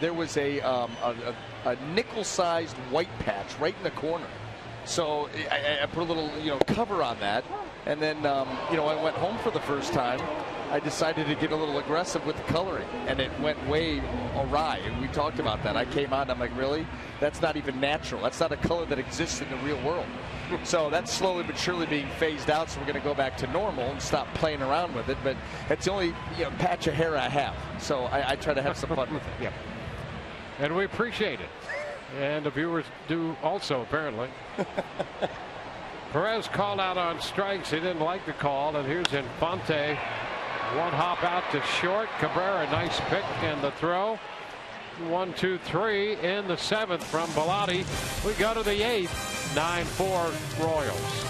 nickel-sized white patch right in the corner. So I put a little, cover on that, and then, I went home for the first time. I decided to get a little aggressive with the coloring, and it went way awry. And we talked about that. I came on, I'm like, really? That's not even natural. That's not a color that exists in the real world. So that's slowly but surely being phased out. So we're going to go back to normal and stop playing around with it. But it's the only patch of hair I have. So I try to have some fun with it. Yeah. And we appreciate it. And the viewers do also, apparently. Perez called out on strikes. He didn't like the call. And here's Infante. 1 hop out to short. Cabrera, nice pick and the throw. 1, 2, 3 in the 7th from Bellotti. We go to the 8th. 9-4 Royals.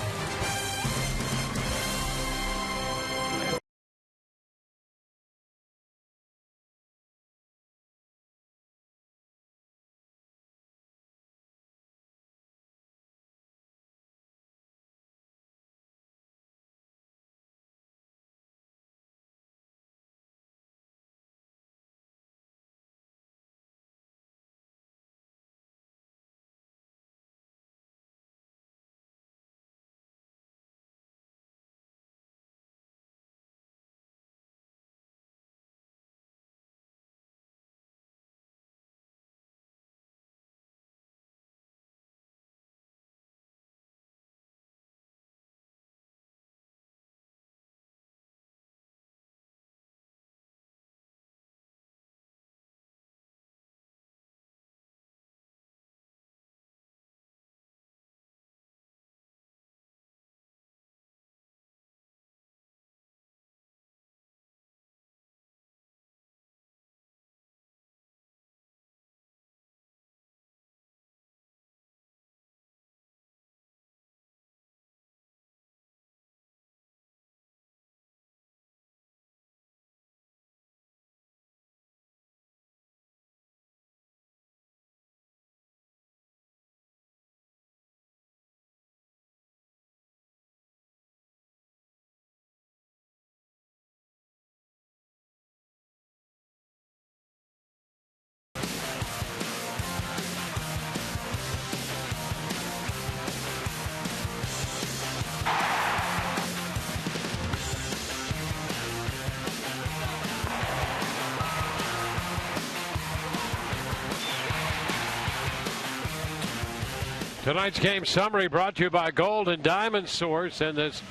Tonight's game summary brought to you by Gold and Diamond Source. In this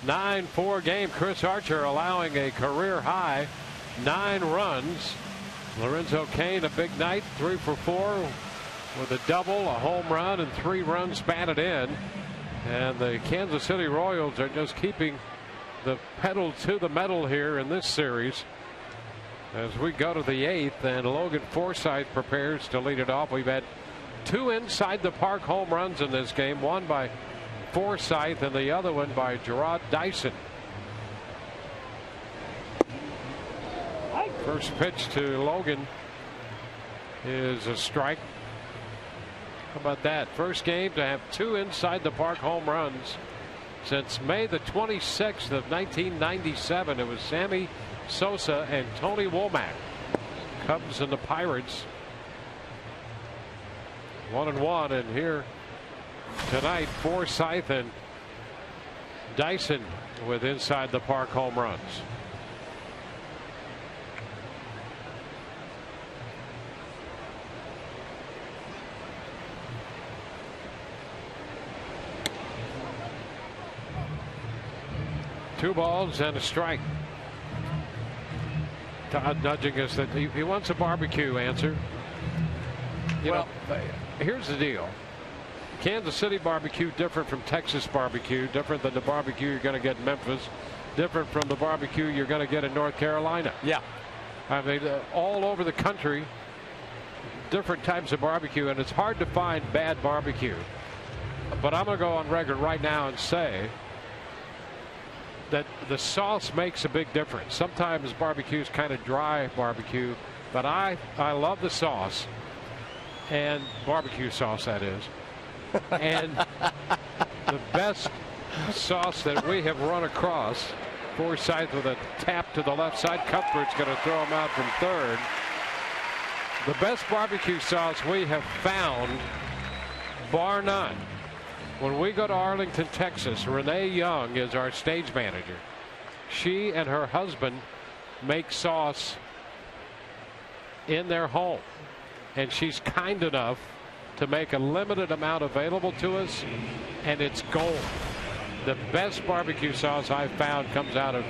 9-4 game, Chris Archer allowing a career high 9 runs. Lorenzo Cain, a big night, 3 for 4 with a double, a home run, and 3 runs batted in. And the Kansas City Royals are just keeping the pedal to the metal here in this series as we go to the 8th, and Logan Forsythe prepares to lead it off. We've had 2 inside the park home runs in this game, one by Forsythe and the other one by Gerard Dyson. First pitch to Logan is a strike. How about that? First game to have 2 inside the park home runs since May the 26th of 1997. It was Sammy Sosa and Tony Womack. Cubs and the Pirates 1-1, and here tonight Forsythe and Dyson with inside the park home runs. Two balls and a strike. Todd nudging us that he wants a barbecue answer. You know, here's the deal. Kansas City barbecue different from Texas barbecue, different than the barbecue you're going to get in Memphis, different from the barbecue you're going to get in North Carolina. Yeah. I mean, all over the country, different types of barbecue, and it's hard to find bad barbecue. But I'm going to go on record right now and say that the sauce makes a big difference. Sometimes barbecue is kind of dry barbecue, but I love the sauce, and barbecue sauce, that is. And the best sauce that we have run across, Forsythe with a tap to the left side. Cuthbert's going to throw him out from third. The best barbecue sauce we have found, bar none. When we go to Arlington, Texas, Renee Young is our stage manager. She and her husband make sauce in their home, and she's kind enough to make a limited amount available to us, and it's gold. The best barbecue sauce I've found comes out of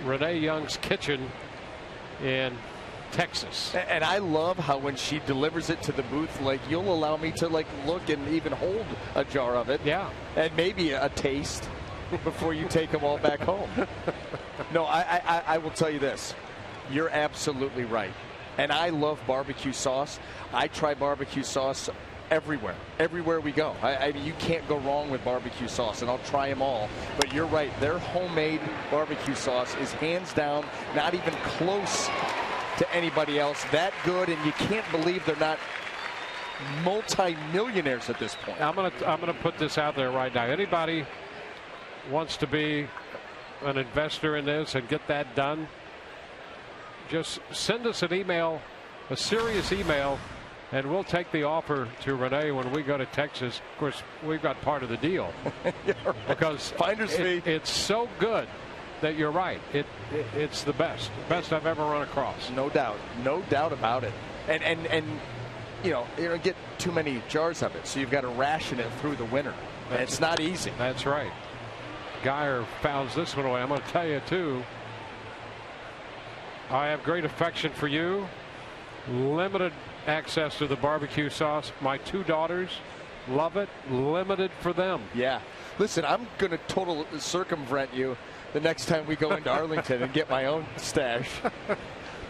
Renee Young's kitchen in Texas. And I love how when she delivers it to the booth, like, you'll allow me to like look and even hold a jar of it. Yeah. And maybe a taste before you take them all back home. No, I will tell you this. You're absolutely right. And I love barbecue sauce. I try barbecue sauce everywhere we go. I mean, you can't go wrong with barbecue sauce, and I'll try them all. But you're right. Their homemade barbecue sauce is hands down not even close to anybody else. That good, and you can't believe they're not multi-millionaires at this point. I'm gonna put this out there right now. Anybody wants to be an investor in this and get that done, just send us an email, a serious email, and we'll take the offer to Renee when we go to Texas. Of course, we've got part of the deal. Right. Because finder's fee. It's so good that you're right. It's the best I've ever run across. No doubt about it. And you don't get too many jars of it, so you've got to ration it through the winter. And it's not easy. That's right. Geyer fouls this one away. I'm going to tell you too, I have great affection for you. Limited access to the barbecue sauce. My 2 daughters love it. Limited for them. Yeah. Listen, I'm going to total circumvent you the next time we go into Arlington and get my own stash.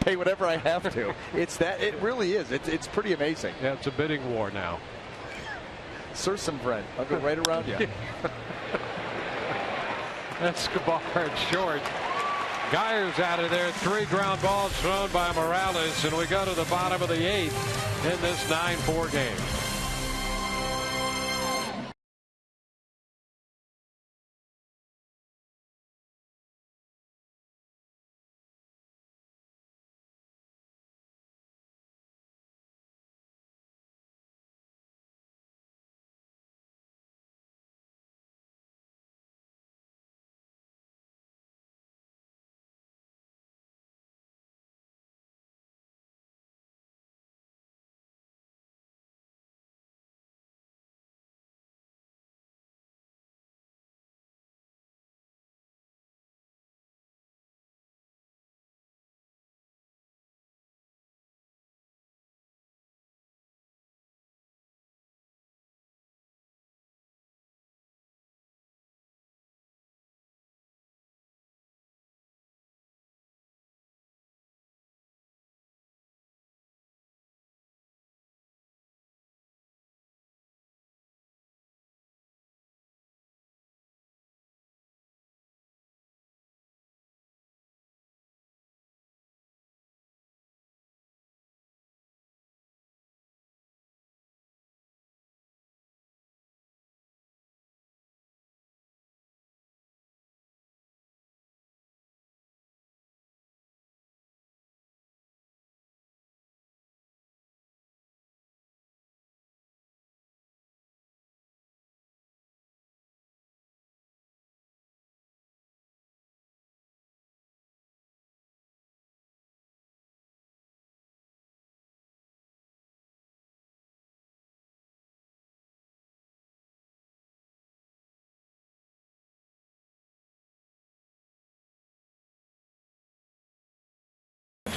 Pay whatever I have to. It really is. It's pretty amazing. Yeah, it's a bidding war now. Circumvent. I'll go right around you. Escobar at short. Geyer's out of there. 3 ground balls thrown by Morales, and we go to the bottom of the 8th in this 9-4 game.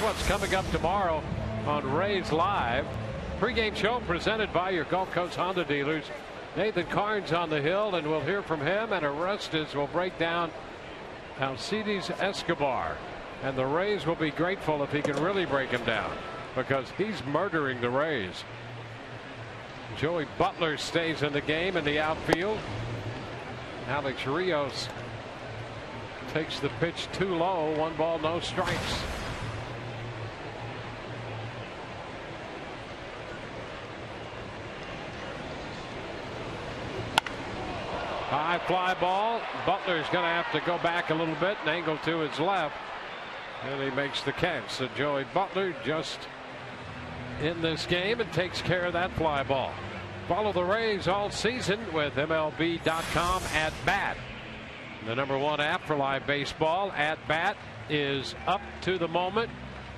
what's coming up tomorrow on Rays Live. Pre-game show presented by your Gulf Coast Honda dealers. Nathan Carnes on the hill, and we'll hear from him. And Orestes will break down Alcides Escobar. And the Rays will be grateful if he can really break him down, because he's murdering the Rays. Joey Butler stays in the game in the outfield. Alex Rios takes the pitch too low. 1 ball, no strikes. High fly ball. Butler's going to have to go back a little bit and angle to his left. And he makes the catch. So Joey Butler just in this game and takes care of that fly ball. Follow the Rays all season with MLB.com At Bat. The #1 app for live baseball. At Bat is up to the moment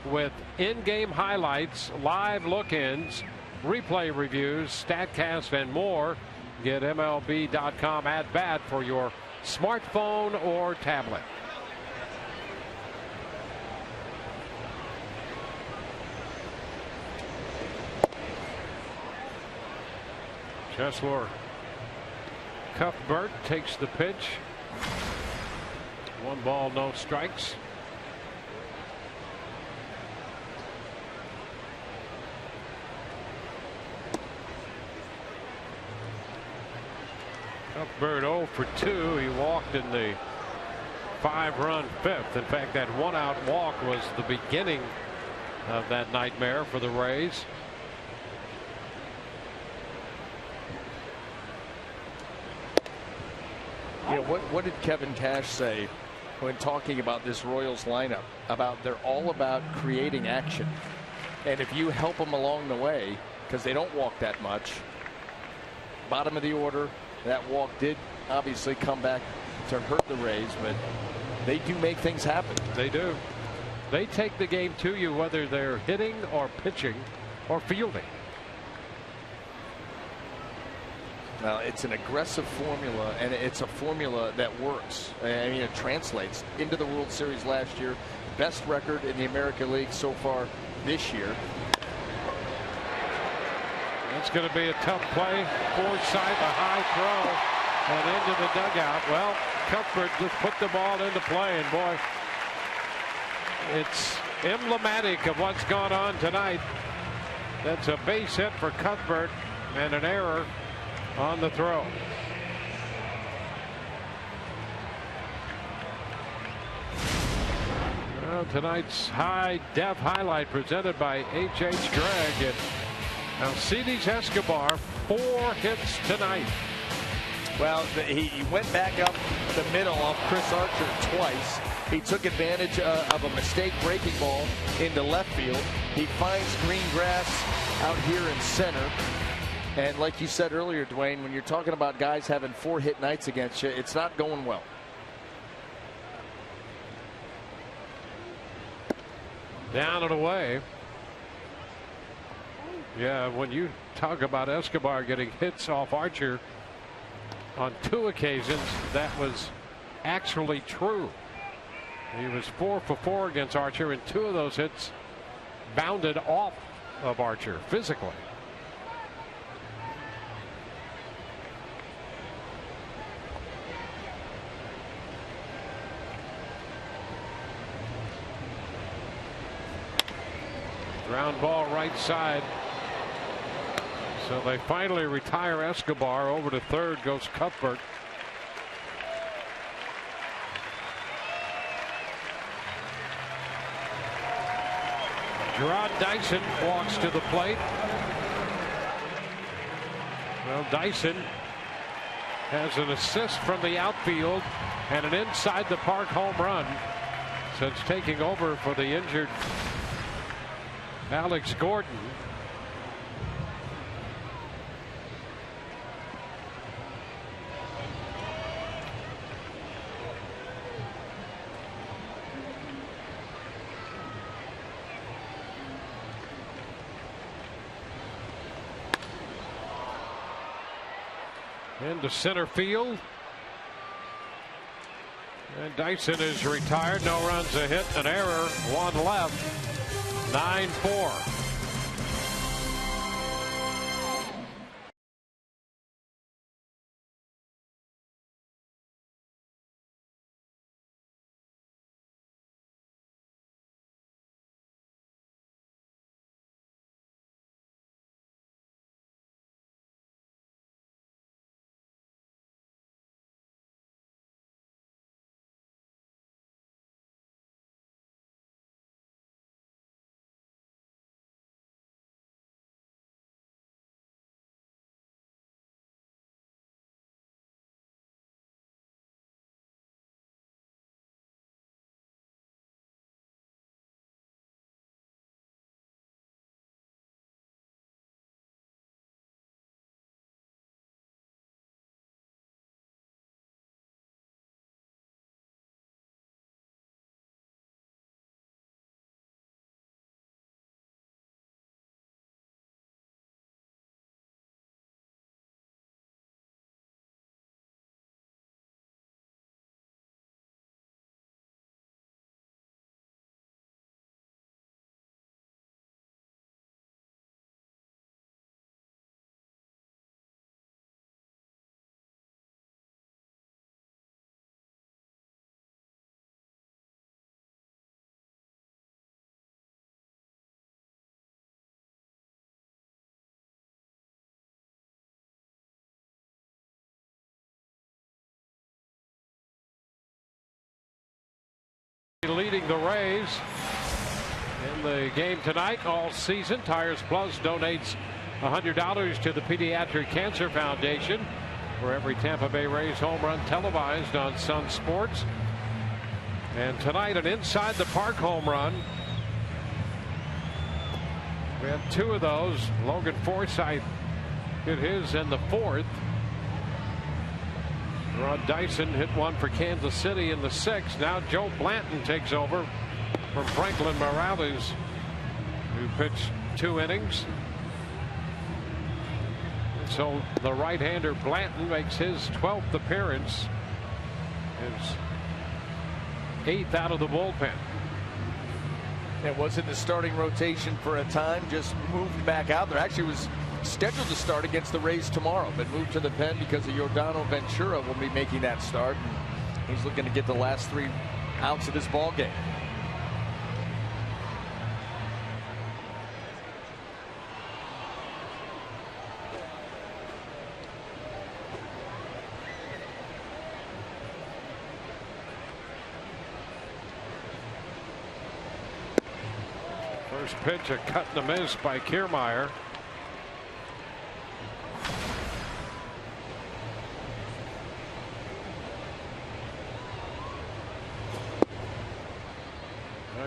with in-game highlights, live look-ins, replay reviews, StatCast, and more. Get MLB.com At Bat for your smartphone or tablet. Chesler Cuthbert takes the pitch. 1 ball, no strikes. Cuthbert 0 for 2. He walked in the 5-run 5th. In fact, that 1-out walk was the beginning of that nightmare for the Rays. You know, what did Kevin Cash say when talking about this Royals lineup? About they're all about creating action. And if you help them along the way, because they don't walk that much, bottom of the order, that walk did obviously come back to hurt the Rays, but they do make things happen. They do. They take the game to you whether they're hitting or pitching or fielding. Now, it's an aggressive formula, and it's a formula that works. I mean, it translates into the World Series last year. Best record in the American League so far this year. It's going to be a tough play. Forsythe, a high throw, and into the dugout. Well, Cuthbert just put the ball into play, and boy, it's emblematic of what's gone on tonight. That's a base hit for Cuthbert and an error on the throw. Well, tonight's high def highlight presented by H.H. Gregg, and Alcides Escobar 4 hits tonight. Well, he went back up the middle off Chris Archer twice. He took advantage of a mistake breaking ball into left field. He finds green grass out here in center. And like you said earlier, Dwayne, when you're talking about guys having 4 hit nights against you, it's not going well. Down and away. Yeah, when you talk about Escobar getting hits off Archer on 2 occasions, that was actually true. He was 4 for 4 against Archer, and 2 of those hits bounded off of Archer physically. Ground ball right side. So they finally retire Escobar. Over to third goes Cuthbert. Gerard Dyson walks to the plate. Well, Dyson has an assist from the outfield and an inside the park home run since taking over for the injured Alex Gordon. Into center field. And Dyson is retired. No runs, a hit, an error, one left. 9-4. Leading the Rays in the game tonight all season. Tires Plus donates $100 to the Pediatric Cancer Foundation for every Tampa Bay Rays home run televised on Sun Sports. And tonight an inside the park home run. We had two of those. Logan Forsythe hit his in the fourth. Rod Dyson hit one for Kansas City in the sixth. Now Joe Blanton takes over from Franklin Morales, who pitched 2 innings. And so the right-hander Blanton makes his 12th appearance, his 8th out of the bullpen. It was in the starting rotation for a time, just moved back out there. Actually was scheduled to start against the Rays tomorrow, but moved to the pen because of Yordano Ventura will be making that start. He's looking to get the last 3 outs of this ball game. First pitch, a cut and a miss by Kiermaier.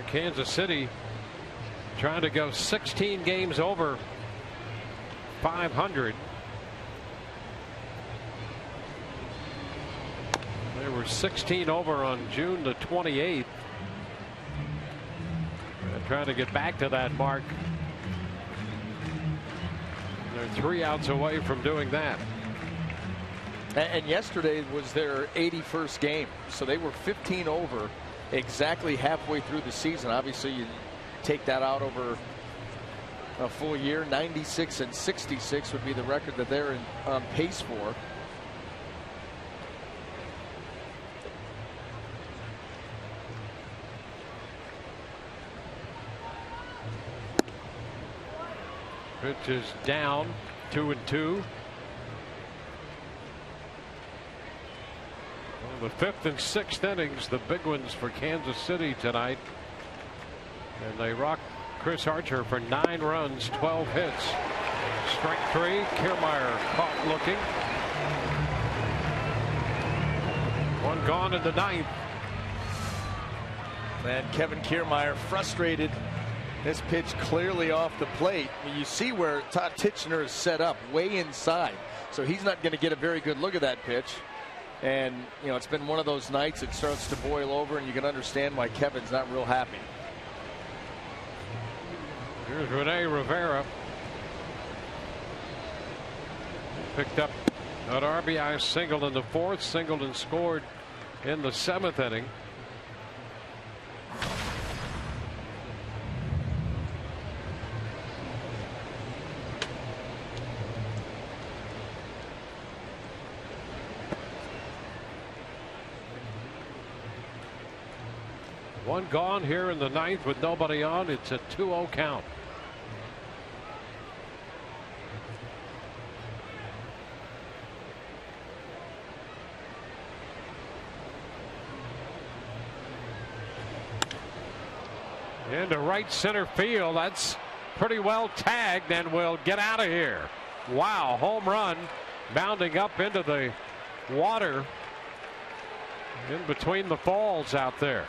Kansas City trying to go 16 games over 500. They were 16 over on June the 28th. They're trying to get back to that mark. They're 3 outs away from doing that. And yesterday was their 81st game, so they were 15 over exactly halfway through the season. Obviously, you take that out over a full year. 96 and 66 would be the record that they're on pace for. Pitch is down, 2-2. The 5th and 6th innings, the big ones for Kansas City tonight. And they rock Chris Archer for 9 runs, 12 hits. Strike 3. Kiermaier caught looking. 1 gone in the 9th. And Kevin Kiermaier frustrated. This pitch clearly off the plate. You see where Todd Tichenor is set up way inside. So he's not going to get a very good look at that pitch. And, you know, it's been one of those nights it starts to boil over, and you can understand why Kevin's not real happy. Here's Rene Rivera. Picked up an RBI single in the 4th, singled and scored in the 7th inning. One gone here in the 9th with nobody on. It's a 2-0 count. Into right center field. That's pretty well tagged and will get out of here. Wow, home run bounding up into the water in between the falls out there.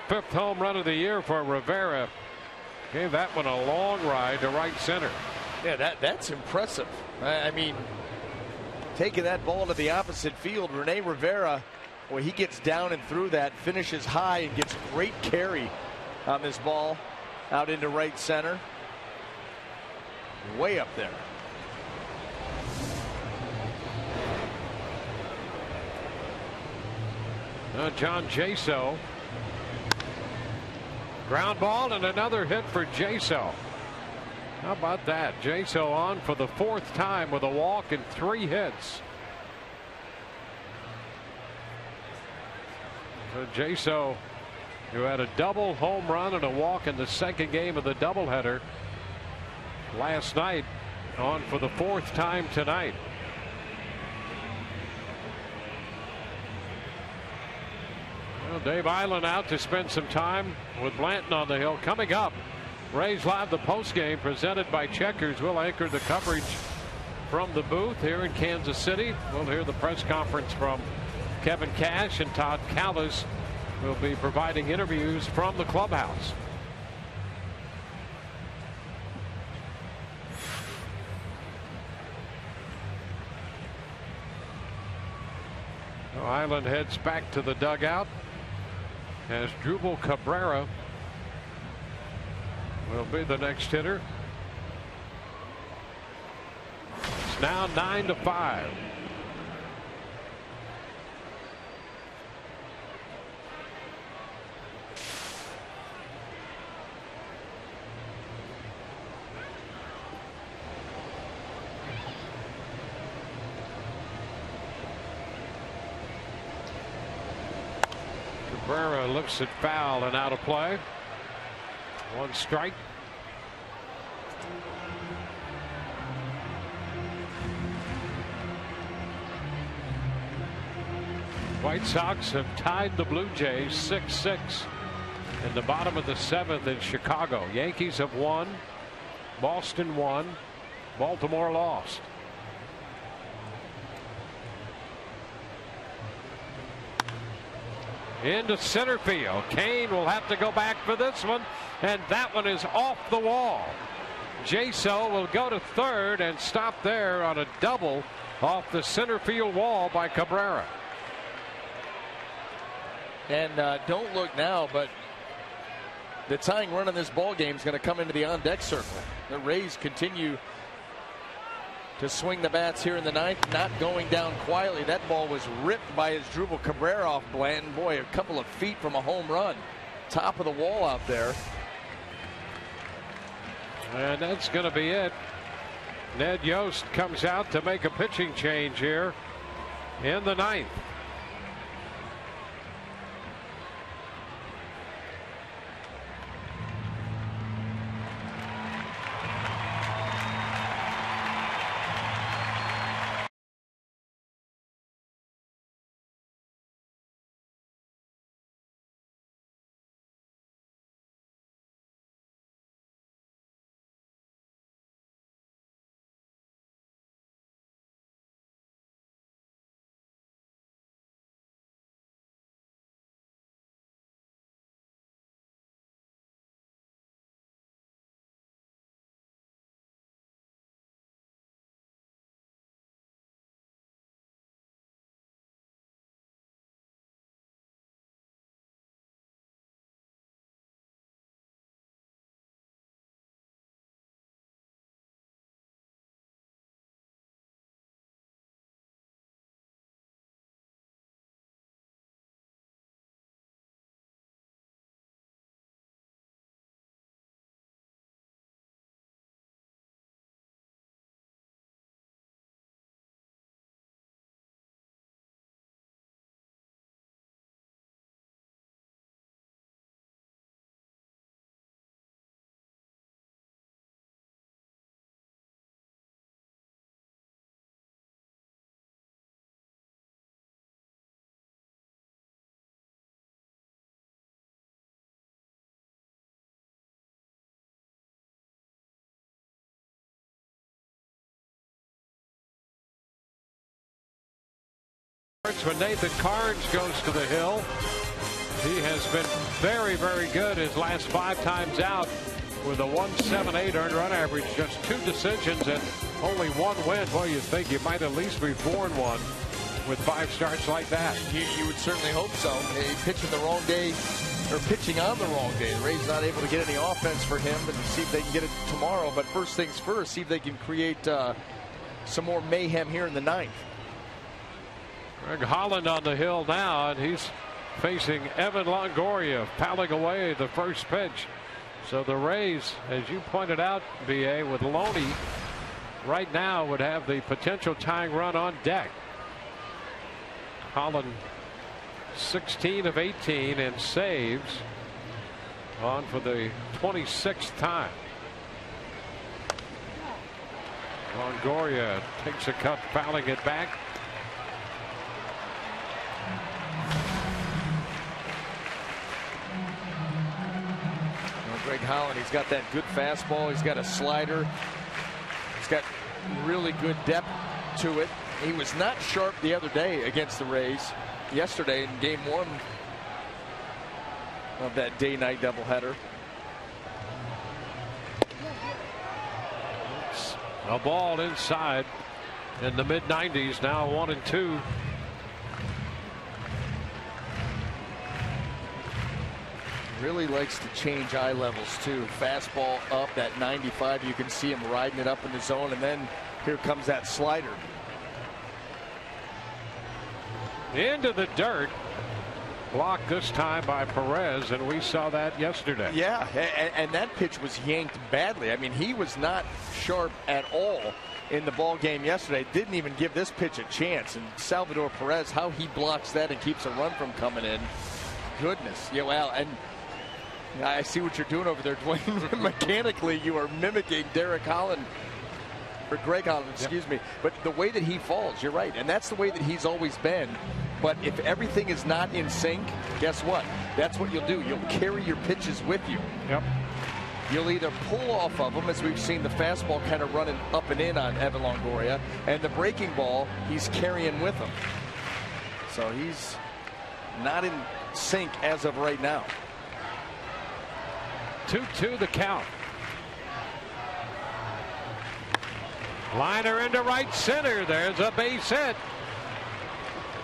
5th home run of the year for Rivera. Gave that one a long ride to right center. Yeah, that's impressive. I mean, taking that ball to the opposite field, Rene Rivera, boy, he gets down and through that, finishes high, and gets great carry on this ball out into right center. Way up there. John Jaso. Ground ball and another hit for Jaso. How about that? Jaso on for the 4th time with a walk and 3 hits. So Jaso, who had a double home run and a walk in the 2nd game of the doubleheader last night, on for the 4th time tonight. Well, Dave Island out to spend some time with Blanton on the hill. Coming up, Rays Live, the postgame presented by Checkers. We'll anchor the coverage from the booth here in Kansas City. We'll hear the press conference from Kevin Cash, and Todd Callis will be providing interviews from the clubhouse. Island heads back to the dugout as Drupal Cabrera will be the next hitter. It's now 9-5. Cabrera looks at foul and out of play. 1 strike. White Sox have tied the Blue Jays 6-6 in the bottom of the 7th in Chicago. Yankees have won. Boston won. Baltimore lost. Into center field. Kane will have to go back for this one, and that one is off the wall. Jaso will go to third and stop there on a double off the center field wall by Cabrera. And don't look now, but the tying run in this ball game is going to come into the on-deck circle. The Rays continue to swing the bats here in the 9th, not going down quietly. That ball was ripped by his Drupal Cabrera off Blanton. Boy, a couple of feet from a home run. Top of the wall out there. And that's going to be it. Ned Yost comes out to make a pitching change here in the 9th. When Nathan Carnes goes to the hill, he has been very, very good his last 5 times out with a 1.78 earned run average, just 2 decisions and only 1 win. Well, you think you might at least be 4-1 with 5 starts like that. You would certainly hope so. He pitching the wrong day, or pitching on the wrong day. The Rays not able to get any offense for him, and see if they can get it tomorrow. But first things first, see if they can create some more mayhem here in the 9th. Greg Holland on the hill now, and he's facing Evan Longoria, fouling away the first pitch. So the Rays, as you pointed out, BA, with Loney right now would have the potential tying run on deck. Holland 16 of 18 and saves, on for the 26th time. Longoria takes a cut, fouling it back. Greg Holland, he's got that good fastball. He's got a slider. He's got really good depth to it. He was not sharp the other day against the Rays. Yesterday in game 1 of that day-night doubleheader. A ball inside in the mid-90s, now 1-2. Really likes to change eye levels too. Fastball up, that 95, you can see him riding it up in the zone, and then here comes that slider. Into the dirt, blocked this time by Perez, and we saw that yesterday. Yeah, and that pitch was yanked badly. I mean, he was not sharp at all in the ball game yesterday. Didn't even give this pitch a chance. And Salvador Perez, how he blocks that and keeps a run from coming in. Goodness. Yeah, well, and I see what you're doing over there, Dwayne. Mechanically, you are mimicking Derek Holland, or Greg Holland, excuse me. But the way that he falls, you're right. And that's the way that he's always been. But if everything is not in sync, guess what? That's what you'll do. You'll carry your pitches with you. Yep. You'll either pull off of them, as we've seen the fastball kind of running up and in on Evan Longoria, and the breaking ball he's carrying with him. So he's not in sync as of right now. 2-2 the count. Liner into right center. There's a base hit.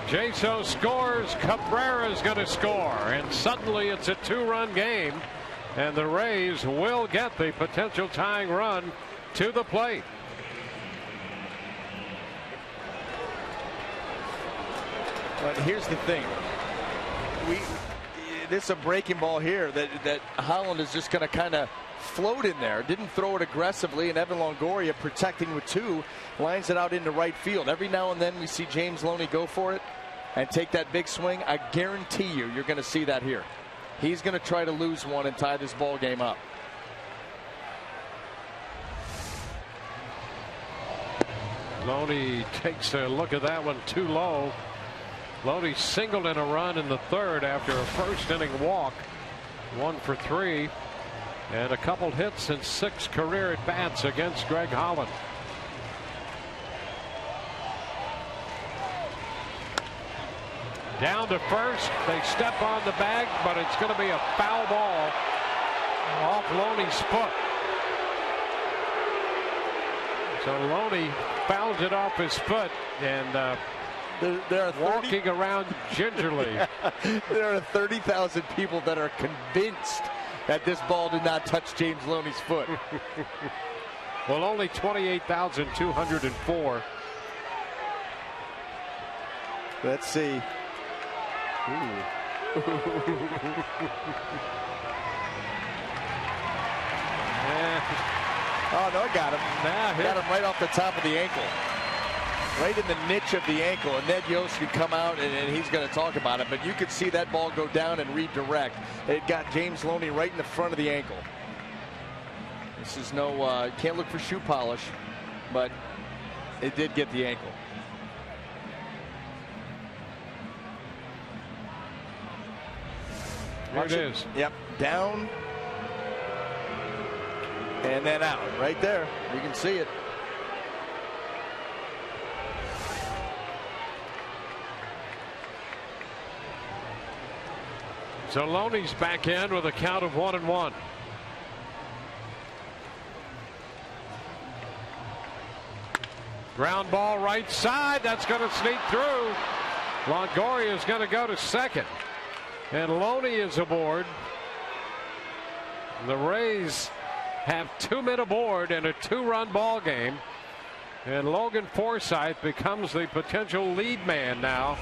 Jaso scores. Cabrera's going to score. And suddenly it's a 2-run game. And the Rays will get the potential tying run to the plate. But here's the thing. This is a breaking ball here that Holland is just going to kind of float in there. Didn't throw it aggressively, and Evan Longoria, protecting with 2, lines it out into right field. Every now and then we see James Loney go for it and take that big swing. I guarantee you're going to see that here. He's going to try to lose one and tie this ball game up. Loney takes a look at that one, too low. Loney singled in a run in the 3rd after a first-inning walk. 1 for 3. And a couple hits and 6 career at-bats against Greg Holland. Down to first. They step on the bag, but it's going to be a foul ball off Loney's foot. So Loney fouls it off his foot, and there are walking around gingerly. There are 30,000 people that are convinced that this ball did not touch James Loney's foot. Well, only 28,204. Let's see. Oh, no, got him. Got him right off the top of the ankle. Right in the niche of the ankle. And Ned Yost could come out and he's going to talk about it. But you could see that ball go down and redirect. It got James Loney right in the front of the ankle. This is no, can't look for shoe polish, but it did get the ankle. Here it is. Yep, down and then out. Right there. You can see it. So Loney's back in with a count of 1-1. Ground ball right side. That's going to sneak through. Longoria is going to go to second. And Loney is aboard. The Rays have 2 men aboard in a 2-run ball game. And Logan Forsythe becomes the potential lead man now.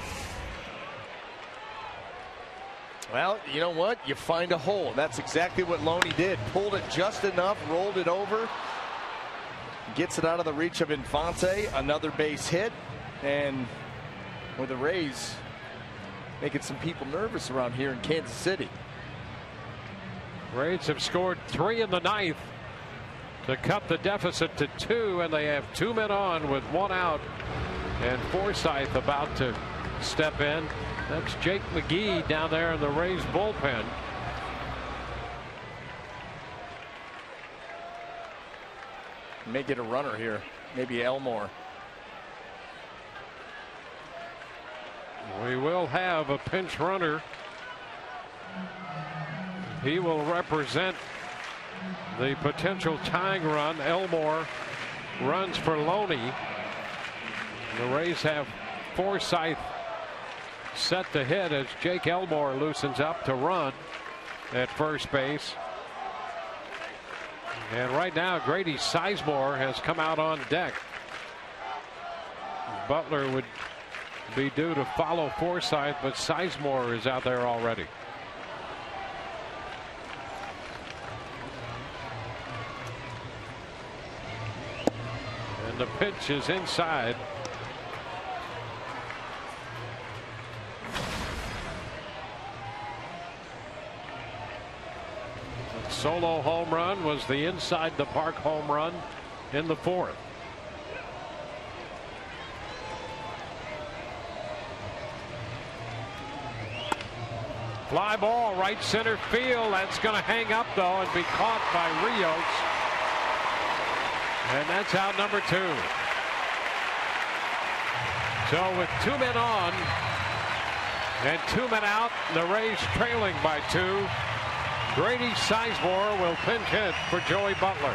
Well, you know what? You find a hole. That's exactly what Loney did. Pulled it just enough, rolled it over, gets it out of the reach of Infante. Another base hit. And with the Rays making some people nervous around here in Kansas City. Rays have scored 3 in the 9th to cut the deficit to 2, and they have 2 men on with 1 out. And Forsythe about to step in. That's Jake McGee down there in the Rays bullpen. May get a runner here. Maybe Elmore. We will have a pinch runner. He will represent the potential tying run. Elmore runs for Loney. The Rays have Forsythe set to hit as Jake Elmore loosens up to run at first base. And right now Grady Sizemore has come out on deck. Butler would be due to follow Forsythe, but Sizemore is out there already. And the pitch is inside. Solo home run was the inside the park home run in the 4th. Fly ball right center field. That's going to hang up though and be caught by Rios. And that's out number 2. So with 2 men on and 2 men out, the Rays trailing by 2. Grady Sizemore will pinch hit for Joey Butler.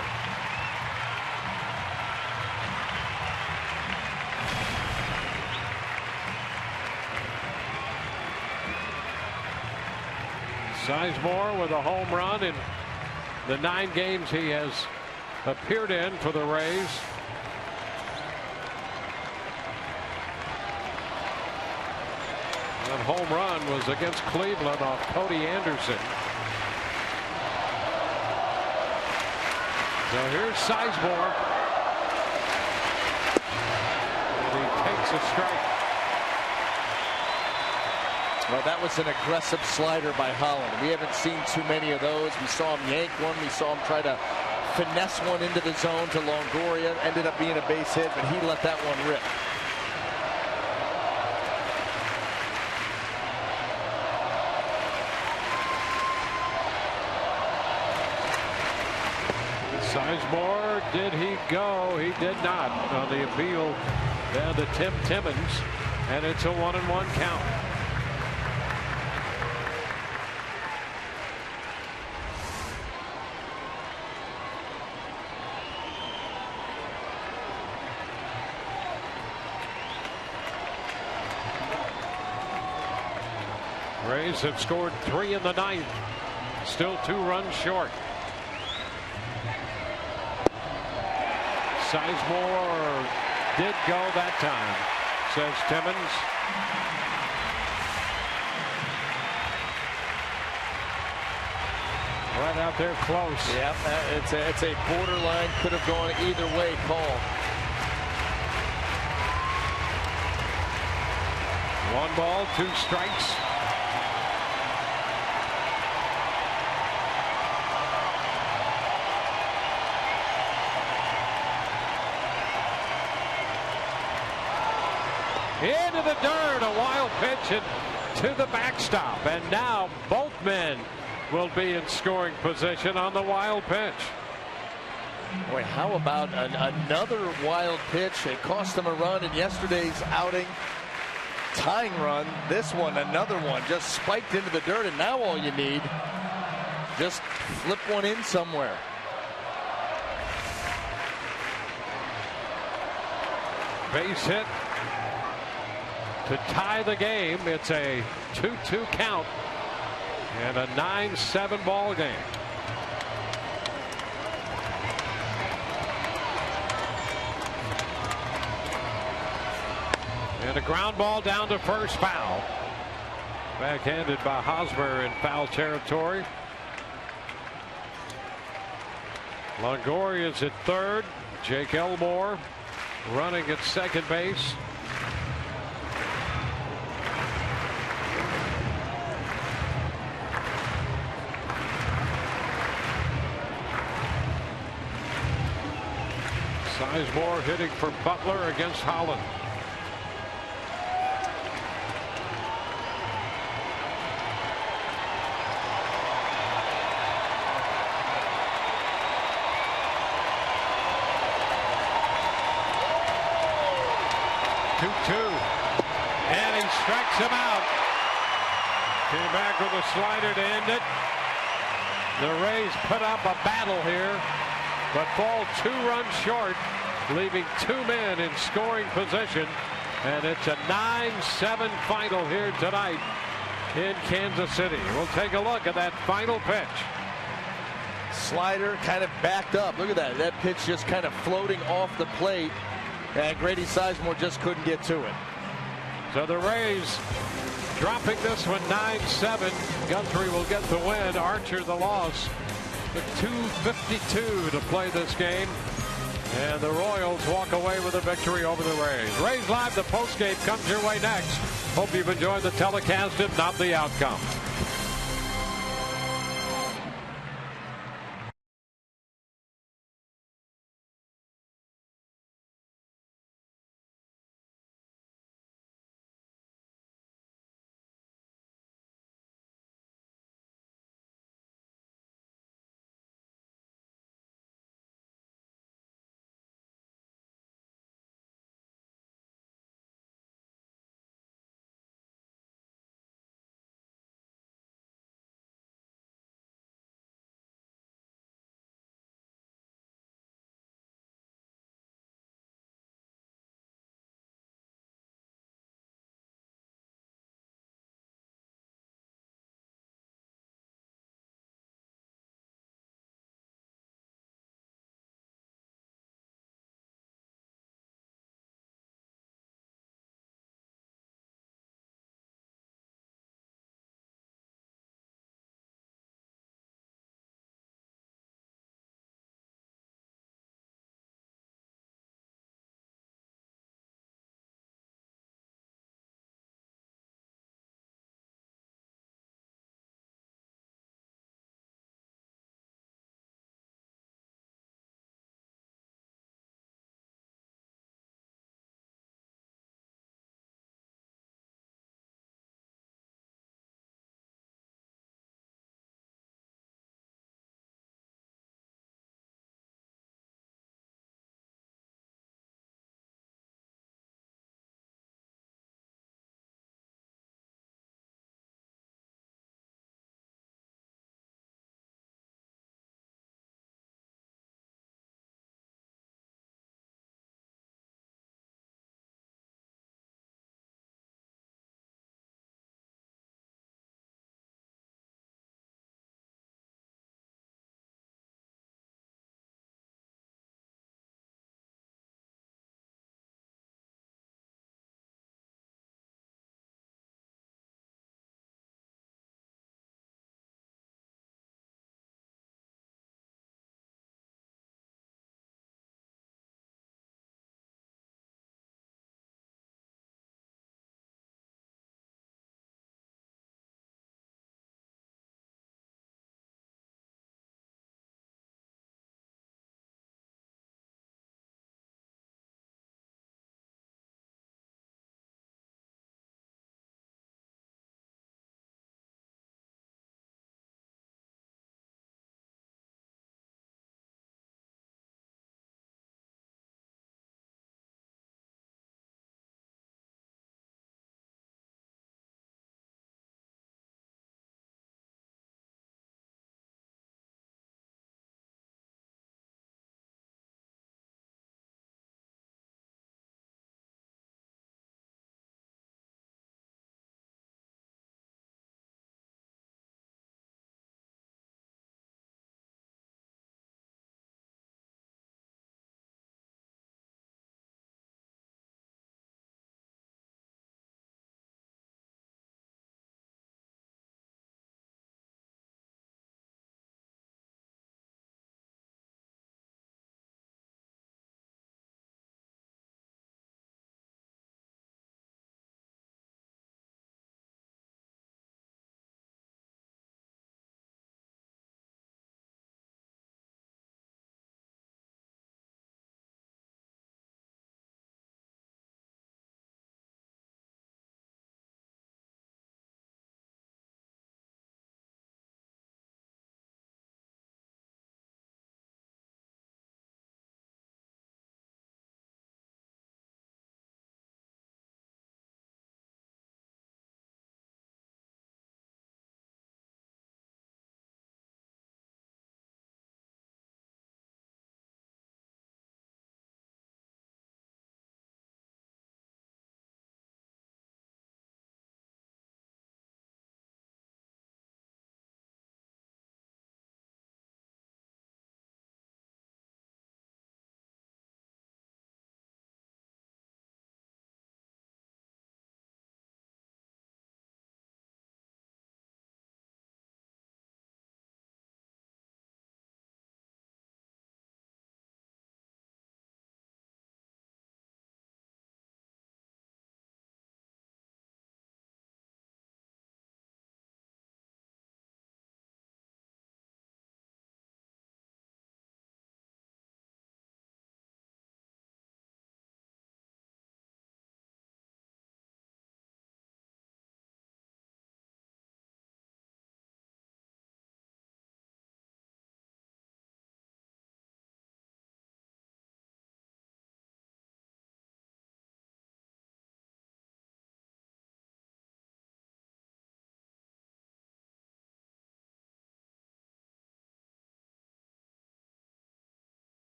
Sizemore with a home run in the 9 games he has appeared in for the Rays. That home run was against Cleveland off Cody Anderson. So here's Sizemore. And he takes a strike. Well, that was an aggressive slider by Holland. We haven't seen too many of those. We saw him yank one. We saw him try to finesse one into the zone to Longoria. Ended up being a base hit, but he let that one rip. Sizemore, did he go? He did not on the appeal down to Tim Timmons, and it's a 1-1 count. Rays have scored 3 in the 9th, still 2 runs short. Sizemore did go that time, says Timmons. Right out there close. Yeah, it's a borderline, could have gone either way call. 1 ball, 2 strikes. Into the dirt, a wild pitch and to the backstop, and now both men will be in scoring position on the wild pitch. Boy, how about another wild pitch? It cost them a run in yesterday's outing. tying run. This one, another one, just spiked into the dirt, and now all you need, just flip one in somewhere. Base hit to tie the game. It's a 2-2 count and a 9-7 ball game. And a ground ball down to first, foul. Backhanded by Hosmer in foul territory. Longoria's at third. Jake Elmore running at second base. Sizemore hitting for Butler against Holland. And he strikes him out. Came back with a slider to end it. The Rays put up a battle here, but fall 2 runs short, leaving 2 men in scoring position. And it's a 9-7 final here tonight in Kansas City. We'll take a look at that final pitch. Slider kind of backed up. Look at that. That pitch just kind of floating off the plate. And Grady Sizemore just couldn't get to it. So the Rays dropping this one 9-7. Guthrie will get the win. Archer the loss. With 2:52 to play this game. And the Royals walk away with a victory over the Rays. Rays Live, the postgame comes your way next. Hope you've enjoyed the telecast, if not the outcome.